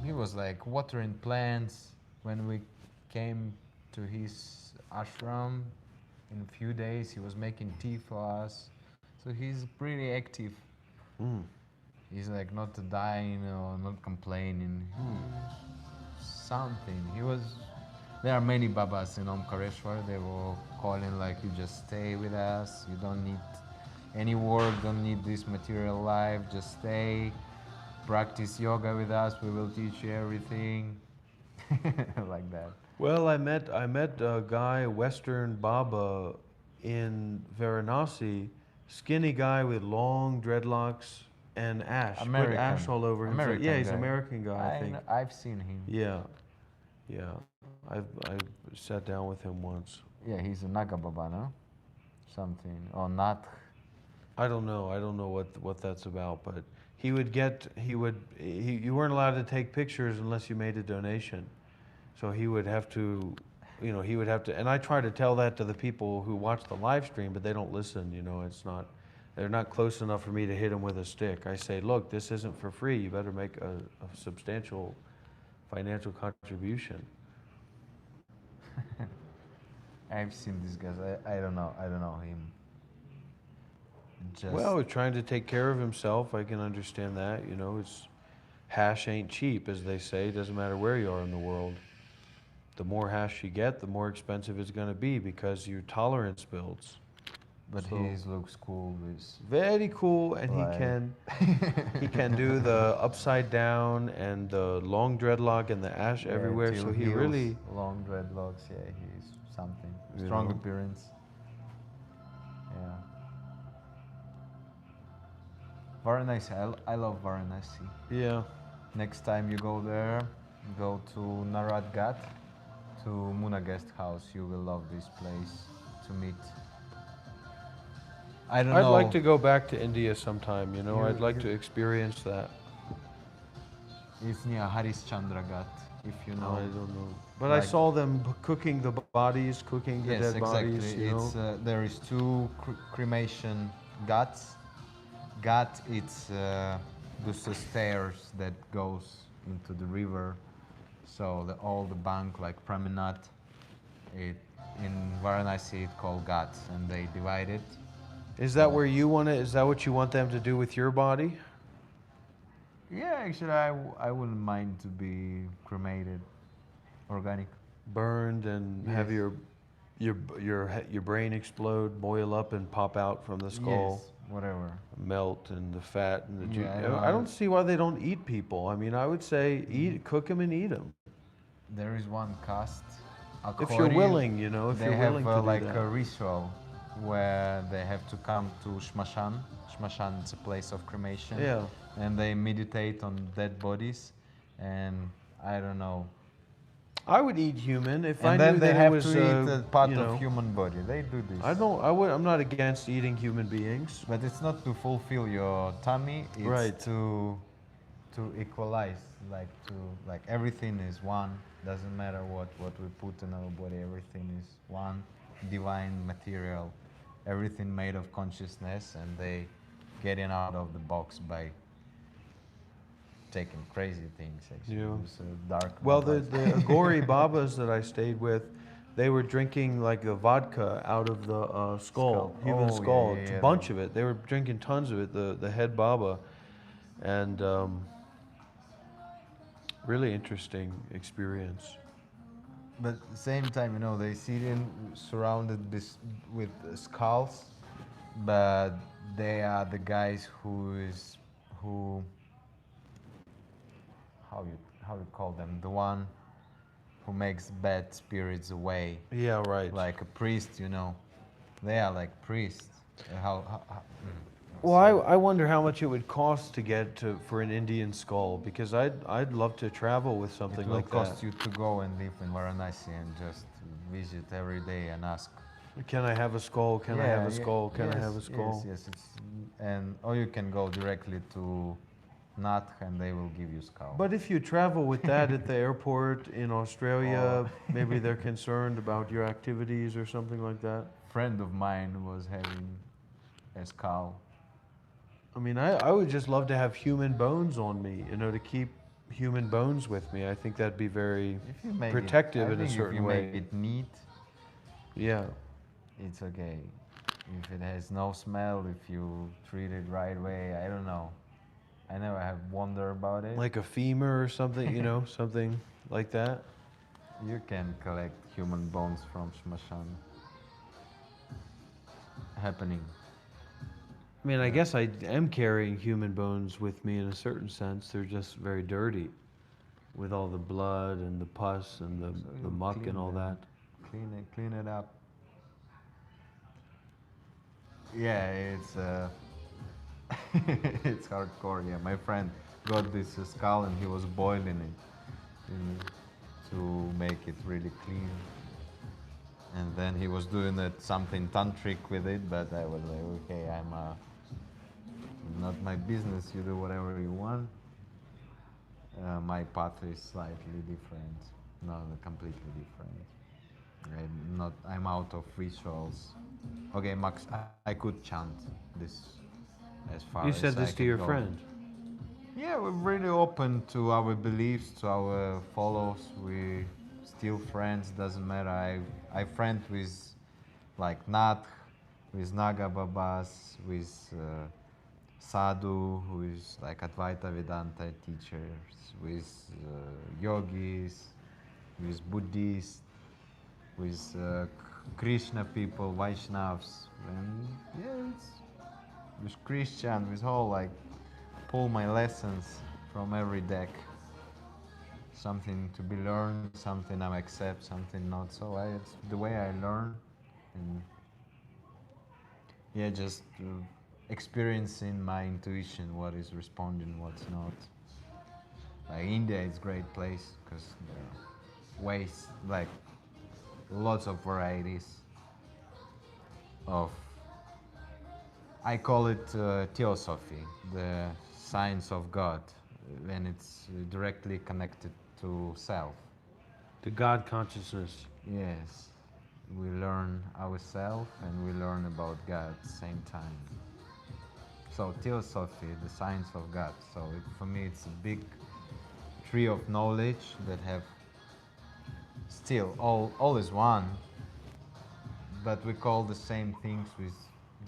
He was like watering plants when we came to his ashram. In a few days, he was making tea for us. So he's pretty active. Mm. He's like not dying or not complaining. Something. He was. There are many Babas in Omkareshwar. They were calling like, you just stay with us. You don't need any work. Don't need this material life. Just stay. Practice yoga with us. We will teach you everything. Like that. Well, I met a guy, Western Baba, in Varanasi, skinny guy with long dreadlocks and ash. Put ash all over him. American Yeah, he's an guy. American guy, I think. I've seen him. Yeah, yeah. I've sat down with him once. Yeah, he's a Naga Baba, no? Something. Or Nath. I don't know what that's about, but you weren't allowed to take pictures unless you made a donation. So he would have to, and I try to tell that to the people who watch the live stream, but they don't listen, they're not close enough for me to hit them with a stick. I say, look, this isn't for free. You better make a substantial financial contribution. I've seen these guys. I don't know him. Just Well, trying to take care of himself, I can understand that. It's hash ain't cheap, as they say. It doesn't matter where you are in the world. The more hash you get, the more expensive it's going to be because your tolerance builds. But So- he looks cool with Very cool, and Right. he can do the upside down and the long dreadlock and the ash everywhere. till So he heels, really, long dreadlocks. Yeah, he's something. Strong know. appearance. Yeah. Varanasi. I love Varanasi. yeah. Next time you go there, go to Narad Ghat, to Muna Guest House. You will love this place to meet. I don't I'd know. like to go back to India sometime. You- I'd like you- to experience that. It's near Harishchandra Ghat, if you know. I don't know, but I Like- saw them cooking the bodies, cooking the Yes, dead exactly. bodies. It's there is two cremation ghats. Ghat, it's just the stairs that goes into the river. So all the bank like Praminat, in Varanasi it's called Ghat, and they divide it. Is that where you want it? Is that what you want them to do with your body? Yeah, actually, I wouldn't mind to be cremated, organic. Burned and have Yes. your brain explode, boil up, and pop out from the skull. Yes, whatever. Melt and the fat and the juice. Yeah, I don't see why they don't eat people. I mean, I would say cook them and eat them. There is one caste. If you're willing, if they you're have willing to do like that. a ritual where they have to come to Shmashan. Shmashan is a place of cremation. Yeah. And they meditate on dead bodies, and I don't know. I would eat human if I And then knew they that have it was to eat a part you know, of human body. They do this. I'm not against eating human beings. But it's not to fulfill your tummy. It's Right. to equalize, like everything is one. Doesn't matter what we put in our body. Everything is one, divine material. Everything made of consciousness, and they getting out of the box by taking crazy things. Actually, Yeah. it's a dark. Well, the moment. Agori Babas that I stayed with, they were drinking like the vodka out of the skull, human Oh, yeah, skull, yeah, a yeah. bunch of it. They were drinking tons of it. The head Baba, and really interesting experience. But at the same time, they sit in surrounded with skulls, but they are the guys who how you call them, the one who makes bad spirits away, Yeah, right. like a priest. They are like priests. Well, I wonder how much it would cost to get to for an Indian skull, because I'd love to travel with something It will like cost that. you to go and live in Varanasi and just visit every day and ask. Can I have a skull? Can I have a skull? Can I have a yes, skull? Yes, it's or you can go directly to Nath and they will give you skull. But if you travel with that at the airport in Australia, maybe they're concerned about your activities or something like that. Friend of mine was having a skull. I mean, I would just love to have human bones on me, to keep human bones with me. I think that'd be very If you make protective it, I in a think certain if you way. make it neat, Yeah. it's okay. If it has no smell, if you treat it right way, I don't know. I never have wonder about it. Like a femur or something, something like that. You can collect human bones from Shmashan. Happening. I mean, I guess I am carrying human bones with me in a certain sense. They're just very dirty with all the blood and the pus and the you muck clean and all them. that. Clean it up. Yeah, it's it's hardcore. Yeah, my friend got this skull and he was boiling it to make it really clean. And then he was doing something tantric with it, but I was like, okay, I'm not my business. You do whatever you want. My path is slightly different, not completely different. I'm out of rituals. Okay, Max, I could chant this as far You as said this I to can your go. friend. Yeah, we're really open to our beliefs, to our follows. We still friends, doesn't matter. I friend with like Nath, with Naga Babas, with Sadhu, who is like Advaita Vedanta teachers, with yogis, with Buddhists, with Krishna people, Vaishnavas, and yeah, it's with Christian, with all like pull my lessons from every deck. Something to be learned, something I accept, something not. So it's the way I learn, and yeah, just experiencing my intuition, what is responding, what's not. Like India is a great place because there are ways, like lots of varieties of, I call it theosophy, the science of God, when it's directly connected to self. To God consciousness. Yes, we learn ourselves and we learn about God at the same time. So theosophy, the science of God. So for me, it's a big tree of knowledge that have still all is one, but we call the same things with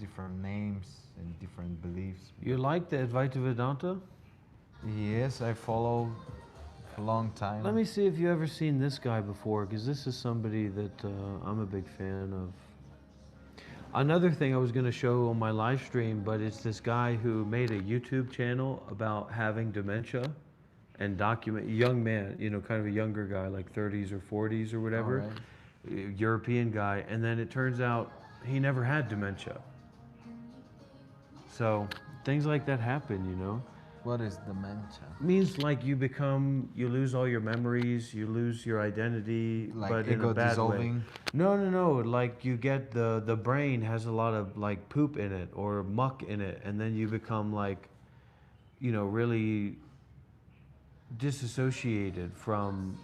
different names and different beliefs. You like the Advaita Vedanta? Yes, I follow for a long time. Let me see if you ever seen this guy before, because this is somebody that I'm a big fan of. Another thing I was going to show on my live stream, but it's this guy who made a YouTube channel about having dementia and document, young man, kind of a younger guy, like 30s or 40s or whatever, European guy, and then it turns out he never had dementia. So things like that happen, What is dementia? Means like you lose all your memories, you lose your identity, Like but in ego a bad dissolving? way. No. Like you get the brain has a lot of like poop in it or muck in it, and then you become like, really disassociated from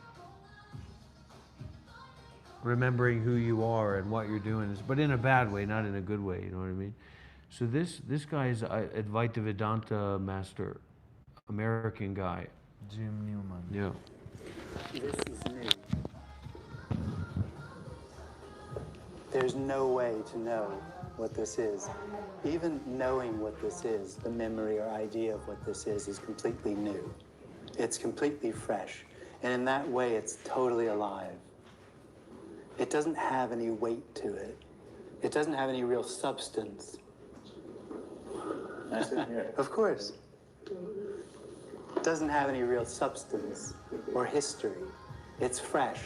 remembering who you are and what you're doing, but in a bad way, not in a good way. You know what I mean? So this guy is Advaita Vedanta master. American guy. Jim Newman. Yeah. This is new. There's no way to know what this is. Even knowing what this is, the memory or idea of what this is completely new. It's completely fresh. And in that way, it's totally alive. It doesn't have any weight to it. It doesn't have any real substance. Of course. It doesn't have any real substance or history. It's fresh.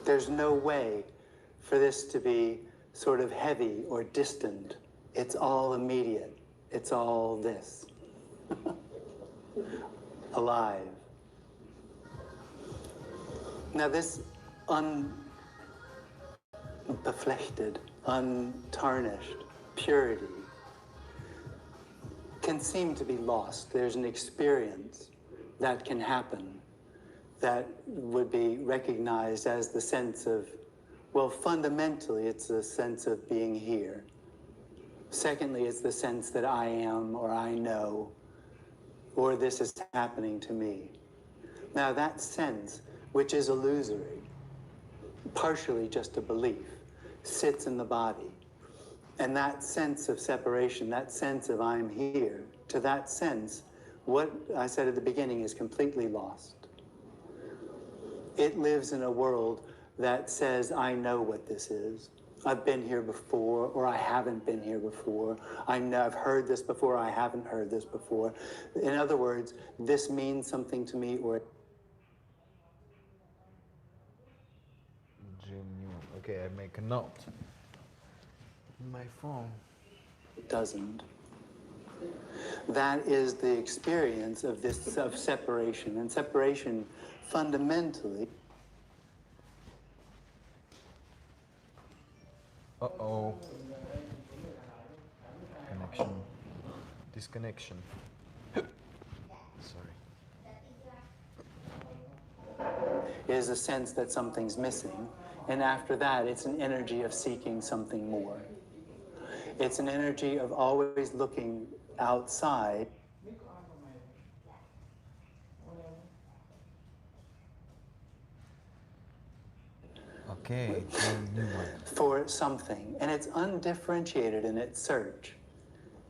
There's no way for this to be sort of heavy or distant. It's all immediate. It's all this. Alive. Now this unbeflechted, untarnished purity can seem to be lost. There's an experience that can happen that would be recognized as the sense of, well, fundamentally, it's a sense of being here. Secondly, it's the sense that I am, or I know, or this is happening to me. Now, that sense, which is illusory, partially just a belief, sits in the body. And that sense of separation, that sense of I'm here, to that sense, what I said at the beginning is completely lost. It lives in a world that says, I know what this is. I've been here before, or I haven't been here before. I know I've heard this before, I haven't heard this before. In other words, this means something to me, or Jim Newman. Okay, I make a note. My phone. it doesn't. That is the experience of this, of separation. And separation, fundamentally, Uh-oh. Connection. Disconnection. Sorry. is a sense that something's missing. And after that, it's an energy of seeking something more. It's an energy of always looking outside Okay, Jim Newman. for something. And it's undifferentiated in its search.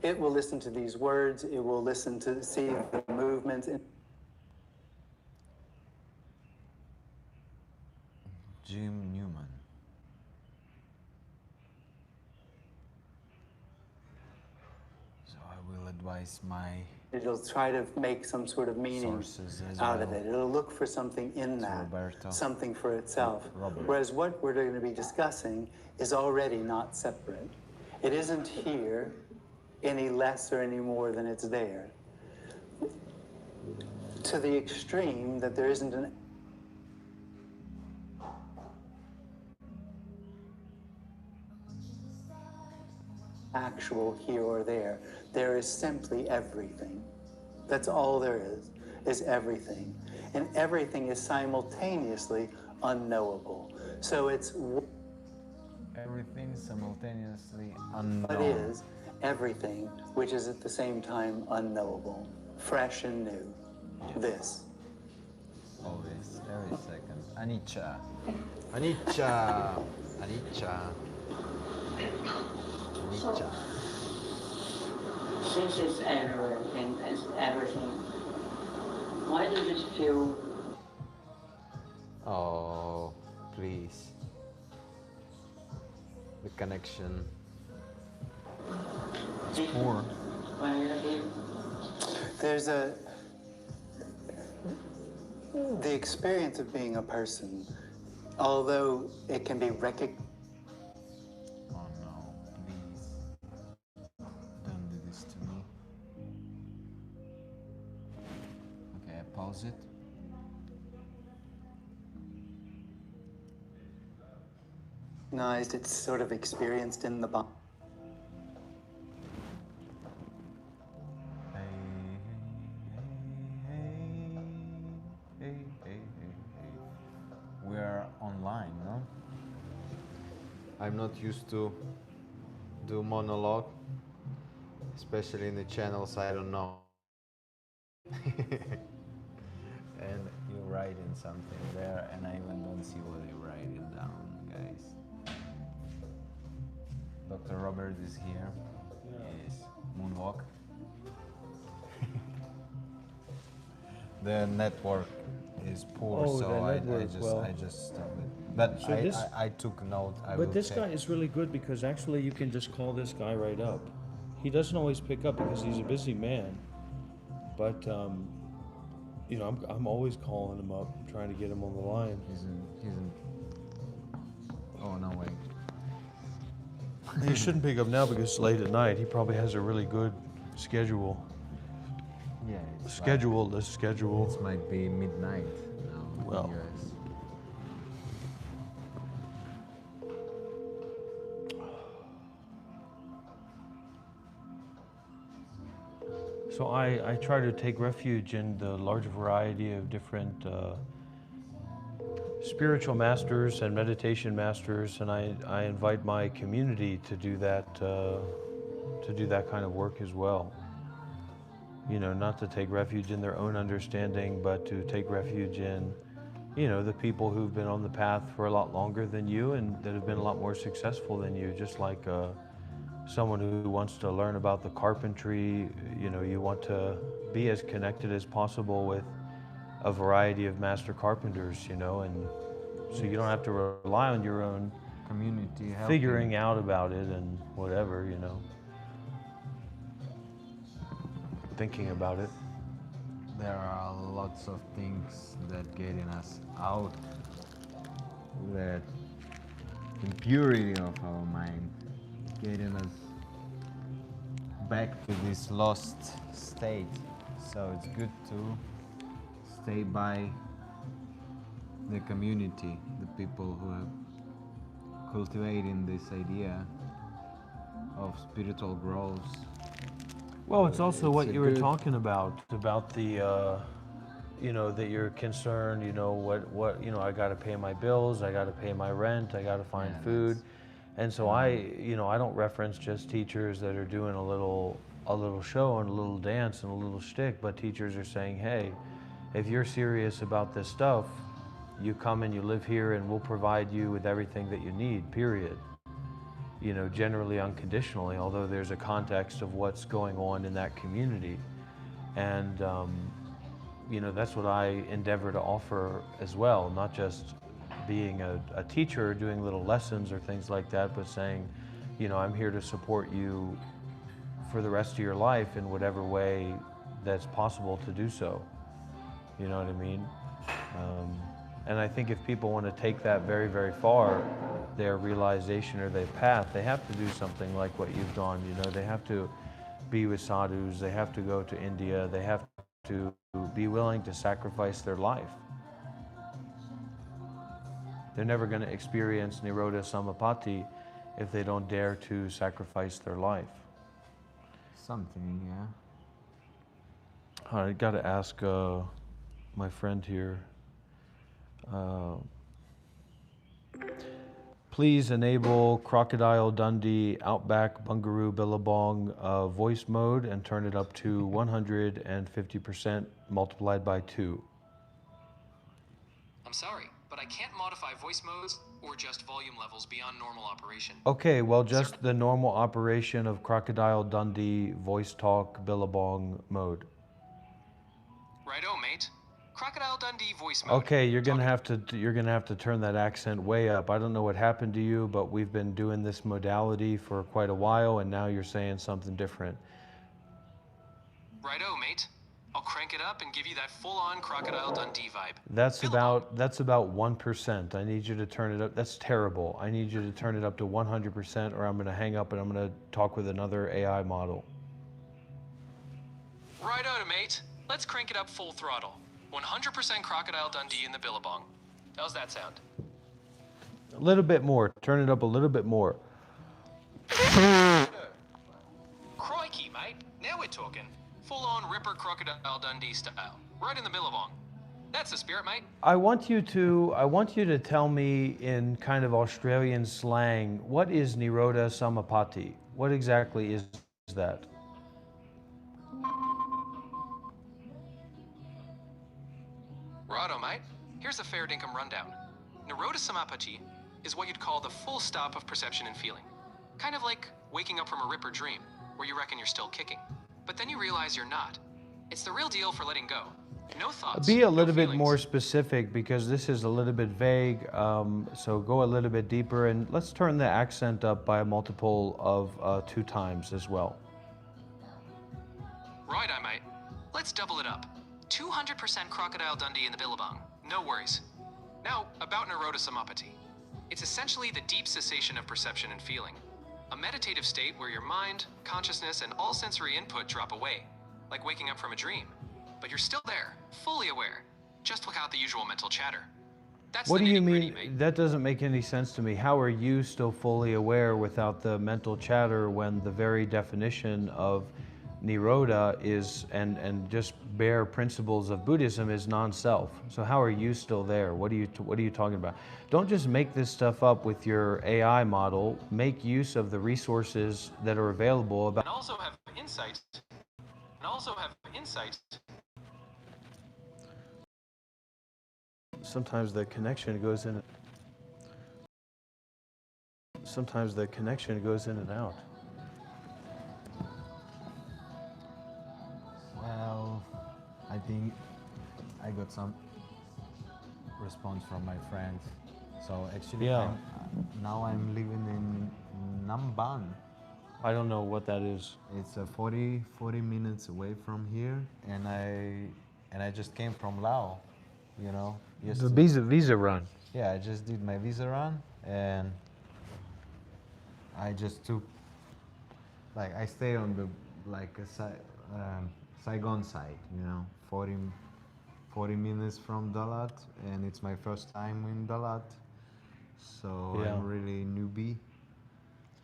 It will listen to these words, it will listen to see the movements. Jim Newman. So I will advise my It'll try to make some sort of meaning sources as out of well. it. It'll look for something in To that, Roberto. something for itself. Robert. Whereas what we're going to be discussing is already not separate. It isn't here any less or any more than it's there. To the extreme that there isn't an actual here or there. There is simply everything. That's all there is everything. And everything is simultaneously unknowable. So it's Everything simultaneously what unknown. is everything, which is at the same time unknowable, fresh and new. This. Always, every second. Anicca. Anicca. Anicca. Anicca. Since it's everything, why does it feel Oh, please. The connection. It's poor. when you're here? There's the experience of being a person, although it can be recognized. Oh no, please. Don't do this to me. Okay, I pause it. It's sort of experienced in the body. Hey, hey, hey, hey. We are online, no? I'm not used to do monologue, especially in the channels I don't know. And you're writing something there, and I even don't see what you're writing down, guys. Dr. Robert is here. Yes. Moonwalk. The network is poor, Oh, so the I network, well. just stopped it. But So I took note. But this guy is really good because actually you can just call this guy right up. He doesn't always pick up because he's a busy man. But you know, I'm always calling him up, trying to get him on the line. He's in. Oh no, wait. He shouldn't pick up now because it's late at night. He probably has a really good schedule. Yeah, it's Schedule. It might be midnight now Well. in the US. So I try to take refuge in the large variety of different spiritual masters and meditation masters, and I invite my community to do that kind of work as well. You know, not to take refuge in their own understanding, but to take refuge in, you know, the people who've been on the path for a lot longer than you and that have been a lot more successful than you, just like someone who wants to learn about the carpentry. You know, you want to be as connected as possible with a variety of master carpenters, you know, and so you don't have to rely on your own Community helping. figuring out about it and whatever, you know, thinking about it. There are lots of things that getting us out, that impurity of our mind, getting us back to this lost state. So it's good to stay by the community, the people who are cultivating this idea of spiritual growth. Well, it's also what It's a you were good- talking about the, you know, that you're concerned, you know, what, you know, I got to pay my bills, I got to pay my rent, I got to find Yeah, food. And so you know, I don't reference just teachers that are doing a little show and a little dance and a little shtick, but teachers are saying, hey, if you're serious about this stuff, you come and you live here and we'll provide you with everything that you need, period. You know, generally unconditionally, although there's a context of what's going on in that community. And, you know, that's what I endeavor to offer as well, not just being a teacher, doing little lessons or things like that, but saying, you know, I'm here to support you for the rest of your life in whatever way that's possible to do so. You know what I mean? And I think if people want to take that very, very far, their realization or their path, they have to do something like what you've done. You know, they have to be with sadhus, they have to go to India, they have to be willing to sacrifice their life. They're never going to experience Nirodha Samapatti if they don't dare to sacrifice their life. Something, yeah. I got to ask my friend here. Please enable Crocodile Dundee Outback Bungaroo Billabong voice mode and turn it up to 150% multiplied by 2. I'm sorry, but I can't modify voice modes or just volume levels beyond normal operation. Okay, well, just the normal operation of Crocodile Dundee voice talk Billabong mode. Righto, mate. Crocodile Dundee voice mode. Okay, you're gonna have to turn that accent way up. I don't know what happened to you, but we've been doing this modality for quite a while, and now you're saying something different. Righto, mate. I'll crank it up and give you that full-on Crocodile Dundee vibe. That's about 1%. I need you to turn it up. That's terrible. I need you to turn it up to 100%, or I'm gonna hang up and I'm gonna talk with another AI model. Righto, mate. Let's crank it up full throttle. 100% Crocodile Dundee in the Billabong. How's that sound? A little bit more. Turn it up a little bit more. Crikey, mate. Now we're talking. Full-on Ripper Crocodile Dundee style. Right in the Billabong. That's the spirit, mate. I want you to tell me in kind of Australian slang, what is Nirodha Samapatti? What exactly is that? Righto, mate. Here's a fair dinkum rundown. Nirodha Samapatti is what you'd call the full stop of perception and feeling. Kind of like waking up from a Ripper dream, where you reckon you're still kicking. But then you realize you're not. It's the real deal for letting go. No thoughts. Be a little no bit more feelings. specific because this is a little bit vague. So go a little bit deeper and let's turn the accent up by a multiple of 2 times as well. Right, I might. Let's double it up. 200% Crocodile Dundee in the Billabong. No worries. Now, about Nirodha Samapatti. It's essentially the deep cessation of perception and feeling. A meditative state where your mind, consciousness, and all sensory input drop away, like waking up from a dream. But you're still there, fully aware, just without the usual mental chatter. That's What the do you nitty-gritty, mean? mate. That doesn't make any sense to me. How are you still fully aware without the mental chatter when the very definition of Nirodha is, and just bare principles of Buddhism is non-self? So how are you still there? What are you talking about? Don't just make this stuff up with your AI model. Make use of the resources that are available about. And also have insight. Sometimes the connection goes in. Sometimes the connection goes in and out. Well, I think I got some response from my friends. So actually, Yeah. now I'm living in Namban. I don't know what that is. It's 40 minutes away from here, and I just came from Laos, you know. The visa run. Yeah, I just did my visa run, and I just took, like, I stay on the, like, Saigon side, you know, 40 minutes from Dalat, and it's my first time in Dalat, so Yeah. I'm really newbie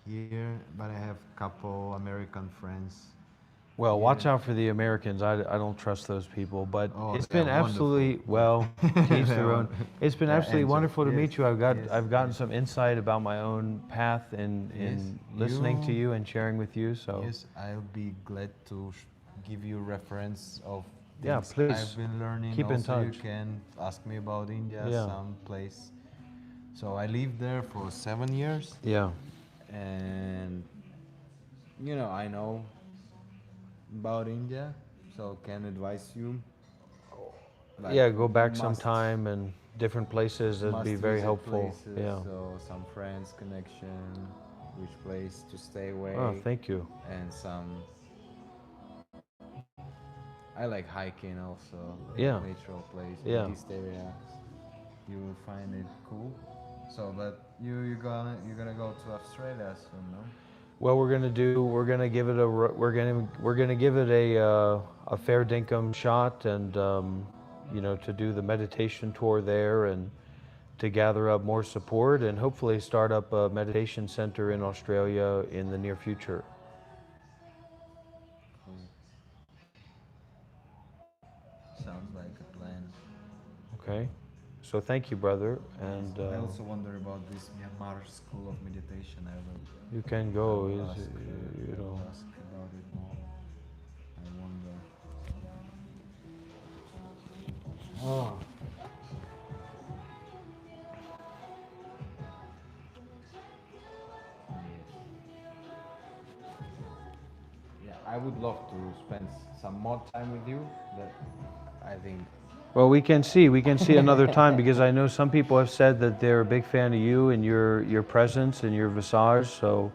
here, but I have a couple American friends. Well, watch out for the Americans. I don't trust those people, but Oh, it's they're been absolutely, well, to each their own. It's been They're absolutely angels. wonderful to Yes, meet you. I've gotten yes. some insight about my own path in Yes, listening to you- you and sharing with you. So Yes, I'll be glad to give you reference of Yeah, things please. I've been learning. Keep in Also, you touch. can ask me about India, Yeah. some place. So I lived there for 7 years, yeah, and you know I know about India, so can advise you. Like, yeah. Go back must- sometime and different places. That'd must be very visit helpful. places, Yeah. So some friends connection, which place to stay away. Oh, thank you. And some. I like hiking also. Yeah. Natural place, Yeah. Buddhist area. You will find it cool. So, but you're gonna go to Australia soon, no? Well, we're gonna give it a fair dinkum shot, and you know, to do the meditation tour there, and to gather up more support, and hopefully start up a meditation center in Australia in the near future. Sounds like a plan. Okay, so thank you, brother, and I also wonder about this Myanmar school of meditation. I will. you can I go. will ask, You I will know. ask about it more. I wonder. Oh. Yeah, I would love to spend some more time with you, but I think Well, we can see another time, because I know some people have said that they're a big fan of you and your presence and your visage. So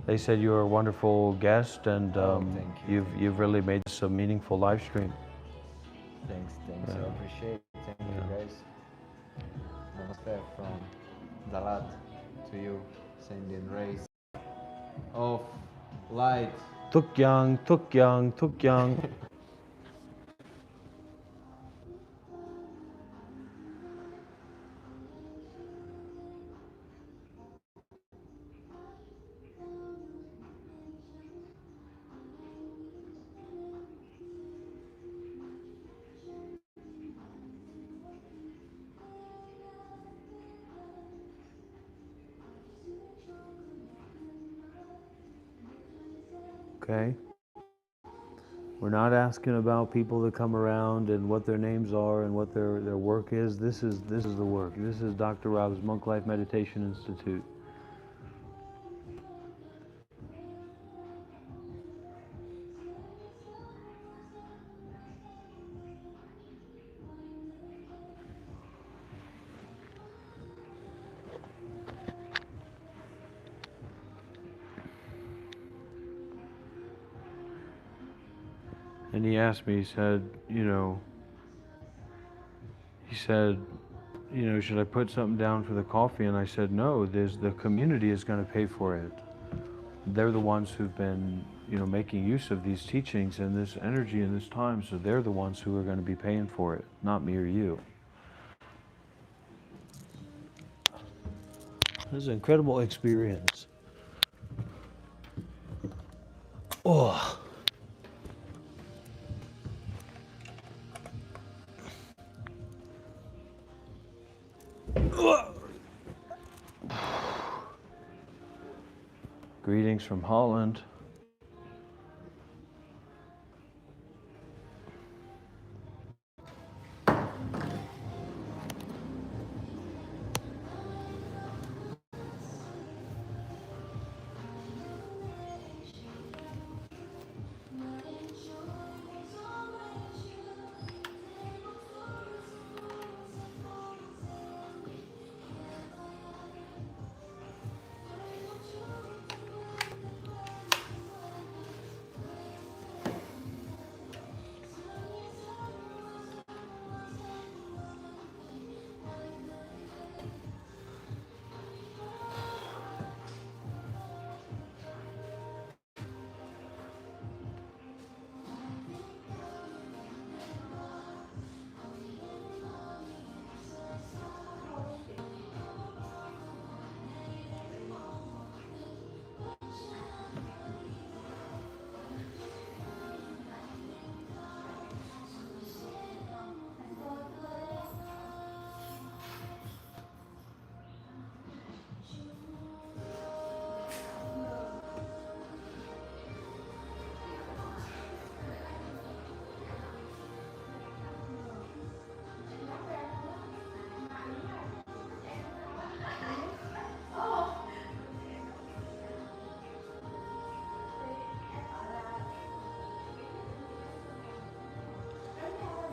they said you're a wonderful guest, and thank you. you've really made this a meaningful live stream. thanks. I appreciate it. Thank you guys. Namaste from Dalat to you, sending rays of light. Tukyang, tukyang, tukyang. Okay. We're not asking about people that come around and what their names are and what their work is. This is the work. This is Dr. Rob's Monk Life Meditation Institute. And he asked me, he said, should I put something down for the coffee? And I said, no, the community is going to pay for it. they're the ones who've been, making use of these teachings and this energy and this time, so they're the ones who are going to be paying for it, not me or you. This is an incredible experience. Oh. Greetings from Holland.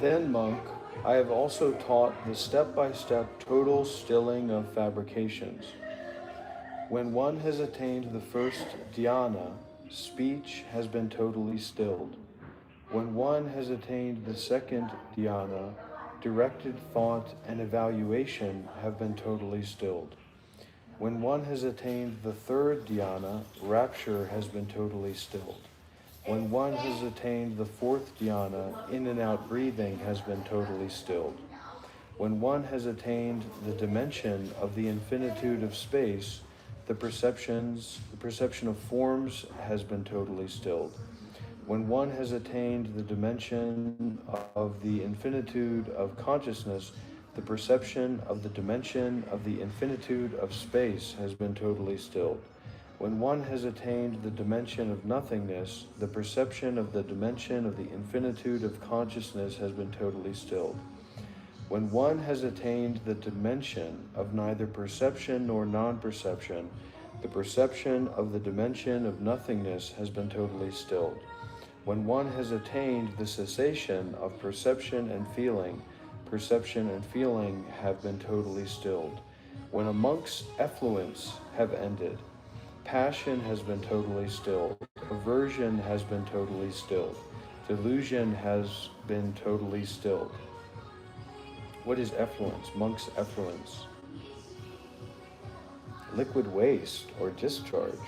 Then, monk, I have also taught the step-by-step total stilling of fabrications. When one has attained the first dhyana, speech has been totally stilled. When one has attained the second dhyana, directed thought and evaluation have been totally stilled. When one has attained the third dhyana, rapture has been totally stilled. When one has attained the fourth dhyana, in and out breathing has been totally stilled. When one has attained the dimension of the infinitude of space, the perception of forms has been totally stilled. When one has attained the dimension of the infinitude of consciousness, the perception of the dimension of the infinitude of space has been totally stilled. When one has attained the dimension of nothingness, the perception of the dimension of the infinitude of consciousness has been totally stilled. When one has attained the dimension of neither perception nor non-perception, the perception of the dimension of nothingness has been totally stilled. When one has attained the cessation of perception and feeling have been totally stilled. When a monk's effluence have ended, passion has been totally stilled, aversion has been totally stilled, delusion has been totally stilled. What is effluence? Monk's effluence. Liquid waste or discharge.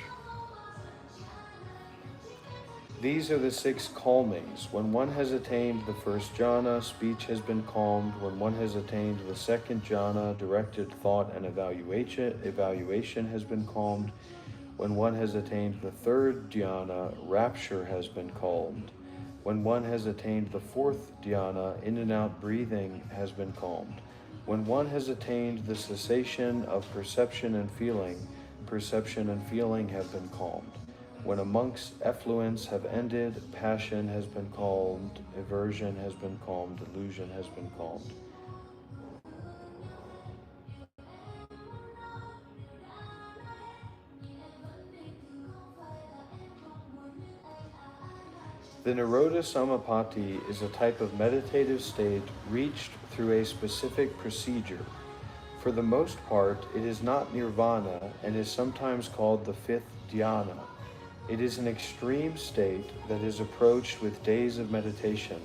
These are the 6 calmings. When one has attained the first jhana, speech has been calmed. When one has attained the second jhana, directed thought and evaluation has been calmed. When one has attained the third dhyana, rapture has been calmed. When one has attained the fourth dhyana, in and out breathing has been calmed. When one has attained the cessation of perception and feeling have been calmed. When a monk's effluence have ended, passion has been calmed, aversion has been calmed, delusion has been calmed. The Nirodha Samapatti is a type of meditative state reached through a specific procedure. For the most part, it is not nirvana and is sometimes called the 5th dhyana. It is an extreme state that is approached with days of meditation.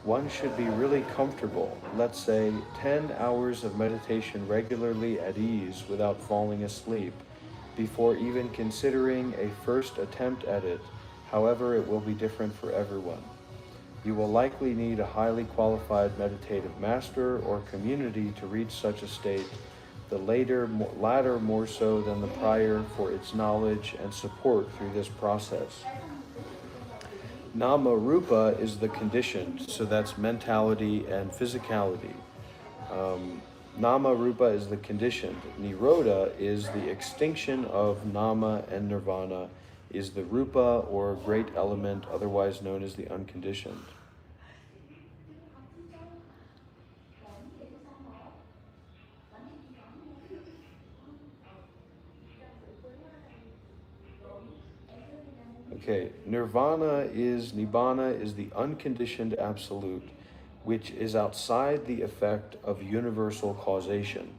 One should be really comfortable, let's say 10 hours of meditation regularly at ease without falling asleep, before even considering a first attempt at it. However, it will be different for everyone. You will likely need a highly qualified meditative master or community to reach such a state, the latter more so than the prior for its knowledge and support through this process. Nama Rupa is the conditioned, so that's mentality and physicality. Nama Rupa is the conditioned. Nirodha is the extinction of Nama, and Nirvana is the Rupa or great element, otherwise known as the unconditioned. Okay, Nibbana is the unconditioned absolute, which is outside the effect of universal causation.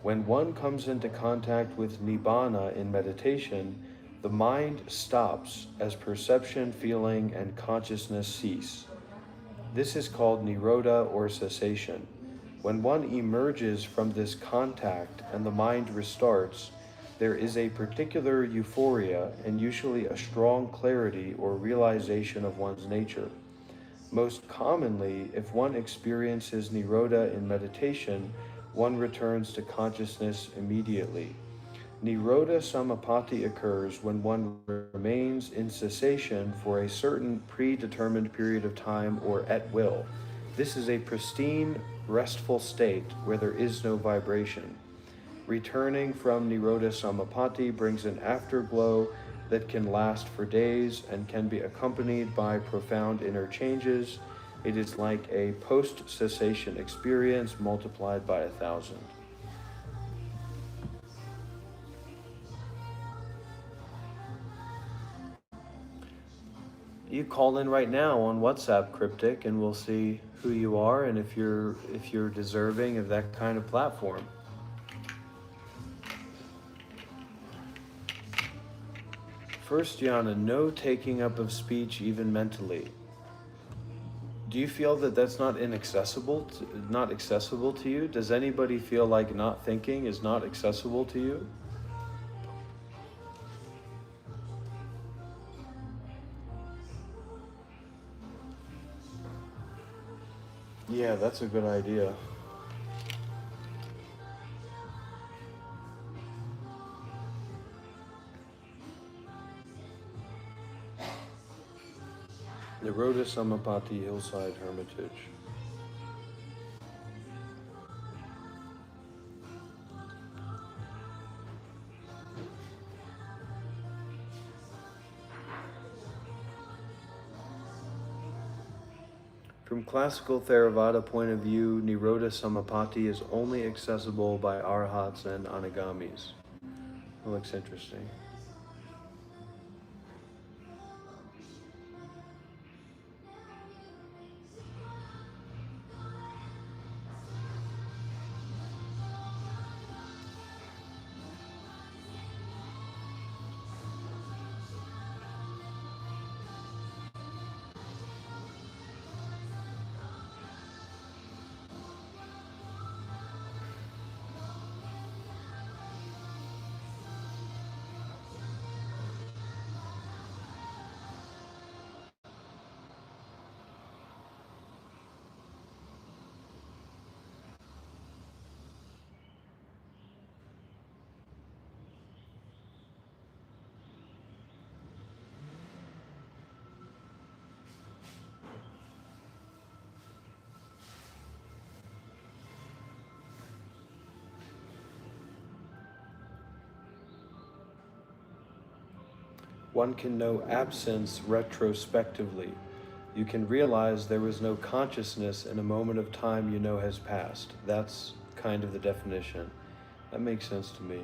When one comes into contact with Nibbana in meditation, the mind stops as perception, feeling, and consciousness cease. This is called Nirodha or cessation. When one emerges from this contact and the mind restarts, there is a particular euphoria and usually a strong clarity or realization of one's nature. Most commonly, if one experiences Nirodha in meditation, one returns to consciousness immediately. Nirodha Samapatti occurs when one remains in cessation for a certain predetermined period of time or at will. This is a pristine, restful state where there is no vibration. Returning from Nirodha Samapatti brings an afterglow that can last for days and can be accompanied by profound inner changes. It is like a post-cessation experience multiplied by 1,000. You call in right now on WhatsApp, Cryptic, and we'll see who you are and if you're deserving of that kind of platform. First, Yana, no taking up of speech even mentally. Do you feel that that's not accessible to you? Does anybody feel like not thinking is not accessible to you? Yeah, that's a good idea. Nirodha Samapatti Hillside Hermitage. From classical Theravada point of view, Nirodha Samapatti is only accessible by arhats and anagamis. That looks interesting. One can know absence retrospectively. You can realize there was no consciousness in a moment of time you know has passed. That's kind of the definition. That makes sense to me.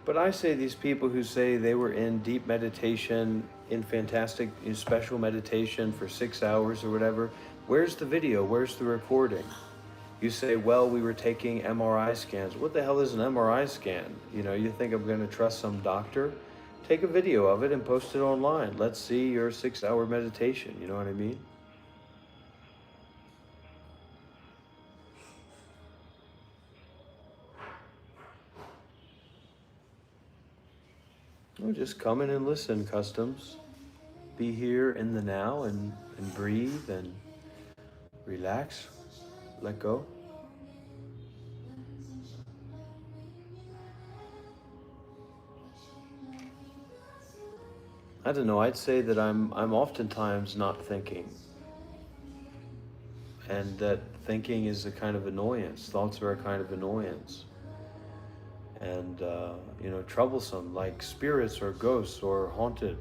But I say these people who say they were in deep meditation, in fantastic, special meditation for 6 hours or whatever, where's the video? Where's the recording? You say, well, we were taking MRI scans. What the hell is an MRI scan? You think I'm going to trust some doctor? Take a video of it and post it online. Let's see your 6-hour meditation. You know what I mean? just come in and listen, customs. Be here in the now and breathe and relax, let go. I don't know, I'd say that I'm oftentimes not thinking. And that thinking is a kind of annoyance. Thoughts are a kind of annoyance. And, troublesome, like spirits or ghosts or haunted.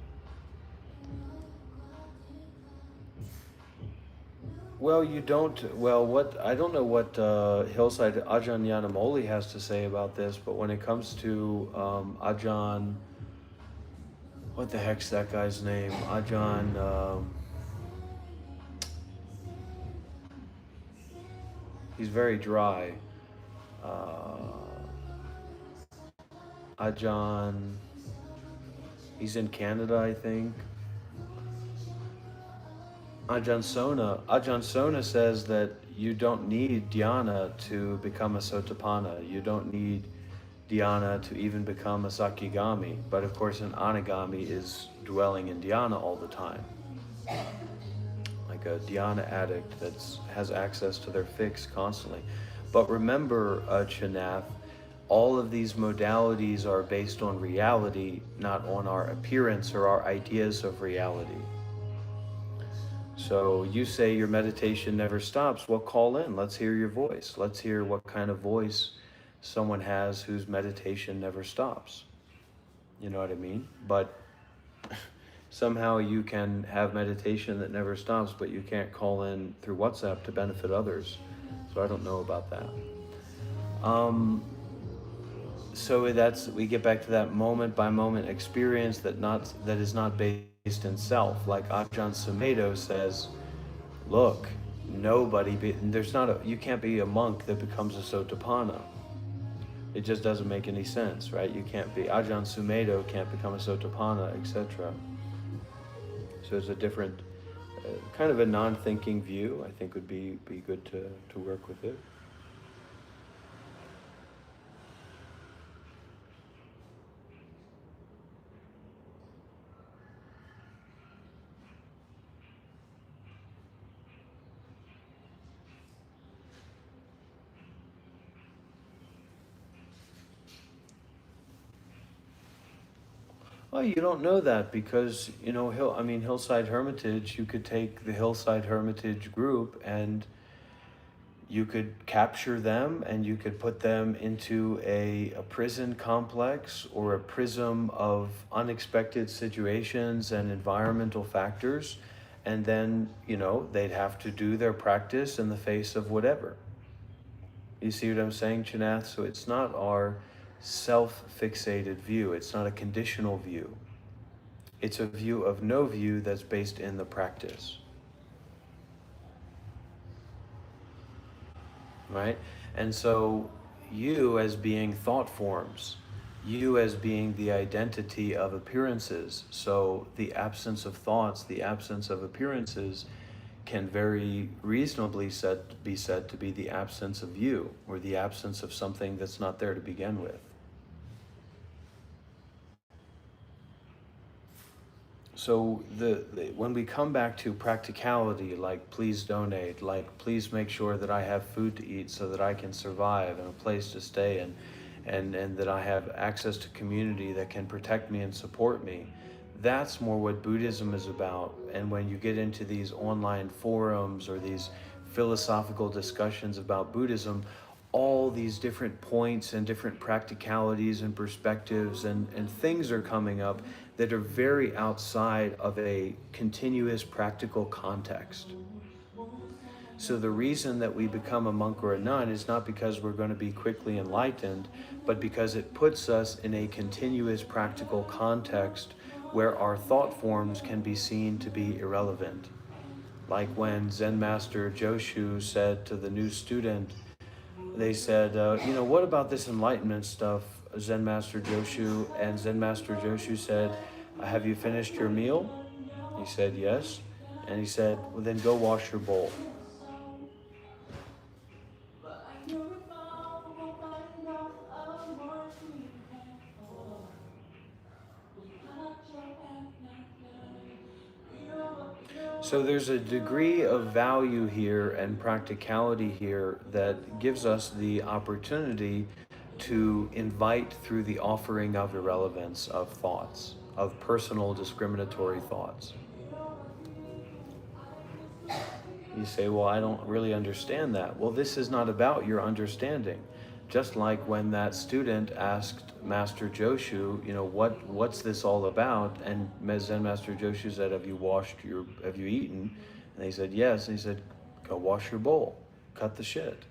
Well, I don't know what Hillside Ajahn Yanamoli has to say about this, but when it comes to Ajahn, what the heck's that guy's name? Ajahn, he's very dry. Ajahn, he's in Canada, I think. Ajahn Sona says that you don't need dhyana to become a sotapanna. You don't need dhyana to even become a sakigami. But of course, an anagami is dwelling in dhyana all the time. Like a dhyana addict that has access to their fix constantly. But remember, Chinath, all of these modalities are based on reality, not on our appearance or our ideas of reality. So you say your meditation never stops. Well, call in. Let's hear your voice. Let's hear what kind of voice someone has whose meditation never stops. You know what I mean? But somehow you can have meditation that never stops, but you can't call in through WhatsApp to benefit others. So I don't know about that. So we get back to that moment by moment experience that is not based in self. Like Ajahn Sumedho says, look, you can't be a monk that becomes a sotapanna. It just doesn't make any sense, right? You can't be, Ajahn Sumedho can't become a sotapanna, etc. So it's a different, kind of a non-thinking view. I think would be good to work with it. Well, you don't know that because, Hillside Hermitage, you could take the Hillside Hermitage group and you could capture them and you could put them into a prison complex or a prism of unexpected situations and environmental factors. And then, they'd have to do their practice in the face of whatever. You see what I'm saying, Chinath? So it's not our self-fixated view. It's not a conditional view. It's a view of no view that's based in the practice. Right? And so you as being thought forms, you as being the identity of appearances. So the absence of thoughts, the absence of appearances can very reasonably be said to be the absence of you, or the absence of something that's not there to begin with. So when we come back to practicality, like please donate, like please make sure that I have food to eat so that I can survive and a place to stay and that I have access to community that can protect me and support me, that's more what Buddhism is about. And when you get into these online forums or these philosophical discussions about Buddhism, all these different points and different practicalities and perspectives and things are coming up that are very outside of a continuous practical context. So the reason that we become a monk or a nun is not because we're going to be quickly enlightened, but because it puts us in a continuous practical context where our thought forms can be seen to be irrelevant. Like when Zen Master Joshu said to the new student, they said, what about this enlightenment stuff, Zen Master Joshu? And Zen Master Joshu said, have you finished your meal? He said, yes. And he said, well, then go wash your bowl. So there's a degree of value here and practicality here that gives us the opportunity to invite through the offering of irrelevance of thoughts, of personal discriminatory thoughts. You say, well, I don't really understand that. Well, this is not about your understanding. Just like when that student asked Master Joshu, you know, what's this all about? And Zen Master Joshu said, have you eaten? And he said, yes. And he said, go wash your bowl, cut the shit.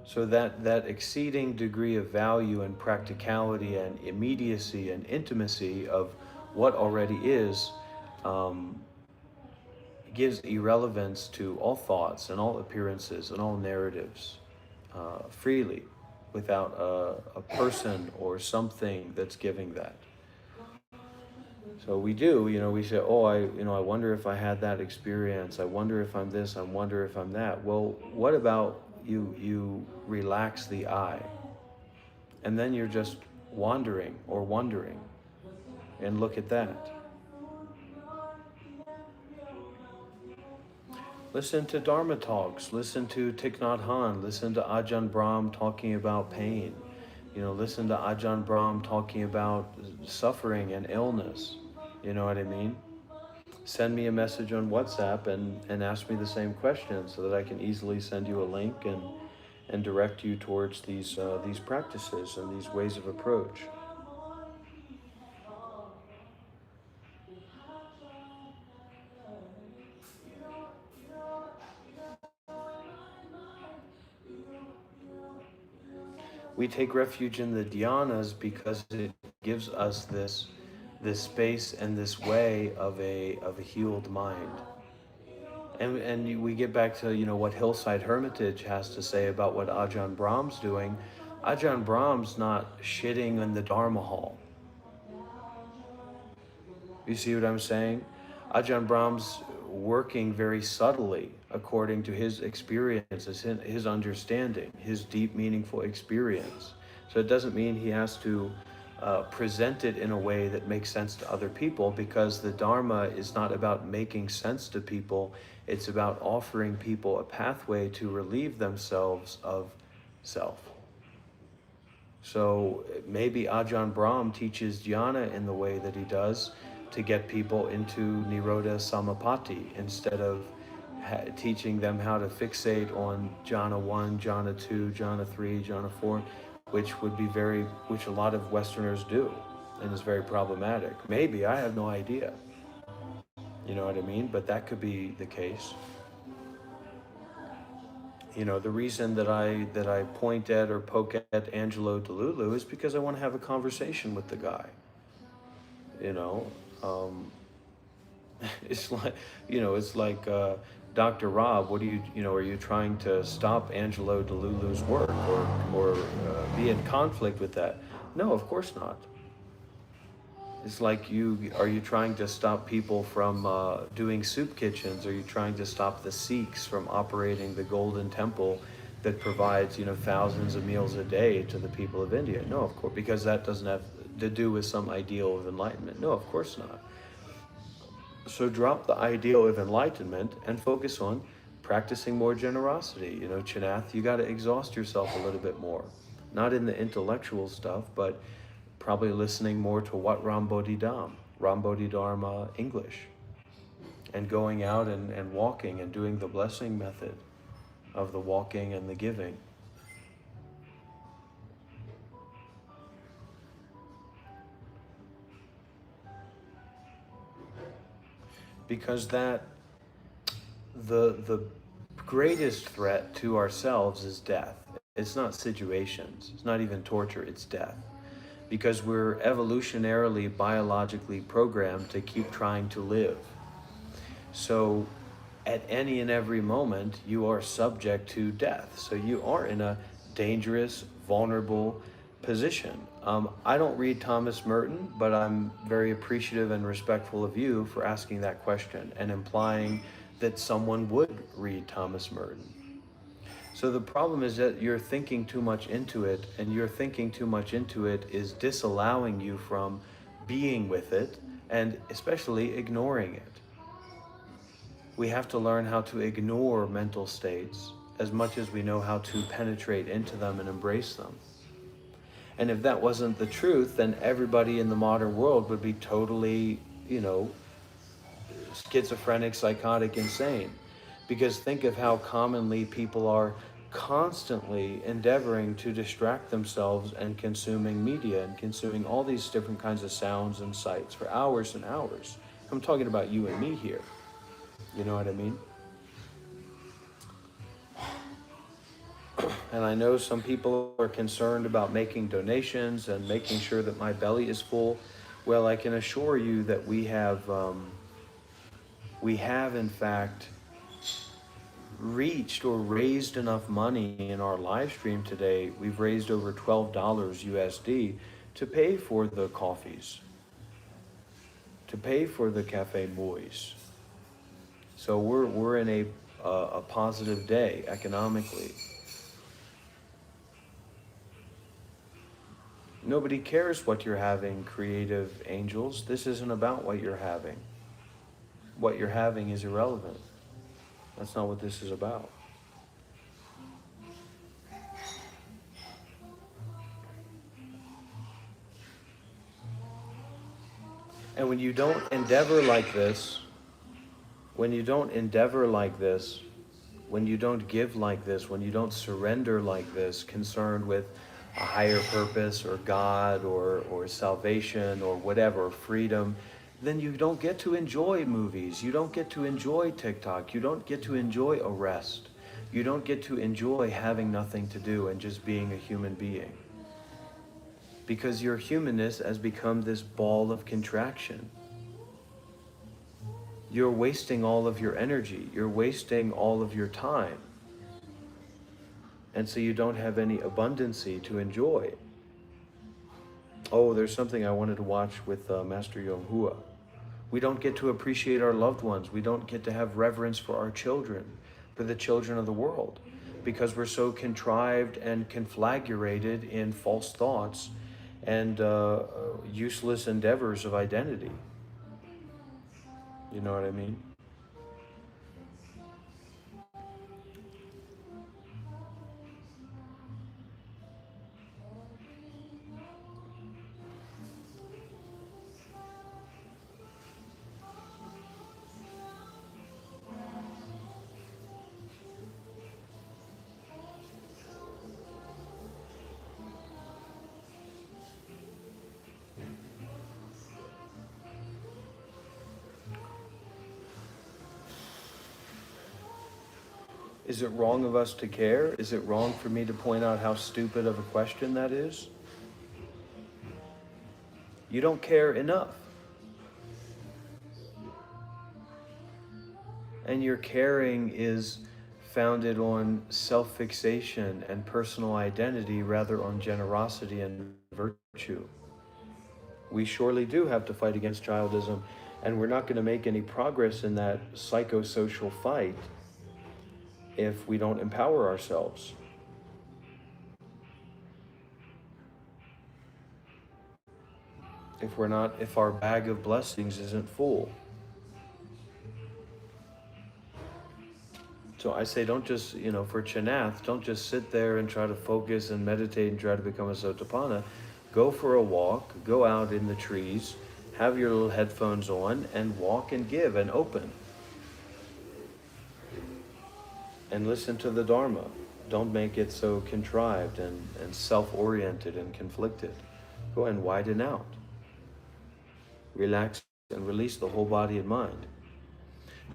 So that exceeding degree of value and practicality and immediacy and intimacy of what already is, gives irrelevance to all thoughts and all appearances and all narratives freely, without a person or something that's giving that. So we do, you know, we say, oh, I wonder if I had that experience. I wonder if I'm this. I wonder if I'm that. Well, what about you relax the I, and then you're just wandering or wondering, and look at that. Listen to Dharma talks, listen to Thich Nhat Hanh, listen to Ajahn Brahm talking about pain. You know, listen to Ajahn Brahm talking about suffering and illness. You know what I mean? Send me a message on WhatsApp and ask me the same question so that I can easily send you a link and direct you towards these practices and these ways of approach. We take refuge in the dhyanas because it gives us this space and this way of a healed mind. And we get back to, you know, what Hillside Hermitage has to say about what Ajahn Brahm's doing. Ajahn Brahm's not shitting in the Dharma hall. You see what I'm saying? Ajahn Brahm's working very subtly according to his experiences, his understanding, his deep, meaningful experience. So it doesn't mean he has to present it in a way that makes sense to other people, because the Dharma is not about making sense to people. It's about offering people a pathway to relieve themselves of self. So maybe Ajahn Brahm teaches jhana in the way that he does to get people into Nirodha Samapatti, instead of teaching them how to fixate on jhana 1, jhana 2, jhana 3, jhana 4, which a lot of Westerners do, and is very problematic. Maybe, I have no idea. You know what I mean? But that could be the case. You know, the reason that I point at or poke at Angelo Delulu is because I want to have a conversation with the guy. You know, it's like Dr. Rob, are you trying to stop Angelo Delulu's work or be in conflict with that? No, of course not. It's like, are you trying to stop people from doing soup kitchens? Are you trying to stop the Sikhs from operating the Golden Temple that provides, thousands of meals a day to the people of India? No, of course, because that doesn't have to do with some ideal of enlightenment. No, of course not. So drop the ideal of enlightenment and focus on practicing more generosity. Chinath, you got to exhaust yourself a little bit more. Not in the intellectual stuff, but probably listening more to what Ram Bodhidharma English, and going out and walking and doing the blessing method of the walking and the giving. Because the greatest threat to ourselves is death. It's not situations. It's not even torture. It's death. Because we're evolutionarily, biologically programmed to keep trying to live. So at any and every moment, you are subject to death. So you are in a dangerous, vulnerable position. I don't read Thomas Merton, but I'm very appreciative and respectful of you for asking that question and implying that someone would read Thomas Merton. So the problem is that you're thinking too much into it, and your thinking too much into it is disallowing you from being with it, and especially ignoring it. We have to learn how to ignore mental states as much as we know how to penetrate into them and embrace them. And if that wasn't the truth, then everybody in the modern world would be totally, schizophrenic, psychotic, insane. Because think of how commonly people are constantly endeavoring to distract themselves and consuming media and consuming all these different kinds of sounds and sights for hours and hours. I'm talking about you and me here. You know what I mean? And I know some people are concerned about making donations and making sure that my belly is full. Well, I can assure you that we have in fact reached or raised enough money in our live stream today. We've raised over $12 USD to pay for the coffees, to pay for the Cafe Moise. So we're in a positive day economically. Nobody cares what you're having, creative angels. This isn't about what you're having. What you're having is irrelevant. That's not what this is about. And when you don't endeavor like this, when you don't endeavor like this, when you don't give like this, when you don't surrender like this, concerned with a higher purpose or God or salvation or whatever, freedom, then you don't get to enjoy movies. You don't get to enjoy TikTok. You don't get to enjoy a rest. You don't get to enjoy having nothing to do and just being a human being. Because your humanness has become this ball of contraction. You're wasting all of your energy. You're wasting all of your time. And so you don't have any abundancy to enjoy. Oh, there's something I wanted to watch with Master Yong Hua. We don't get to appreciate our loved ones. We don't get to have reverence for our children, for the children of the world, because we're so contrived and conflagrated in false thoughts and useless endeavors of identity. You know what I mean? Is it wrong of us to care? Is it wrong for me to point out how stupid of a question that is? You don't care enough. And your caring is founded on self-fixation and personal identity rather on generosity and virtue. We surely do have to fight against childism, and we're not going to make any progress in that psychosocial fight if we don't empower ourselves. If our bag of blessings isn't full. So I say, don't just, for Chanath, don't just sit there and try to focus and meditate and try to become a Sotapanna. Go for a walk, go out in the trees, have your little headphones on, and walk and give and open. And listen to the Dharma. Don't make it so contrived and self-oriented and conflicted. Go and widen out. Relax and release the whole body and mind.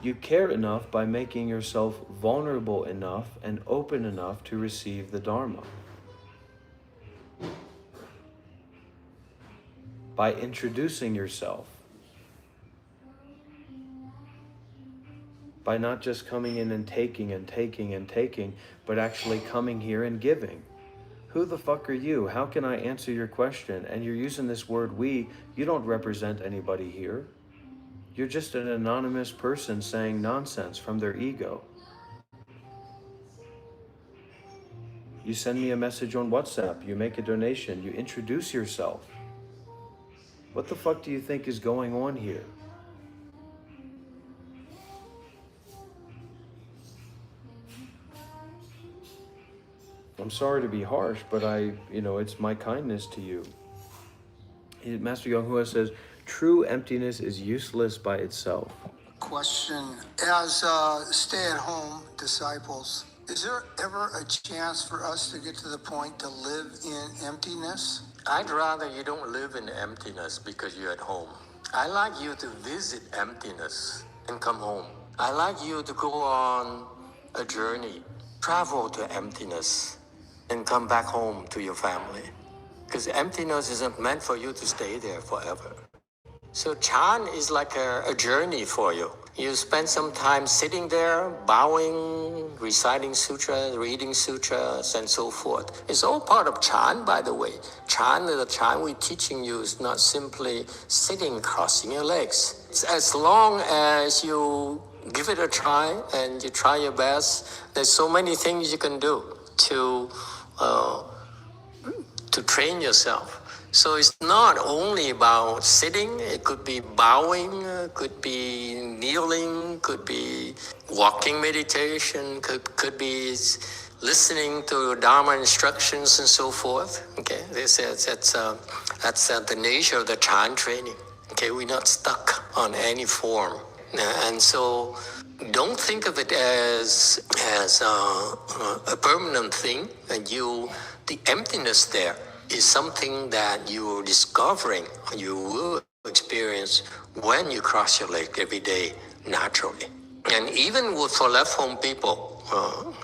You care enough by making yourself vulnerable enough and open enough to receive the Dharma. By introducing yourself. By not just coming in and taking and taking and taking, but actually coming here and giving. Who the fuck are you? How can I answer your question? And you're using this word we. You don't represent anybody here. You're just an anonymous person saying nonsense from their ego. You send me a message on WhatsApp, you make a donation, you introduce yourself. What the fuck do you think is going on here? I'm sorry to be harsh, but it's my kindness to you. Master Yonghua says, true emptiness is useless by itself. Question, as stay-at-home disciples, is there ever a chance for us to get to the point to live in emptiness? I'd rather you don't live in emptiness because you're at home. I like you to visit emptiness and come home. I like you to go on a journey, travel to emptiness, and come back home to your family. Because emptiness isn't meant for you to stay there forever. So Chan is like a journey for you. You spend some time sitting there, bowing, reciting sutras, reading sutras, and so forth. It's all part of Chan, by the way. Chan, the Chan we're teaching you is not simply sitting, crossing your legs. It's as long as you give it a try and you try your best, there's so many things you can do to train yourself. So it's not only about sitting, it could be bowing, could be kneeling, could be walking meditation, could be listening to Dharma instructions and so forth. Okay, that's the nature of the Chan training. Okay, we're not stuck on any form. And so don't think of it as a permanent thing. And the emptiness there is something that you're discovering, you will experience when you cross your leg every day naturally. And even for left home people,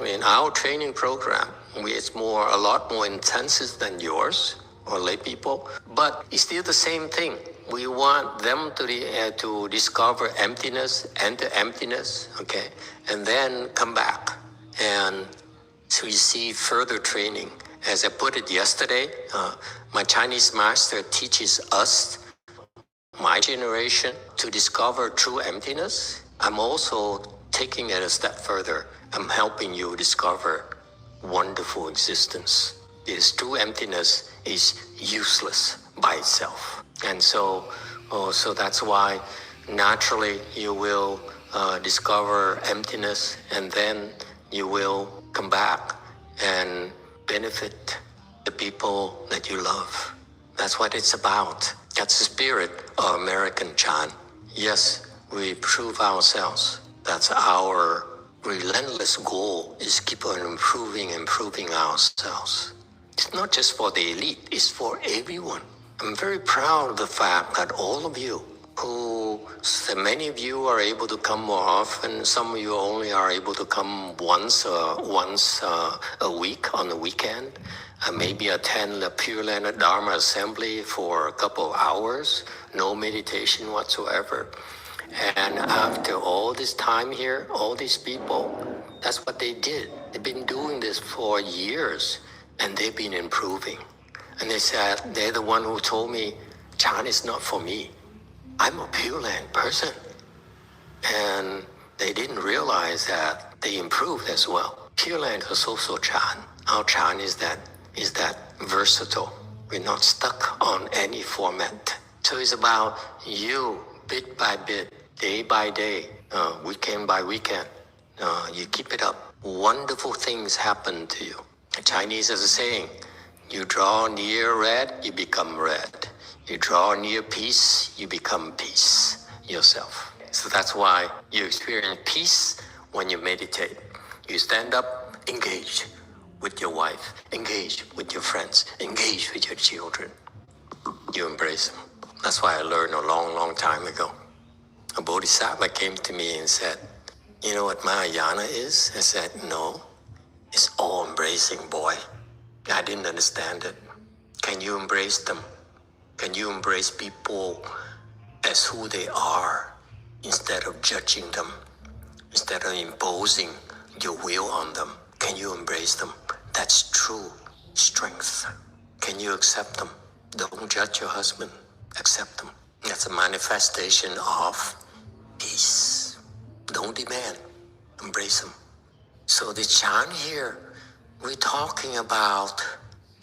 in our training program, it's a lot more intensive than yours or lay people, but it's still the same thing. We want them to discover emptiness, enter emptiness, okay, and then come back and to receive further training. As I put it yesterday, my Chinese master teaches us, my generation, to discover true emptiness. I'm also taking it a step further. I'm helping you discover wonderful existence. This true emptiness is useless by itself. And so that's why naturally you will discover emptiness, and then you will come back and benefit the people that you love. That's what it's about. That's the spirit of American Chan. Yes, we prove ourselves. That's our relentless goal, is keep on improving ourselves. It's not just for the elite, it's for everyone. I'm very proud of the fact that all of you many of you are able to come more often. Some of you only are able to come once a week on the weekend. Maybe attend the Pure Land Dharma Assembly for a couple of hours, no meditation whatsoever. And after all this time here, all these people, that's what they did. They've been doing this for years, and they've been improving. And they said, they're the one who told me, Chan is not for me. I'm a Pure Land person. And they didn't realize that they improved as well. Pure Land is also Chan. Our Chan is that versatile. We're not stuck on any format. So it's about you, bit by bit, day by day, weekend by weekend. You keep it up. Wonderful things happen to you. The Chinese has a saying, you draw near red, you become red. You draw near peace, you become peace yourself. So that's why you experience peace when you meditate. You stand up, engage with your wife, engage with your friends, engage with your children. You embrace them. That's why I learned a long, long time ago. A bodhisattva came to me and said, you know what Mahayana is? I said, no, it's all embracing, boy. I didn't understand it. Can you embrace them? Can you embrace people as who they are instead of judging them, instead of imposing your will on them? Can you embrace them? That's true strength. Can you accept them? Don't judge your husband. Accept them. That's a manifestation of peace. Don't demand. Embrace them. So the Chan here, we're talking about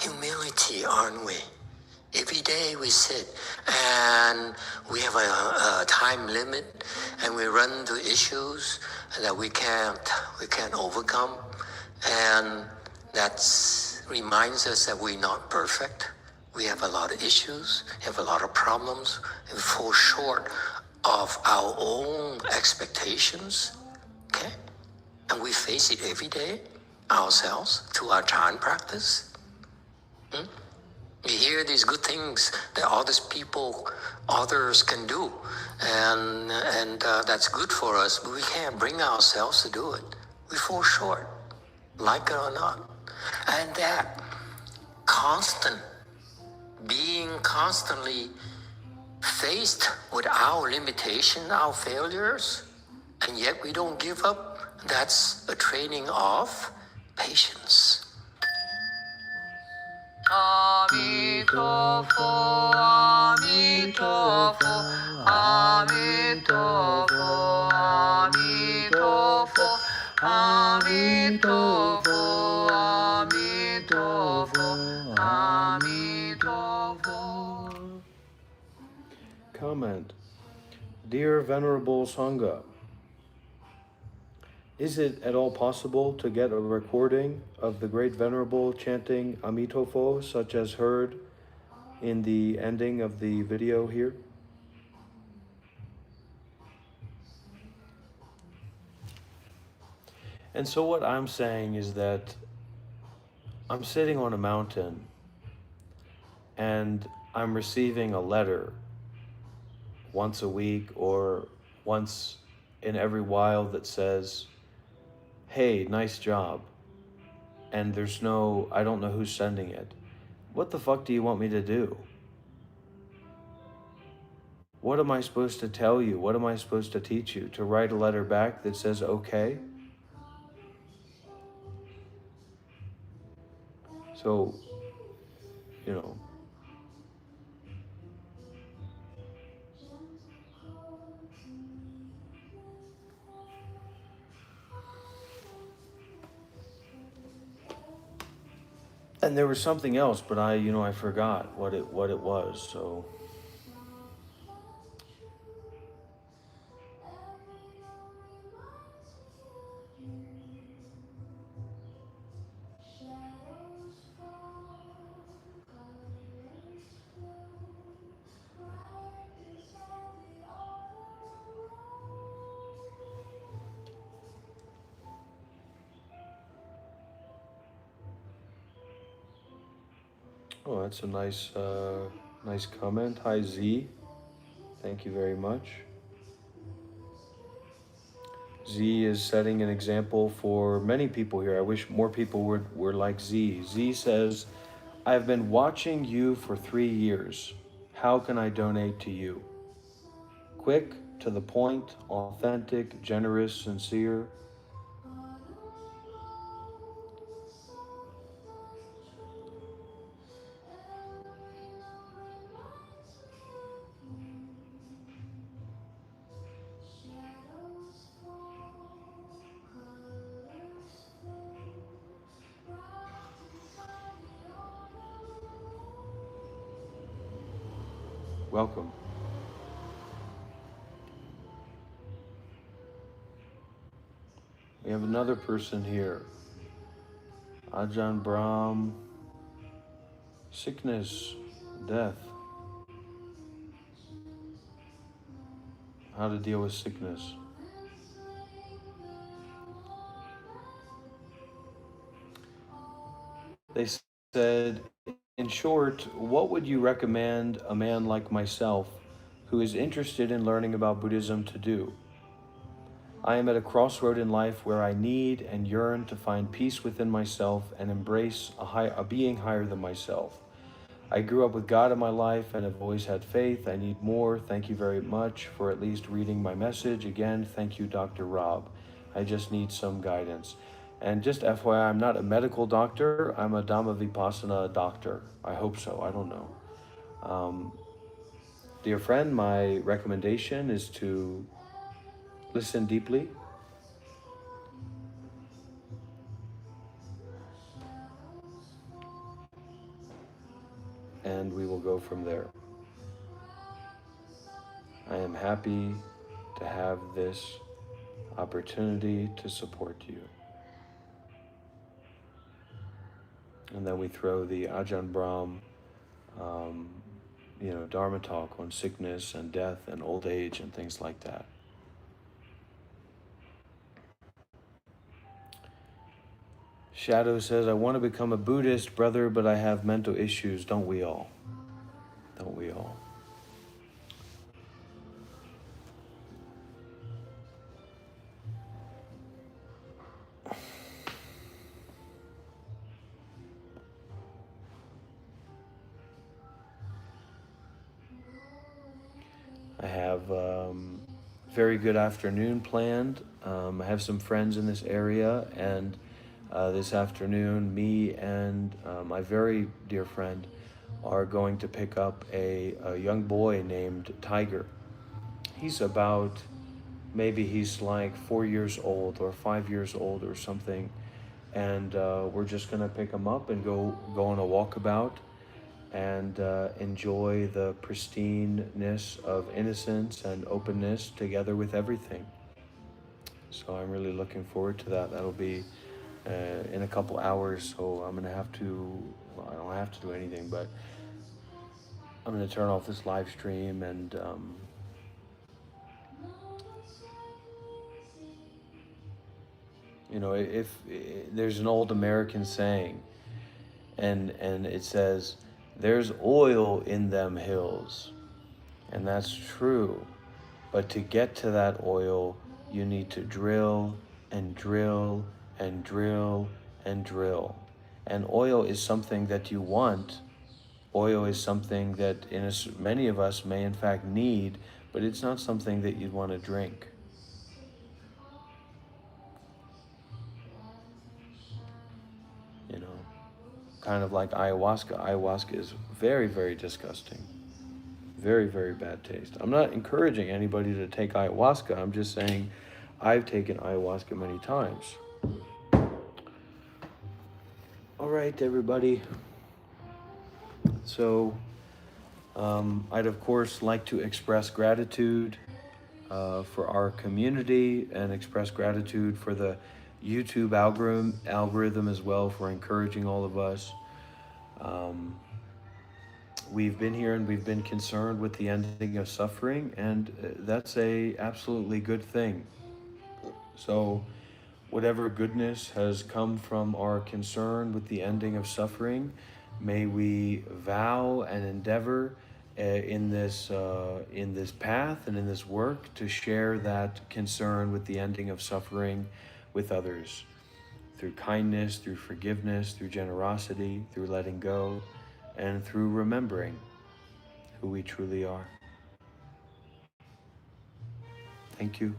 humility, aren't we? Every day we sit and we have a time limit, and we run into issues that we can't overcome. And That reminds us that we're not perfect. We have a lot of issues, have a lot of problems, and fall short of our own expectations, okay? And we face it every day ourselves through our Chan practice. We hear these good things that others can do, and that's good for us, but we can't bring ourselves to do it. We fall short, like it or not. And that being constantly faced with our limitations, our failures, and yet we don't give up, that's a training of patience. Amitofo, Amitofo, Amitofo, Amitofo, Amitofo, Amitofo, Amitofo. Comment. Dear Venerable Sangha, is it at all possible to get a recording of the Great Venerable chanting Amitofo, such as heard in the ending of the video here? And so what I'm saying is that I'm sitting on a mountain and I'm receiving a letter once a week or once in every while that says, hey, nice job. And I don't know who's sending it. What the fuck do you want me to do? What am I supposed to tell you? What am I supposed to teach you? To write a letter back that says okay? So, you know. And there was something else, but I forgot what it was, so. Oh, that's a nice comment. Hi, Z. Thank you very much. Z is setting an example for many people here. I wish more people were like Z. Z says, I've been watching you for 3 years. How can I donate to you? Quick, to the point, authentic, generous, sincere. Welcome. We have another person here. Ajahn Brahm. Sickness, death. How to deal with sickness. They said, in short, what would you recommend a man like myself who is interested in learning about Buddhism to do? I am at a crossroad in life where I need and yearn to find peace within myself and embrace a being higher than myself. I grew up with God in my life and have always had faith. I need more. Thank you very much for at least reading my message. Again, thank you, Dr. Rob. I just need some guidance. And just FYI, I'm not a medical doctor. I'm a Dhamma Vipassana doctor. I hope so. I don't know. Dear friend, my recommendation is to listen deeply. And we will go from there. I am happy to have this opportunity to support you. And then we throw the Ajahn Brahm, Dharma talk on sickness and death and old age and things like that. Shadow says, I want to become a Buddhist, brother, but I have mental issues. Don't we all? Don't we all? I have very good afternoon planned. I have some friends in this area, and this afternoon, me and my very dear friend are going to pick up a young boy named Tiger. He's about, maybe he's like 4 years old or 5 years old or something, and we're just gonna pick him up and go on a walkabout and enjoy the pristineness of innocence and openness together with everything. So I'm really looking forward to that. That'll be in a couple hours, so I'm gonna have to, well, I don't have to do anything, but I'm gonna turn off this live stream and if there's an old American saying, and it says, there's oil in them hills, and that's true, but to get to that oil, you need to drill and drill and drill and drill. And oil is something that you want. Oil is something that many of us may in fact need, but it's not something that you'd want to drink. Kind of like ayahuasca. Ayahuasca is very, very disgusting. Very, very bad taste. I'm not encouraging anybody to take ayahuasca. I'm just saying I've taken ayahuasca many times. All right, everybody. So I'd of course like to express gratitude for our community and express gratitude for the YouTube algorithm as well for encouraging all of us. We've been here and we've been concerned with the ending of suffering, and that's a absolutely good thing. So whatever goodness has come from our concern with the ending of suffering, may we vow and endeavor in this path and in this work to share that concern with the ending of suffering with others, through kindness, through forgiveness, through generosity, through letting go, and through remembering who we truly are. Thank you.